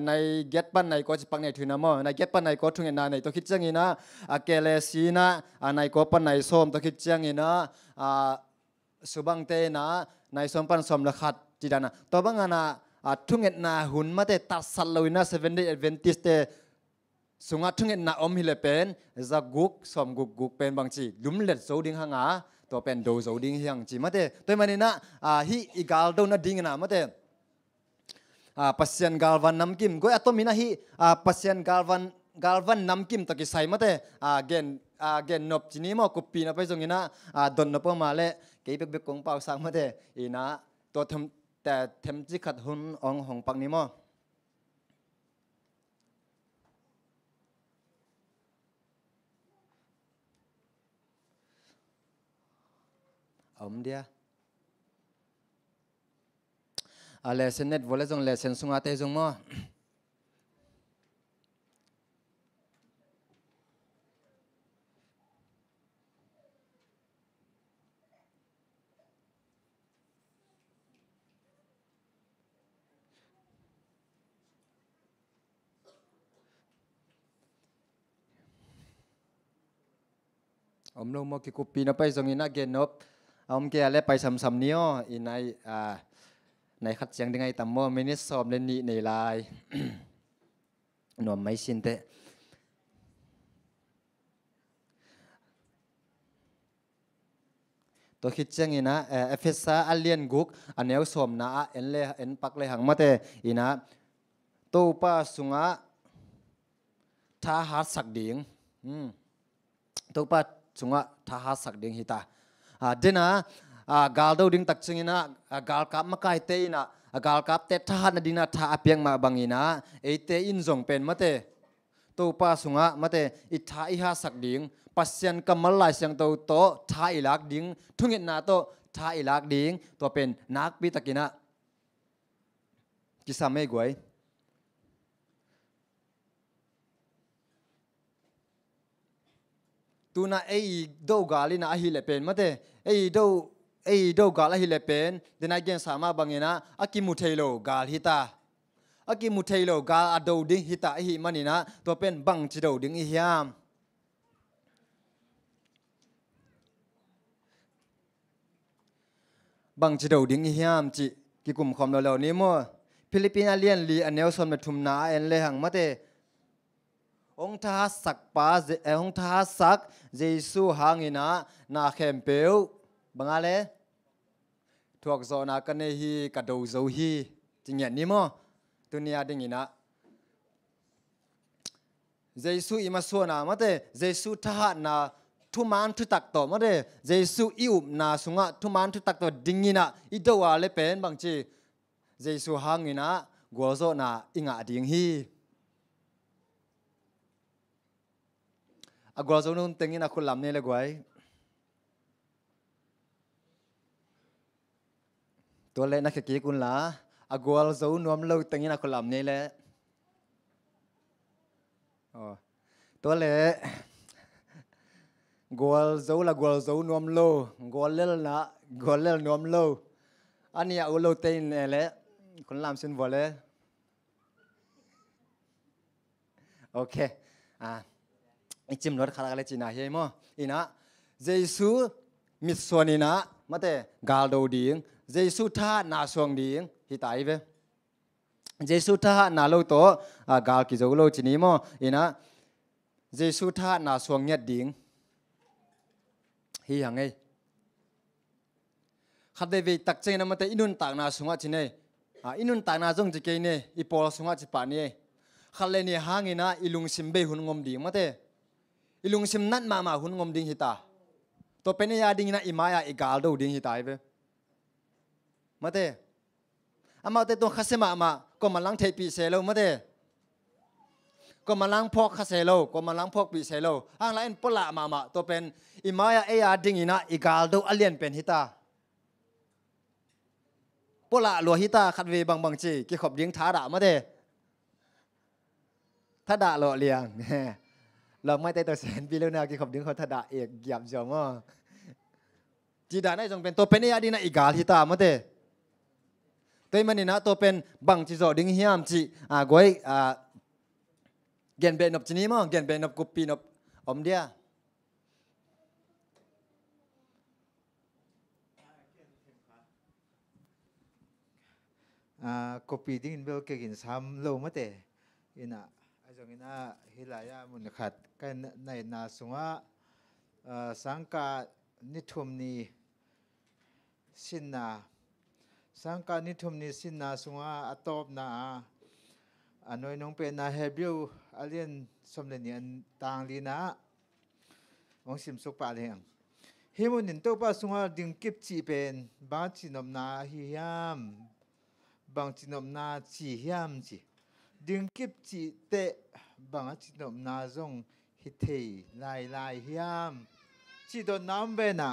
นเก็ตปันในก็จะปังในทุนนะมั้งในเก็ตปันในก็ทั้งเงินนาในตัวคิดจังอินะเกเลสีนะในก็ปันในส้มตัวคิดจังอินะสุบังเตนะในส้มปันส้มละขัดจีดานะตัวบางอินะทุ่งเงินนาหุ่นมาแต่ตัดสัลลอยนะ7 day Adventist เตสุงาทุ่งเงินนาอมฮิเลเป็นจะกุกสมกุกเป็นบางทีลุมเล็ดโซดิ้งหางาตัวเป็นโดโซดิ้งเฮียงจีมาแต่ตัวมันนี่นะฮีอีกาลโดนดิ้งนะมาแต่ปัสเซียนกาลวันน้ำกิมก็อัตมินะฮีปัสเซียนกาลวันน้ำกิมตะกี้ใส่มาแต่เกนนบจีนี้มากุปีนะไปตรงนี้นะดนนบมาเลยเกี่ยเบกกงเปล่าสังมาแต่อีนะตัวทำแต่เทมจิขัดหุ่นองของปังนี้มั้งเดียเลเซนเน็ตวอลเลซงเลเซนสุงอาเตจงมั้งลงมากิคุปีนไปตรงนี้นะเกนนบเกลเลยไปซ้ำๆนี้อินในขัดเสียงยังไงแต่โมมินิสอมเลนีในลายหน่วมไม่ชินเต ตัวคิดจังอีนะเอฟเอสาอัลเลียนกุกอันเนี้ยสมนะเอ็นเลเอ็นปักเลยหังมาเตอีนะตัวป้าสุงะท้าหาสักดิ่งตัวป้าสุงะท้าหาสักดิ่งฮิตาเดนะกาลดูดิ่งตักจึงอีนะกาลกับมาไกเตอีนะกาลกับเตท้าหาดินะท้าอเปียงมาบังอีนะเอเตอินจงเป็นมาเตตัวป้าสุงะมาเตอิท้าอิหาสักดิ่งปัสยันกำมลายเสียงตัวโตท้าอิลักดิ่งทุ่งเงินนาโตท้าอิลักดิ่งตัวเป็นนักปิตะกินะกิสาไม่กวยตัวน่ะดูกาลินะฮิเลเป็นมาเตดูกาลฮิเลเป็นเดนายเกนสามารถบังเงินะอากิมุเทโลกาลฮิตาอากิมุเทโลกาลอดูดิ่งฮิตาฮิมันนี่นะตัวเป็นบังจิโดดิ่งอิฮยามบังจิโดดิ่งอิฮยามจิกิกุมคอมเรานี้มั่วฟิลิปปินส์เลียนลีอันเนลสมเนทุมนาเอ็นเลหังมาเตองท้าสักป้าองท้าสักเยซูหางอินะนาเข้มเปียวบังอะไรทวกโซนากันเนฮีกระดูโซฮีจริงอย่างนี้มั้งตัวนี้ดิ่งอินะเยซูอิมาส่วนนะมาเตเยซูท้านาทุมันทุตักต่อมาเตเยซูอิอุนาสุงะทุมันทุตักต่อดิ่งอินะอิดวาเลเป็นบางทีเยซูหางอินะกัวโซนาอิงะดิ่งฮีกัวโซนุนติงอินะคุณลำนี่เลยกวยตัวเล็กนักขี้กุนละกัวโซนวมลูติงอินะคุณลำนี่เลยตัวเล็กกัวโซละกัวโซนวมลูกัวเล่นะกัวเล่นวมลูอันนี้อุลูติงเนี่ยแหละคุณลำสินวัวเลยโอเคจิมรถขนาดเล็กจีน่าเฮียมั้งอีนะเยซูมิสวนีนะมาเตกาลดูดิ่งเยซูท่านาสวงดิ่งฮิตายเวเยซูท่านาโลโตกาลกิจโลจีนีมั้งอีนะเยซูท่านาสวงเงียดดิ่งฮียังไงขัดเดวิตักเจนะมาเตอินุนตากนาสวงจีเนอินุนตากนาจงจีเกเนอีปอลสวงจีปานีขัดเลนี่หางินะอิลุงซิมเบหุนงมดิ่งมาเตอิลุงซิมนัดมาหุ่นงมดิ่งฮิตาตัวเป็นยาดิ่งนะอิมายาอิกาลดูดิ่งฮิตาเว้มาเตอามาเตตัวข้าเสมาก็มาล้างเทปีเซโลมาเตก็มาล้างพอกข้าเซโลก็มาล้างพอกปีเซโลอ่างไรปละมาตัวเป็นอิมายาเอียดิ่งนะอิกาลดูอเลียนเป็นฮิตาปละลัวฮิตาขัดเวบางจีกี่ขบดิ่งท้าด่ามาเตท้าด่าหล่อเลียงเราไม่ได้ตัวแสนปีแล้วนะกี่ขบดึงเขาทดาเอกหยาบจอมว่าจีดาได้จงเป็นตัวเป็นยาดีนะอีกาลฮิตามาเตตัวมันนี่นะตัวเป็นบังจีโจดึงเฮียมจีกวยเกนเบนอบจีนี้มั้งเกนเบนอบกุปีนอบอมเดียกุปีดิ้งเบลเกินซ้ำโลมาเตอินะจงอินะฮิลายามุนขัดกันในนาสุงะสังกานิทุมนีสินนาสังกานิทุมนีสินนาสุงะอัตอบนาอันน้อยน้องเป็นนาเฮบิวอาเลียนสมเด็จเนียนต่างลีนะองสิมสุปาเลียงฮิมุนินโตปาสุงะดึงกิบจีเป็นบางจีนอมนาฮิยามบางจีนอมนาจีฮิยามจีดึงกิบจีเตะบางจีนอมนาจงฮิตเทลายฮิยามจีโดนน้ำเบนะ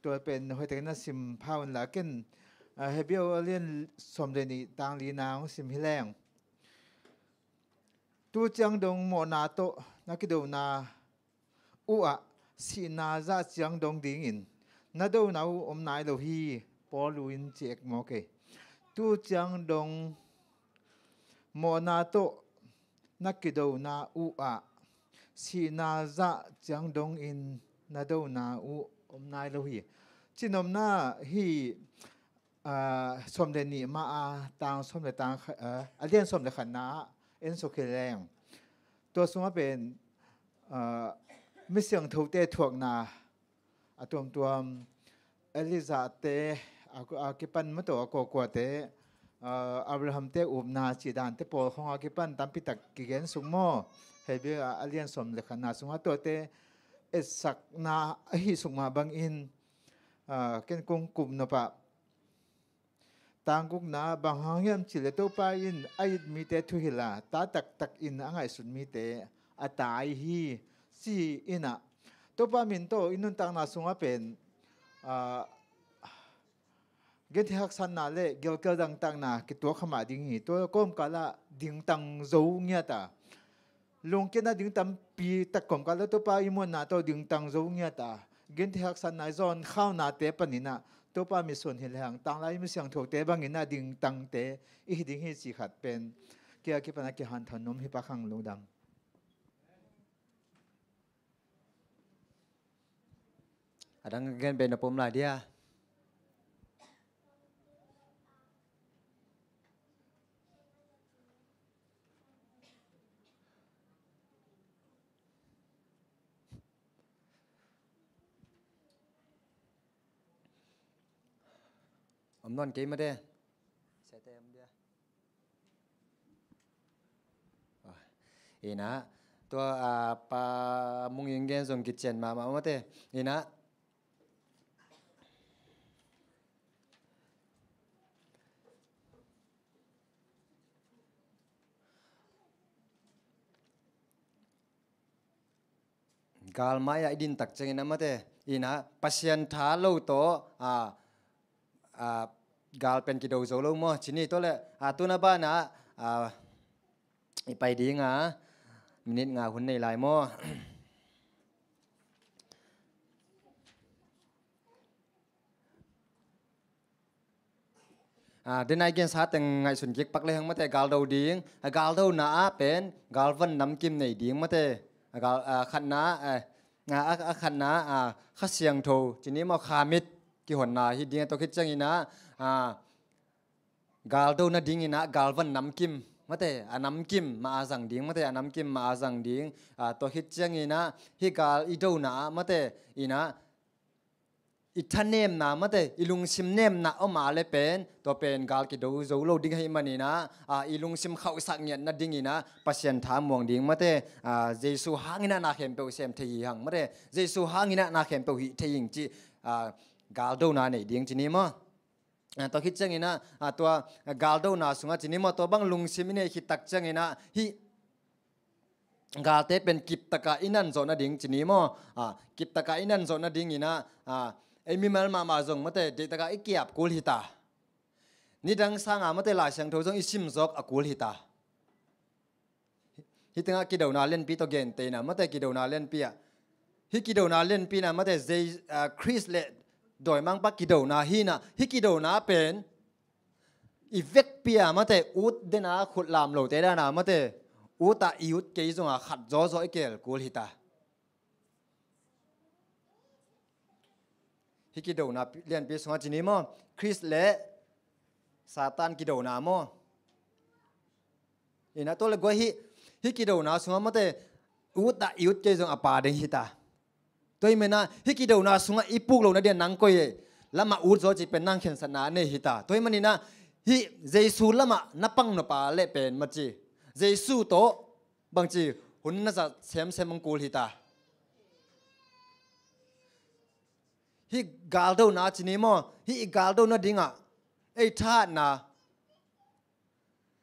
ตัวเป็นหัวใจน่าสิมพาวันละกันเฮบิโอเลียนสมเด็จนี่ต่างลีนางสิมฮิแรงตัวจังดงโมนาโตนักกิโดนาอุอะสีนาซาจังดงดิ่งอินนาโดนาอุอมนายโลฮีปอลูอินเจกโมเกตัวจังดงโมนาโตนักกิโดนาอุอะสีนาซาจังดงอินนาโดนาอุอมนายโลฮีจินอมนาฮีสมเด็จนี่มาต่างสมเด็จต่างเรียนสมเด็จขันนาเอ็นโซเคแรงตัวสมว่าเป็นมิเสียงถูกเตะถ่วงนา ตัวเอลิซาเตอากิปันมาตัวกกว่าเตอับราฮัมเตอุบนาจีดานเตปอลของอากิปันตามพิตักกิเกนสุงโมเฮเบียอาเลียนสมเลขานาสุงหาตัวเตเอสักนาฮิสุงมาบังอินเกินกงกุมนปะตางกุกนาบางหางยมจิเลตัวไปอินไอมีเตทุหิลาตาตักอินอ่างไอสุนมีเตอาตายฮีซีอินะตัวปามินโตอินุนตังนาสุงอาเป็นเกณฑ์หักสันนาเล่เกี่ยวกับดังตังนาคิดตัวขมาดิ่งหีตัวก้มกาละดิ่งตังโจเงียตาลงเกณฑ์ดิ่งตังปีตะก้มกาละตัวปาอิมวนนาตัวดิ่งตังโจเงียตาเกณฑ์หักสันนาจอนข้าวนาเตปนินะตัวปามีส่วนเห็นแห่งตังไรมีเสียงถูกเตบางอินะดิ่งตังเตอีดิ่งหีสิขัดเป็นเกี่ยวกับปนักกิหันถนนฮิปะขังลงดังดังเกินเป็นผมหลายเดียผมนอนกี่มาเด้เสียเต็มเดียอีนะตัวปลามุงยิงเกนส่งกิจเจนมาเต้อีนะกาลมายดินตักจังนะมาเตอีนะปัสยันท้าโลโตกาลเป็นกิโดโซโลมอชินี่ตัวเลยตัวน่ะบ้านนะไปดีงามินิงาหุ่นในลายมอเดินไอเกนสาแต่งไงสุนกิกปักเลยหังมาเตกาลดาวดิ้งกาลดาวน่าเป็นกาลวันน้ำกิมในดิ้งมาเตกาลขันน้าขันน้าข้าเสียงโททีนี้มาคามิดกี่หนนาฮิดิ้งตัวคิดจังอีนะกาลดาวน่าดิ้งอีนะกาลวันน้ำกิมมาเตน้ำกิมมาอาสังดิ้งมาเตน้ำกิมมาอาสังดิ้งตัวคิดจังอีนะฮิกาลอีดาวน่ามาเตอีนะอีท่านเนมนะมาเตอีลุงซิมเนมนะเอามาเลยเป็นตัวเป็นกาลกิดูโจโลดิ้งให้มันนี่นะอีลุงซิมเข้าสักเงียนนะดิ้งอีนะปัสยันถามมวงดิ้งมาเตเจสุหางินะนาเข้มเปวเซมเทียงมาเตเจสุหางินะนาเข้มเปวหิเทียงจีกาลดูนาเนี่ยดิ้งจีนี่มั้งตัวคิดจังอีนะตัวกาลดูนาสุงจีนี่มั้งตัวบังลุงซิมเนี่ยคิดตักจังอีนะฮิกาลเตเป็นกิบตะกาอินันโซนะดิ้งจีนี่มั้งกิบตะกาอินันโซนะดิ้งอีนะไอ้มีมัลมาจงมาเตเดตกาไอ้เกียบกูลฮิตานี่ดังสร้างมาเตลายเสียงโทจงอิซิมซอกกูลฮิตาฮิตงากิดาวนาเล่นปีตัวเกนเตนะมาเตกิดาวนาเล่นปีอะฮิกิดาวนาเล่นปีนะมาเตเจคริสเลโดยมังปักกิดาวนาฮีนะฮิกิดาวนาเป็นอีเวกปีอะมาเตอุดเดนาขุดลามโลเตดานามาเตอุตาอิอุดเกยจงอะขัดจอไอ้เกลกูลฮิตาฮิกิโดนาเรียนปีสองจีนี้มั้งคริสและซาตานกิโดนามั้งอีน่ะตัวเล็กว่าฮิกิโดนาสงฆ์มาเตอุตตะยุดเจจงอปาเดหิตาตัวอีเมน่ะฮิกิโดนาสงฆ์อีปุกโลนะเดียนนังก็เยแล้วมาอุดโจจิเป็นนังเข็นสนาเนหิตาตัวอีมันนี่นะฮิเจสูละมานับปังนปาเล่เป็นมัจจีเจสูโตบางจีหุ่นน่าจะเซมมังกูลหิตาฮิกาลโดนาจีนี่มั้งฮิกาลโดนาดิ้งอ่ะไอ้ท่านา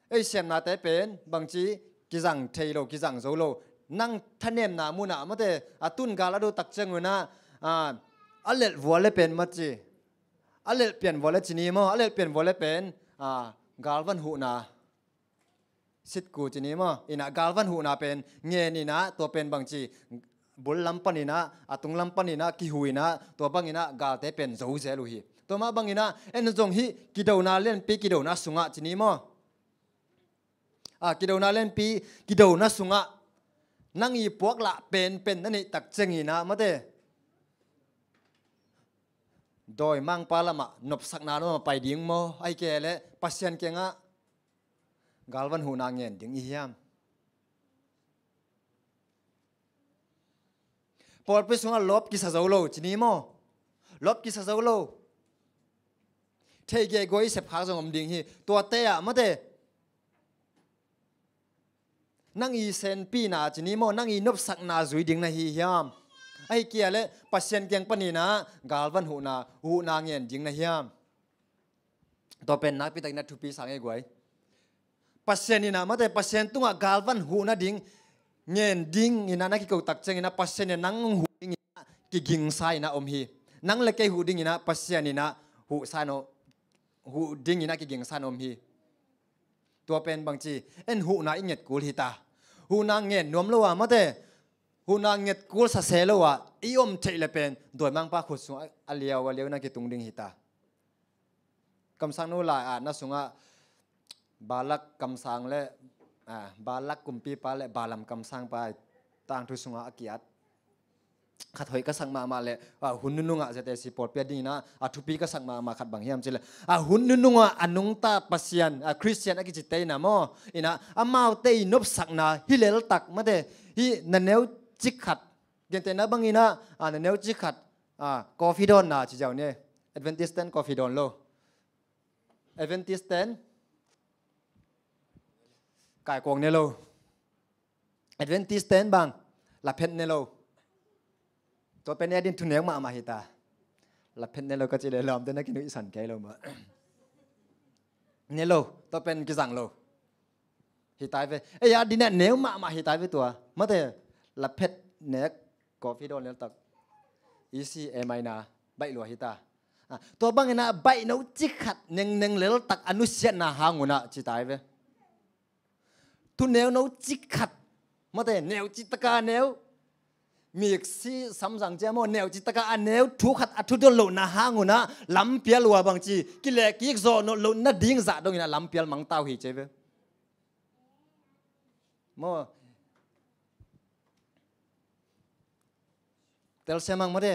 ไอ้เสียมนาแต่เป็นบางทีกิจังเทโลกิจังโซโลนั่งท่านเนมนามุนะมาเตอตุนกาลาดูตักเจงวนะอัลเลวัวเลเป็นมัจจีอัลเลเปลี่ยนวัวเลจีนี่มั้งอัลเลเปลี่ยนวัวเลเป็นกาลวันหูนาสิทธิ์กูจีนี่มั้งอินะกาลวันหูนาเป็นเงี้ยนี่นะตัวเป็นบางทีบุลลัมปนินะตุงลัมปนินะกิหุยนะตัวบางอินะกาลเตเป็นโจเซลุฮีตัวมาบางอินะเอ็นจงฮีกิดาวนาเล่นปีกิดาวนาสุงะจีนี่มั้งกิดาวนาเล่นปีกิดาวนาสุงะนั่งอีพวกละเป็นนั่นนี่ตักเจงีนะมาเตโดยมังปาละมะนบสักนานมาไปดิ้งโมไอเกลเลยปัสยันเกงะกาลวันหูนางเงินดิ้งอีเฮียมปอดไปสุงะลบกิสะโจโลจีนี่มั้ง ลบกิสะโซโลเทเกโกยเสพขางจงอมดิ่งฮีตัวเตะมาเตนั่งอีเซนปีนาจีนี้โมนั่งอีนบสักนาจุยดิ่งนาฮียามไอ้เกียร์เล่ปัสเซียนเกียงปนีนะกาลวันหูนาเงียนดิ่งนาฮียามตัวเป็นนักพิทักษ์นักทุปีสังเอกไว้ปัสเซียนนี่นะมาเตปัสเซียนตัวกาลวันหูนาดิ่งเงียนดิ่งอินานักกิโกตักเจงอินาปัสเซียนนั่งหูดิ่งกิกิงไซนะอมฮีนั่งเล็กหูดิ่งอินาปัสเซียนนี่นะหูไซโนหูดิ่งอินากิกิงไซนอมฮีตัวเป็นบางทีเอ็นหูนาอิเงียดกูลฮิตาหูนางเงียดนวมโลวะมาเตหูนางเงียดกูลสะเซโลวะอีอมเทเลเป็นโดยมังปาขุดสุงอเลียวนักกิตุงดิ่งฮิตากำสังนู้ลายนัสุงะบาลักกำสังและบาลักกุมปีปาและบาลัมกำสังไปต่างทุสุงะอากิยัตขัดหอยก็สั่งมาเลยหุ่นนุ่งจะแต่สิปอดเปียดีนะทุปีก็สั่งมาขัดบางเฮียมจิเลยหุ่นนุ่งอันนุ่งตาปัสยันคริสเตียนกิจเตยนะโมอินะมาเตยนบสักนาฮิเลลตักมาเตฮินันเนวจิกขัดเกณฑ์เตนะบางอินะนันเนวจิกขัดกอฟิดอนนะจิเจ้าเนี่ยเอดเวนติสเตนกอฟิดอนโลเอดเวนติสเตนกายกวงเนโลเอดเวนติสเตนบางลาเพนเนโลตัวเป็นดินทุนเนียงมาฮิตาลับเพนเนโลก็จะได้ลอมตัวนักกินอิสันแกโลมาเนโลตัวเป็นกิสังโลฮิตาไปยาดินเนียงมาฮิตาไปตัวมาแต่ลับเพนเนกกอฟิโดนเลตักอีซีเอไมนาใบหลวงฮิตาตัวบางนะใบนู้จิขัดเน่งเลตักอนุเสียนาหางูนะจิตาไปทุนเนียงนู้จิขัดมาแต่เนวจิตกาเนวมีสิสำสังเจ้าโมเนวจิตกะอันเนวทุกขัดอัทุดนโลนะหางูนะลำเปียลัวบางจีกิเลกิกโซโนโลนะดิ้งซาดงนะลำเปียมังตาวหิเจเวโมเตลเซมังมาเด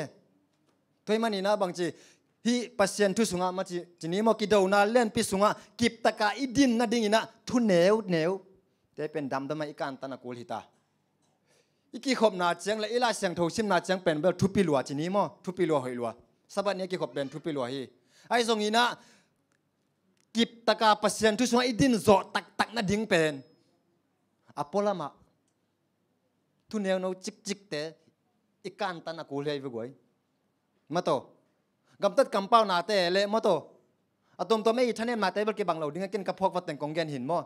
ถอยมันนี่นะบางจีฮิปัสเซียนทุสุงะมาจีนี้โมกิดาวนาเล่นปิสุงะกิบตะกะอิดินนะดิ้งนะทุเนวแต่เป็นดำดำมาอีการตันกูลฮิตาอีกี่ขบนาเจียงและอีลาเสียงโถชิมนาเจียงเป็นเบลทุปิลัวจีนี้มั้งทุปิลัวหอยลัวสบัดนี้กี่ขบเป็นทุปิลัวฮีไอ้ทรงนี้นะกิบตะกาปัสเซียนทุสวงอีดินโจตักน่ะดิ้งเป็นอพอลมาทุเนียวโนจิกแต่อีการตันกูเลยไปกวยมาโตกำตัดกำเป้านาเตะเละมาโตอะตอมตัวไม่อีท่านเนี่ยมาเตะเบลกี่บังเราดิ้งกินกระพกวัดแต่งกองแกนหินมั้ง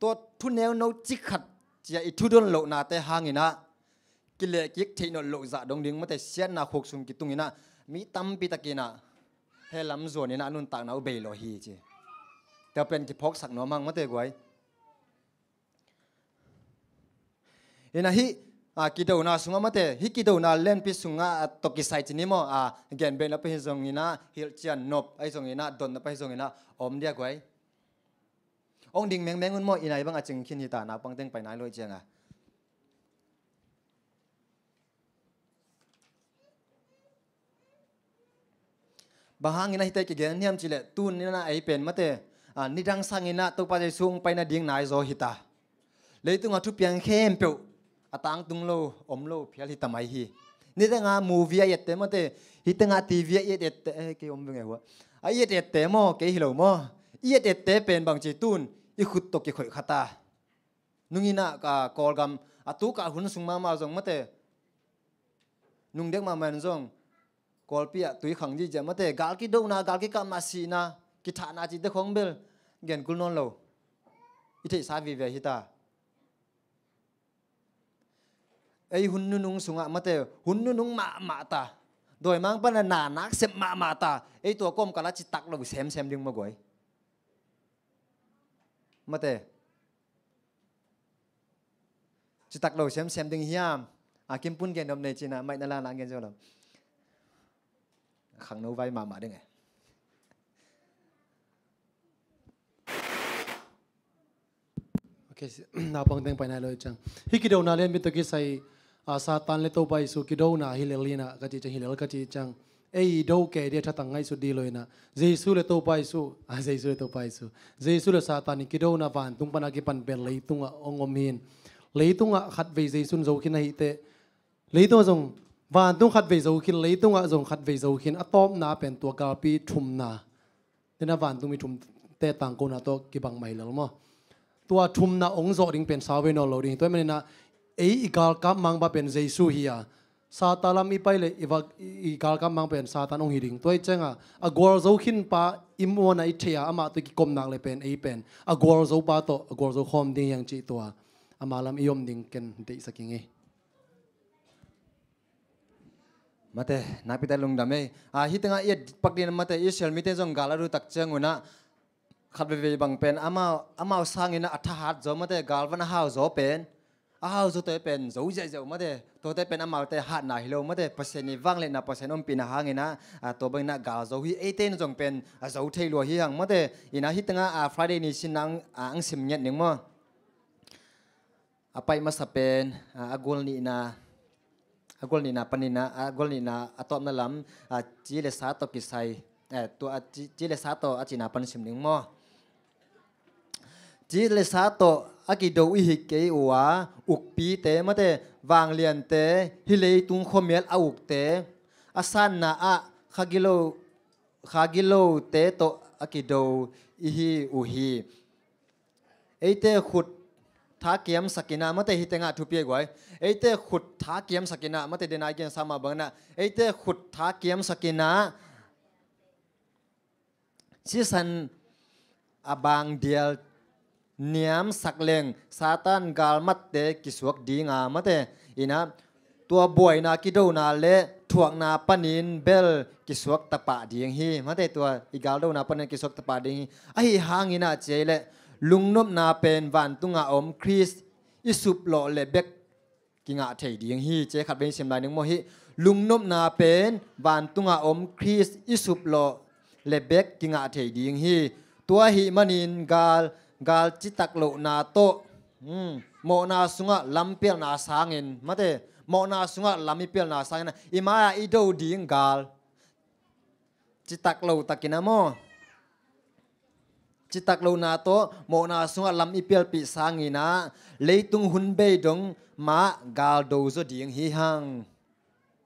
ตัวทุนแนวโนจิขัดจะอิทุดนโลนาแต่หางินะกิเลกิกเทนโลจะดงดิ้งมาแต่เสียนาหกสุงกิตุงินะมีตั้มปิตะกินะเฮลัมโซนี่นะนุนตากนาอุเบโลฮีจีแต่เป็นกิพกสักหนอมังมาแต่กวยเห็นนะฮิกิดาวนาสุงมาแต่ฮิกิดาวนาเล่นพิสุงตกิไซจินิโมเกนเบนไปซงงินะฮิลเจียนนบไอซงงินะดนไปซงงินะอมเดียกวยองดิ่งแมงงุนโมอีไหนบ้างจึงขินฮิตานาปังเต็งไปไหนลอยเจียงบางอินะฮิตากิเกนเนียมจิเลตูนนี่นะไอเป็นมาเตนิดังสังอินะตัวปัจจัยสูงไปนะดิ่งนายโซฮิตาเลยตุงทุเปียงเข้มเปียวตังตุงโลอมโลเพียลิตาไมฮีนี่ตั้งมูวีเอเตมาเตฮิตั้งทีวีเอเตเกี่ยอมเป็นไงวะไอเอเตโมเกี่ยฮิโลโมเอเตเป็นบางจีตูนอีขุดตกกี่ข่อยขัตานุ่งอินะกากอลกัมตุกะหุ่นสุงมาจงมาเตนุ่งเด็กมามันจงกอลเปียตุยขังจีเจมาเตกาลกิโดนากาลกิกามาสีนากิฐานาจิตของเบลเกนกุลนนโลอิเทสาวิเวหิตาไอหุ่นนุ่งสุงะมาเตหุ่นนุ่งมาตาโดยมังปนนานักเสมมาตาไอตัวก้มกะละจิตักเราเซมดึงมาก่อยมาเตจิตักเราเซมดึงเฮียมกิมปุ่นเกนดมในจีน่าไม่นาลานังเกนเจ้าเราขังโนไว้มาได้ไงโอเคนาปังเต็งไปไหนเลยจังฮิกิโดนาเล่นเป็นตัวกิใส่ซาตานเลโตไปสู่กิโดนาฮิเลลีนะก็จะฮิเลลก็จะจังเอ้ดูแกเดียถ้าตั้งไงสุดดีเลยนะเจสุเลโตไปสู่เจสุเลโตไปสู่เจสุเลซาตานิกิโดนาวันตุงปนักกิปันเป็นเลยตุงองอมินเลยตุงขัดเวเจสุนโจกินให้เต lấy tung dùng van tung khát về dầu khi lấy tung à dùng khát về dầu khi atom na pen tua gal pi thum na nên là van tung mi thum te tang ko na to ki bang mai lo mo tua thum na ong zo ding pen sawe no lo ding toy man na ei igal ka mang ba pen jesu hiya satalam i pai le igal ka mang pen satan ong hiding toy chenga a gor zo khin pa imona i thea ama to ki kom nak le pen ei pen a gor zo pa to a gor zo khom ding yang chi to amalam iom ding ken de saking e mate napita lung dame hitanga ye pakdin mate israel mite jong galaru tak changuna khatbe ve bang pen ama sangina athahat zo mate galvan hau zo pen hau zo te pen zo jai zo mate to te pen ama te hat na hilo mate paseni wangle na pasen om pina hangina to bang na gal zo hi 18 jong pen zo thei lo hi hang mate ina hitanga friday ni sinang ang sim nyat ning mo apai masapen agol ni na panina agol ni na atom na lam chile sa to kisai to chile sa to achina pan sim ning mo chile sa to akido i hike wa ukpi te mate wang lian te hilei tung khomel auk te asan na khagilo te to akido ihi uhi eite khut thá kiếm sakina mate hitenga thupie goi eite khut thá kiếm sakina mate denai gen sama bangna eite khut thá kiếm sakina sisan abang dial niam sakleng satan galmat te kisuak dinga mate ina tua boy na kido na le thuak na panin bel kisuak tapa ding hi mate tua igal do na panin kisuak tapa ding hi ai hangina chele lungnop na pen van tunga om Chris isup lo le bek kinga thei ding hi che khat ben sim lai ning mo hi lungnop na pen van tunga om Chris isup lo le bek kinga thei ding hi tua hi manin gal chitak lo na to mo na sunga lampel na sangin mate mo na sunga lamipel na sangin imaya ido ding gal chitak lo takina mo chitak lo na to mo na sunga lam ipel pi sangina leitung hun be dong ma gal do zo ding hi hang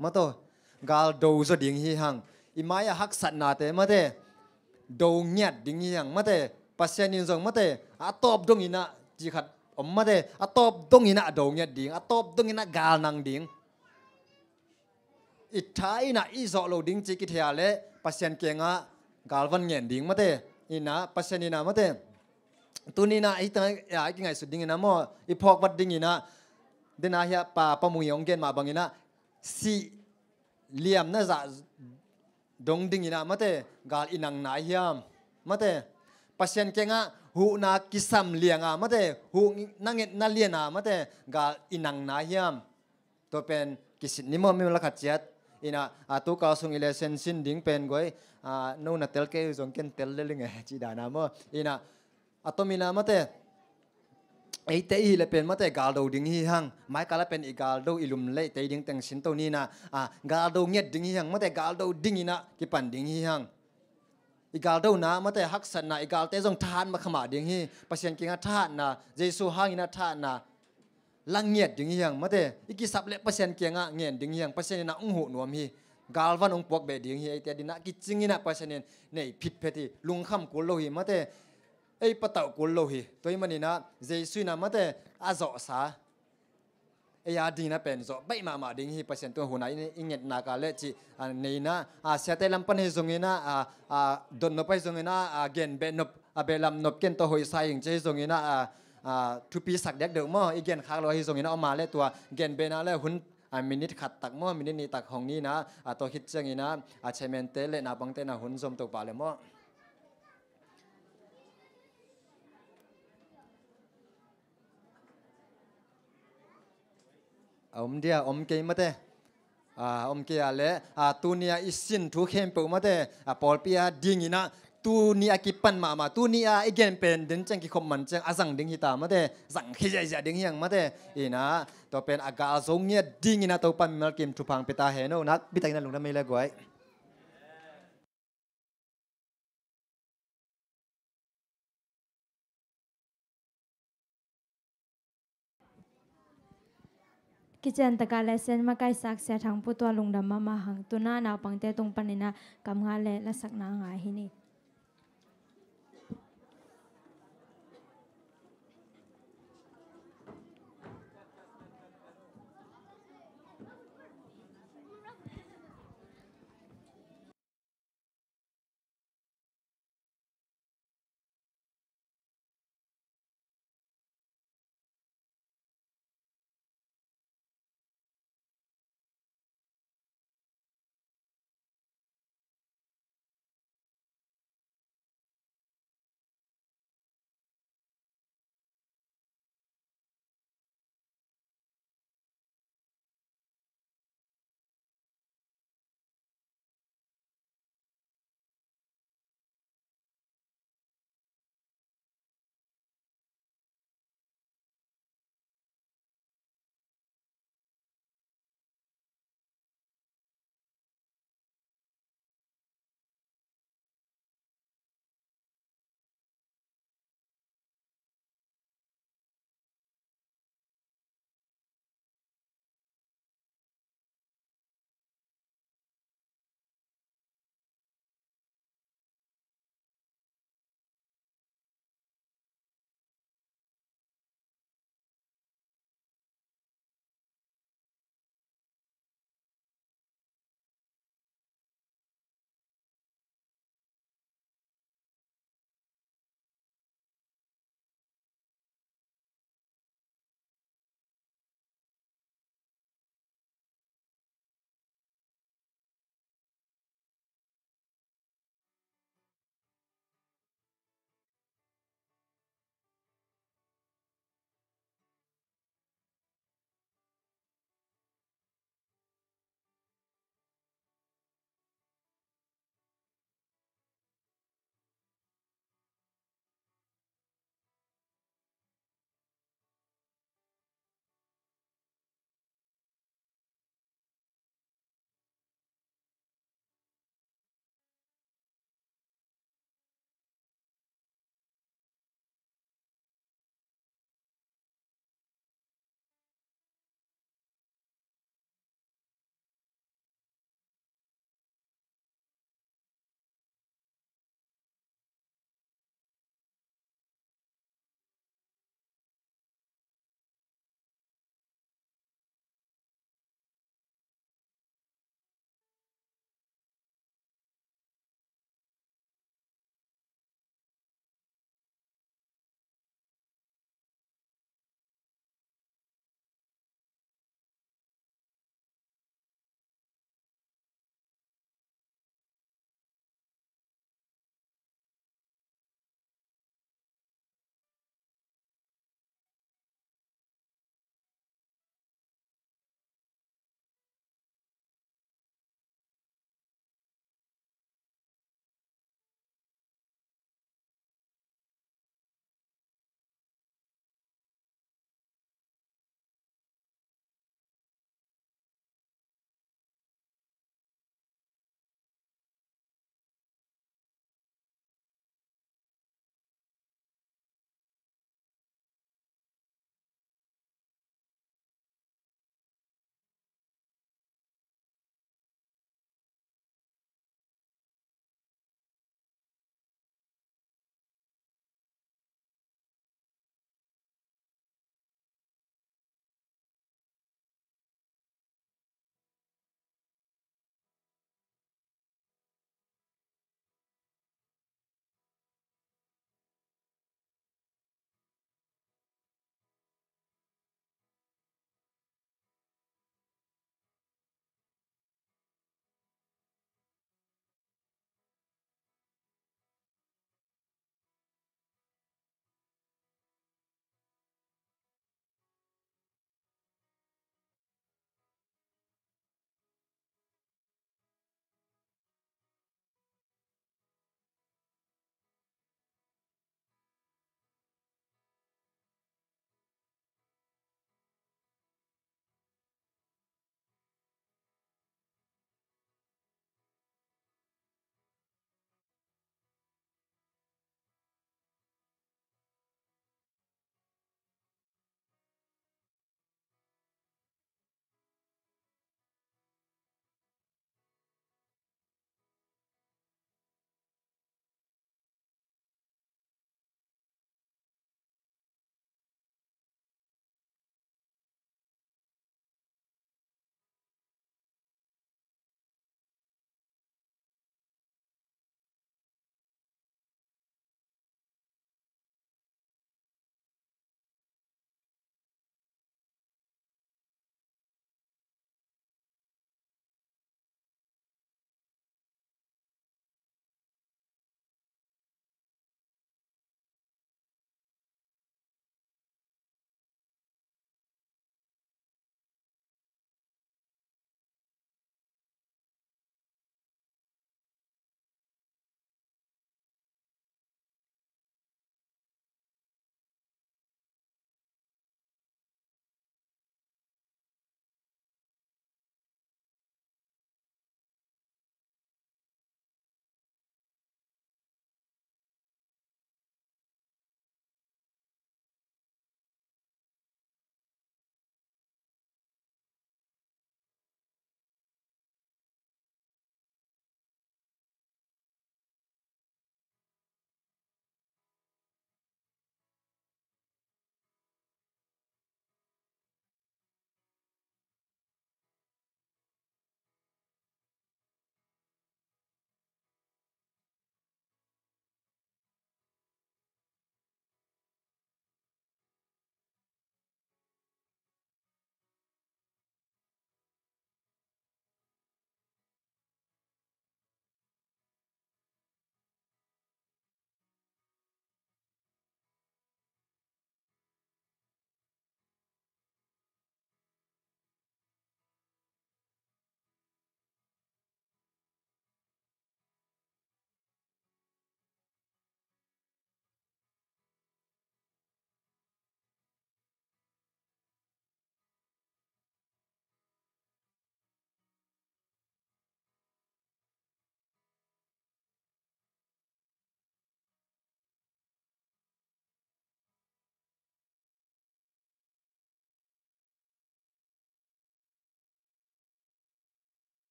mato gal do zo ding hi hang imaya hak sat na te mate do nyat ding hi hang mate pasien in zong mate atop dong ina ji khat om mate atop dong ina do nyat ding atop dong ina gal nang ding ithai na izo lo ding chi ki thia le pasien kenga gal van ngen ding mate ina pasien ina mate tunina itang ya ki ngai suding ina mo ipok wat ding ina dena hia pa pamuyong gen ma bangina si liam na za dong ding ina mate gal inang na hiam mate pasien kenga hu na kisam lianga mate hu nanget na liana mate gal inang na hiam to pen kisit ni mo mi la khachiat ina atu ka sung election sin ding pen goi no na tel ke zong ken tel le linga chi da na mo ina atomina mate eite hi le pen mate gal do ding hi hang mai kala pen i gal do ilum le te ding teng sin to ni na gal do nget ding hi hang mate gal do ding ina ki pan ding hi hang igal do na mate hak san na igal te jong than ma khama ding hi pasien kinga than na jesu hangina than na langiet ding hiang mate iki sap le pasien kenga ngen ding hiang pasien na ung hu nuam hi galvan ung pok be ding hi ate dina ki chingina pasien nei phit pheti lung kham kul lo hi mate ei patau kul lo hi toy manina jesu na mate azo sa eya ding na pen zo bai ma ding hi pasien to hunai inget na ka le chi nei na sate lam pan he zongina don no pai zongina gen be no abelam nop ken to hoi sai ing che zongina thupi sak dek de mo igen khak lo hi zongina ma le tua gen be na le hun minute khat tak mo minute ni tak hong ni na to hit changina chemen te le na bang te na hun zom to pa le mo om dia om ke mate om ke ale tunia isin thu khem pe mate pol pia dingina tu ni akipan ma tu ni again pen den chang ki khom man chang azang ding hita mate zang khijai ja ding hiang mate ina to pen aga zong nge dingina to pan mal kim thu phang peta he no nak bitai na lung na me le goi กิจันตะกาเลเซนมาไกสักเสียทางผู้ตัวลุงดำมาหังตุน่าหนาวปังเตตรงปันนินะกำงาเลและสักนางาหินี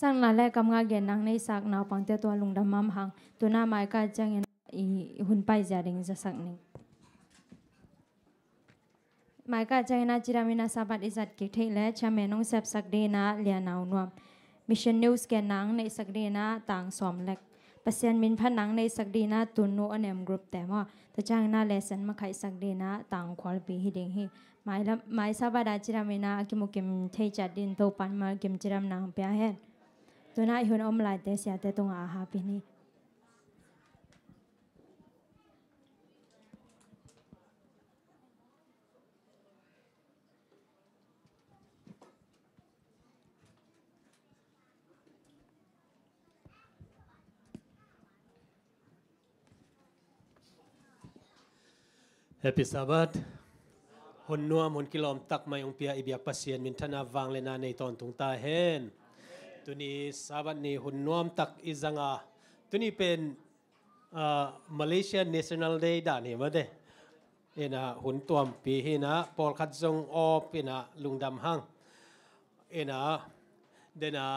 สังนาแลกำงาเกนนังในสักนาวปังเตตัวลุงดำมัมหังตัวหน้าไม้ก็จังเงินหุ่นไปจาริงจะสักนึงไม้ก็จังนาจิรามินาสับัดอิจัดกิเทเลชาเมนงเซบสักเดนาเลียนาวนวมมิชชันนิวส์แกนังในสักเดนาต่างสอมเล็กปัสยันมินพันนังในสักเดนาตุนโนอันเอ็มกรุ๊ปแต่ว่าแต่จังนาเลสันมาไขสักเดนาต่างควอลปีฮิดิงฮีไม้สับัดจิรามินากิมุกิมเทจัดดินโตปันมากิมจิรามนางเปียเฮนตัวน่าหุ่นอมลายเตเสียแต่ตรงอาหาปีนี้เฮปิซาบัดหุ่นนัวหุ่นกิโลมตักไม่องเปียอิบยักปัสเซียนมินธนาวางเลนาในตอนตุงตาเฮนตัวนี้ซาบัดนี้หุ่นนัวมตักอิจังอาตัวนี้เป็นมาเลเซีย National Day ด่านเห็นไหมเด้เอ็นะหุ่นตัวปีเห็นะปอลคัดจงออปเอ็นะลุงดำหังเอ็นะเดนะ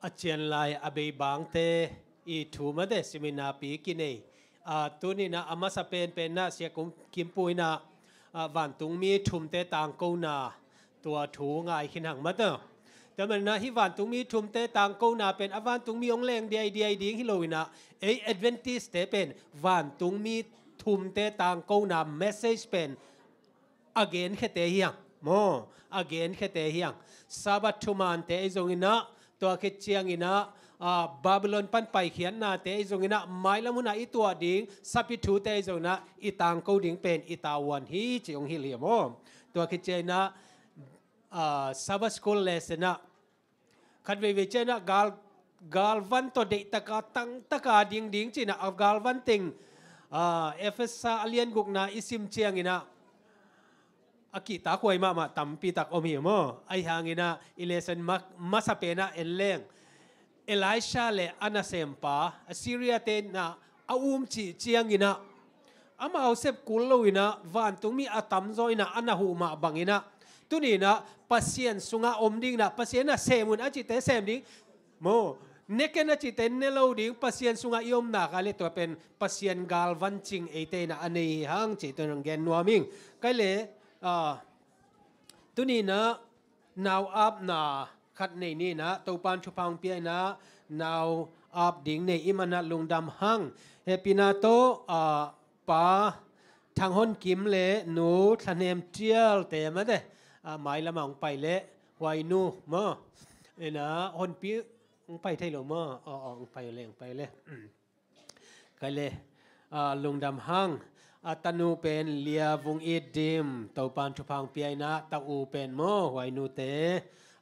อาเจียนลายอเบย์บางเตอีถูมาเด้สิมินาปีกินเอตัวนี้นะอามาสเปนเป็นนะเสียกุมคิมปุยนะวันตุงมีทุมเตต่างกูนาตัวถูง่ายขินหังมาเตอแต่มันนะที่วันตุงมีทุมเตต่างกูนาเป็นวันตุงมีองแรงเดียดิ้งฮิโลวินะเอเอดเวนติสเตเป็นวันตุงมีทุมเตต่างกูนาเมสเซจเป็น again แค่เตเฮียงโม again แค่เตเฮียงซาบัตทุมันเตไอจงอินะตัวคิดเชียงอินะบาบิลอนปันไปเขียนนาเตไอจงอินะไม่ละมุนาอีตัวดิ้งสับพิทูเตไอจงนะอีต่างกูดิ้งเป็นอีตาวันฮีจิองฮิเลียโมตัวคิดเจนะSabbath school lesson na kadwe veche na galvan to de taka tang taka ding china of galvan ting efesa alien guk na isim chiang ina akita khoi ma tampi tak omi mo ai hangina ilesen masapena enleng Elisha le anasempa Assyria te na chi chiang ina ama ausep kullo ina van tumi atam zo ina anahu ma banginaตุนี่นะปัสเซียนสุงาอมดิ้งนะปัสเซียนนะเซมุนอาจิเตเซมดิ้งโมเนกนอาจิเตเนโลดิ้งปัสเซียนสุงายอมนักอะไรตัวเป็นปัสเซียนกาลวันจิงเอเตนะอันนี้ฮังจิตนังเกนนัวมิงก็เลยตุนี่นะนาวอับนะขัดในนี่นะตัวปันชุพังเปียนะนาวอับดิ้งในอิมันนะลุงดำฮังเฮปินาโตปาทางฮอนกิมเลหนูทะเนมเจียลเตมาเด้หมายละมังไปเละไวนูมอเอ็นะฮอนปีไปไทยหรอมอไปเลยไปเลยก็เลยลุงดำหังตานูเป็นเลียวงอีดิมเต่าปานทุพังเปียนะตาอูเป็นมอไวนูเต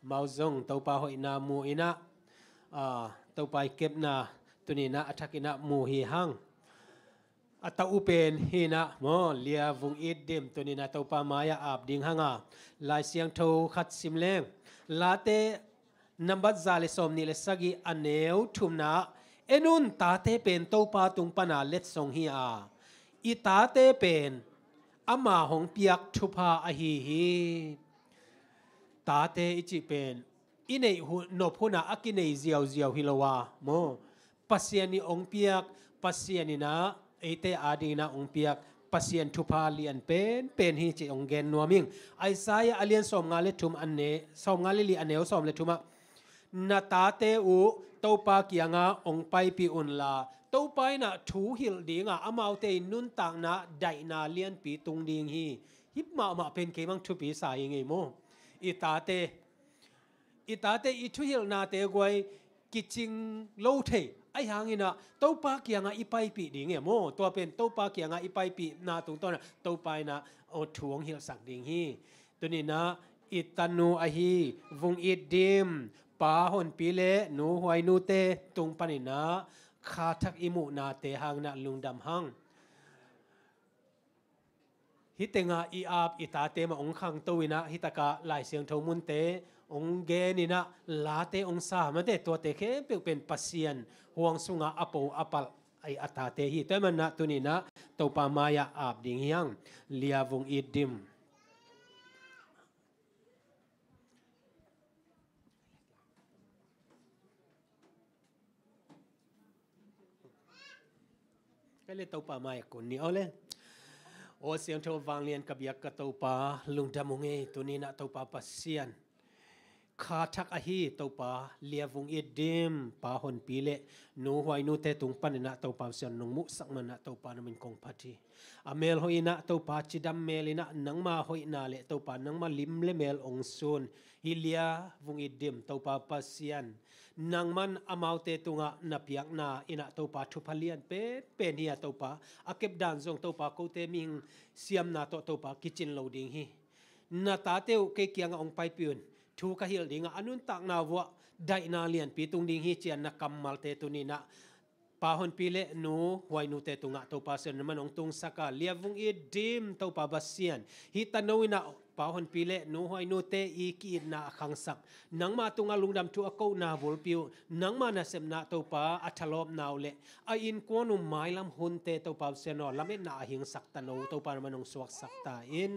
มาซงเต่าปาหอยนามูอินะเต่าไปเก็บนาตัวนี้นะอัฐกินะมูฮีหังอัตอุเป็นฮีนะมอเลียวงอีดิมตัวนี้นะเต่าปามายาอาบดิงหังลายเสียงโทขัดซิมเลงลาเตนับบัดซาเลสอมนิเลสกีอันเนวทุมนาเอนุนตาเตเป็นเต้าปาตุงปนาเล็ดทรงฮีอาอีตาเตเป็นอามาหงเปียกทุพาอหีฮีตาเตอิจิเป็นอินเนหุนบหุนาอักินเนเซียวฮิโลวาโมปัสเซียนีองเปียกปัสเซียนีนะเอเตอาดีนาองเปียกปัสเซียนทุพาเลียนเป็นฮีจิองเกนนัวมิงไอซายาอเลียนสอมงาเลทุมอันเนสอมงาเลลีอันเนวสอมเลทุมะนาตาเตอูเต้าปากียงาองไปปีอุนลาเต้าไปนะถูหิลดีงาอามาเตนุนต่างนะไดนาเลียนปีตุงดิงฮีฮิปมาเป็นเกมังทุปีสายยังไงโมอิตาเตอิทุหิลนาเตกวยกิจิงโลเทไอ้หางนี่นะเต้าปาเกียงอีไปปีดิ่งเงี้ยโมตัวเป็นเต้าปาเกียงอีไปปีนาตรงต้นนะเต้าไปนะโอทวงหิลสักดิ่งฮีตัวนี้นะอิตานูอฮีวงอิดดิมปาหอนปีเลหนูหวยนูเตตรงปนินะคาทักอิมุนาเตหางนะลุงดำหังฮิตงาอีอาบอิตาเตมาองคังตัวนะฮิตกะลายเสียงทมุนเตองเกนี่นะลาเตองซามันเตตัวเตเคเป็นปัสเซียนห่วงสุงาอโปอปัลไออัตาเตฮีแต่มันนะตัวนี้นะตัวปามายาอาบดิ่งยังเลียวงอีดิม ก็เลยตัวป่ามาอย่างคนนี้เอาเลยโอเสียงโทรวางเรียนกับยักษ์กับตัวป่าลุงดำงเงตัวนี้นะตัวป่าปัสเซียนขาทักอาฮีตัวป่าเลียวงเอเดมป่าหนปีเละนูหวยนูเตตุงปันนะตัวป่าเสียนนงมุสักมันนะตัวป่านั้นเป็นกองพัทีอเมลหอยนะตัวป่าจิดำเมลินะนังมาหอยนาเละตัวป่านังมาลิมเลเมลองซุนฮิเลียวงเอเดมตัวป่าปัสเซียนนังมันอามาวเตตุงะนับยักนาอินะตัวป่าทุพเลียนเป็นเฮียตัวป่าอาเก็บดานซงตัวป่ากูเตมิงเสียมนาตัวป่ากิจินโลดิงฮีนาตาเตวเกกียงองไปปินทูกะฮิลดิงะอนุนตักนาวัวไดนาเลียนปีตุงดิงฮีเจียนนักกำมัลเตตุนีนะปาหนปีเลนูหวยนูเตตุงะตัวป่าเสนมันองตุงสักาเลียวงเอดิมตัวป่าบัสเซียนฮิตาโนวินะป่าหนปีเลนูหวยนูเตอีกีนาขังสักนังมาตุงะลุงดำทัวกูนาบุลปิวนังมานาเซมนาตัวป่าอัทลอบนาวเลไออินกวนุไม้ลำหุนเตตัวป่าเสนอลำเอ็นนาหิงสักตาโนตัวป่ามันองสวกสักตาอิน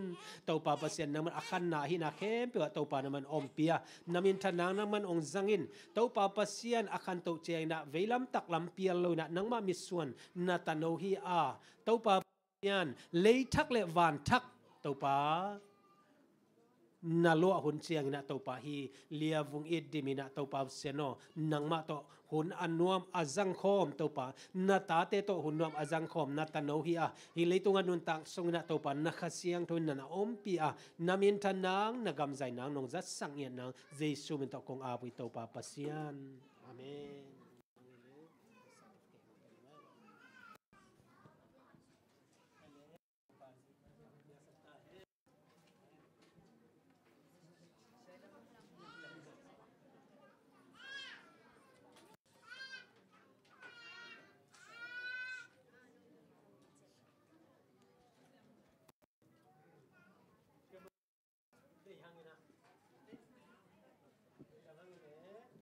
ตัวป่าบัสเซียนนังมันอาคันนาหินาเข้มเปียวตัวป่ามันอมเปียนามินทนางนังมันองจังอินตัวป่าบัสเซียนอาคันตัวเจงนะเวลำตักลำเปียโลนะนังมามิส่วนนาตาโนฮีอาตัวป่าบัสเซียนเลยทักเลวานทักตัวป่านาลัวหุ่นเชียงนะตัวป่าฮีเลียวงเอ็ดดิมินะตัวป่าเซโนนังมาตัวหุ่นอันนวมอาจังคอมตัวป่านาตาเตตัวหุ่นนวมอาจังคอมนาตาโนฮีอาฮิเลยตัวนุนตังสงนะตัวป่านักเสียงทุนนันอมปีอานามินทนางนากำใจนางนงจัดสังเงียนนางเยซูมินตกงอาบุยตัวป่าปัสยานอาเมน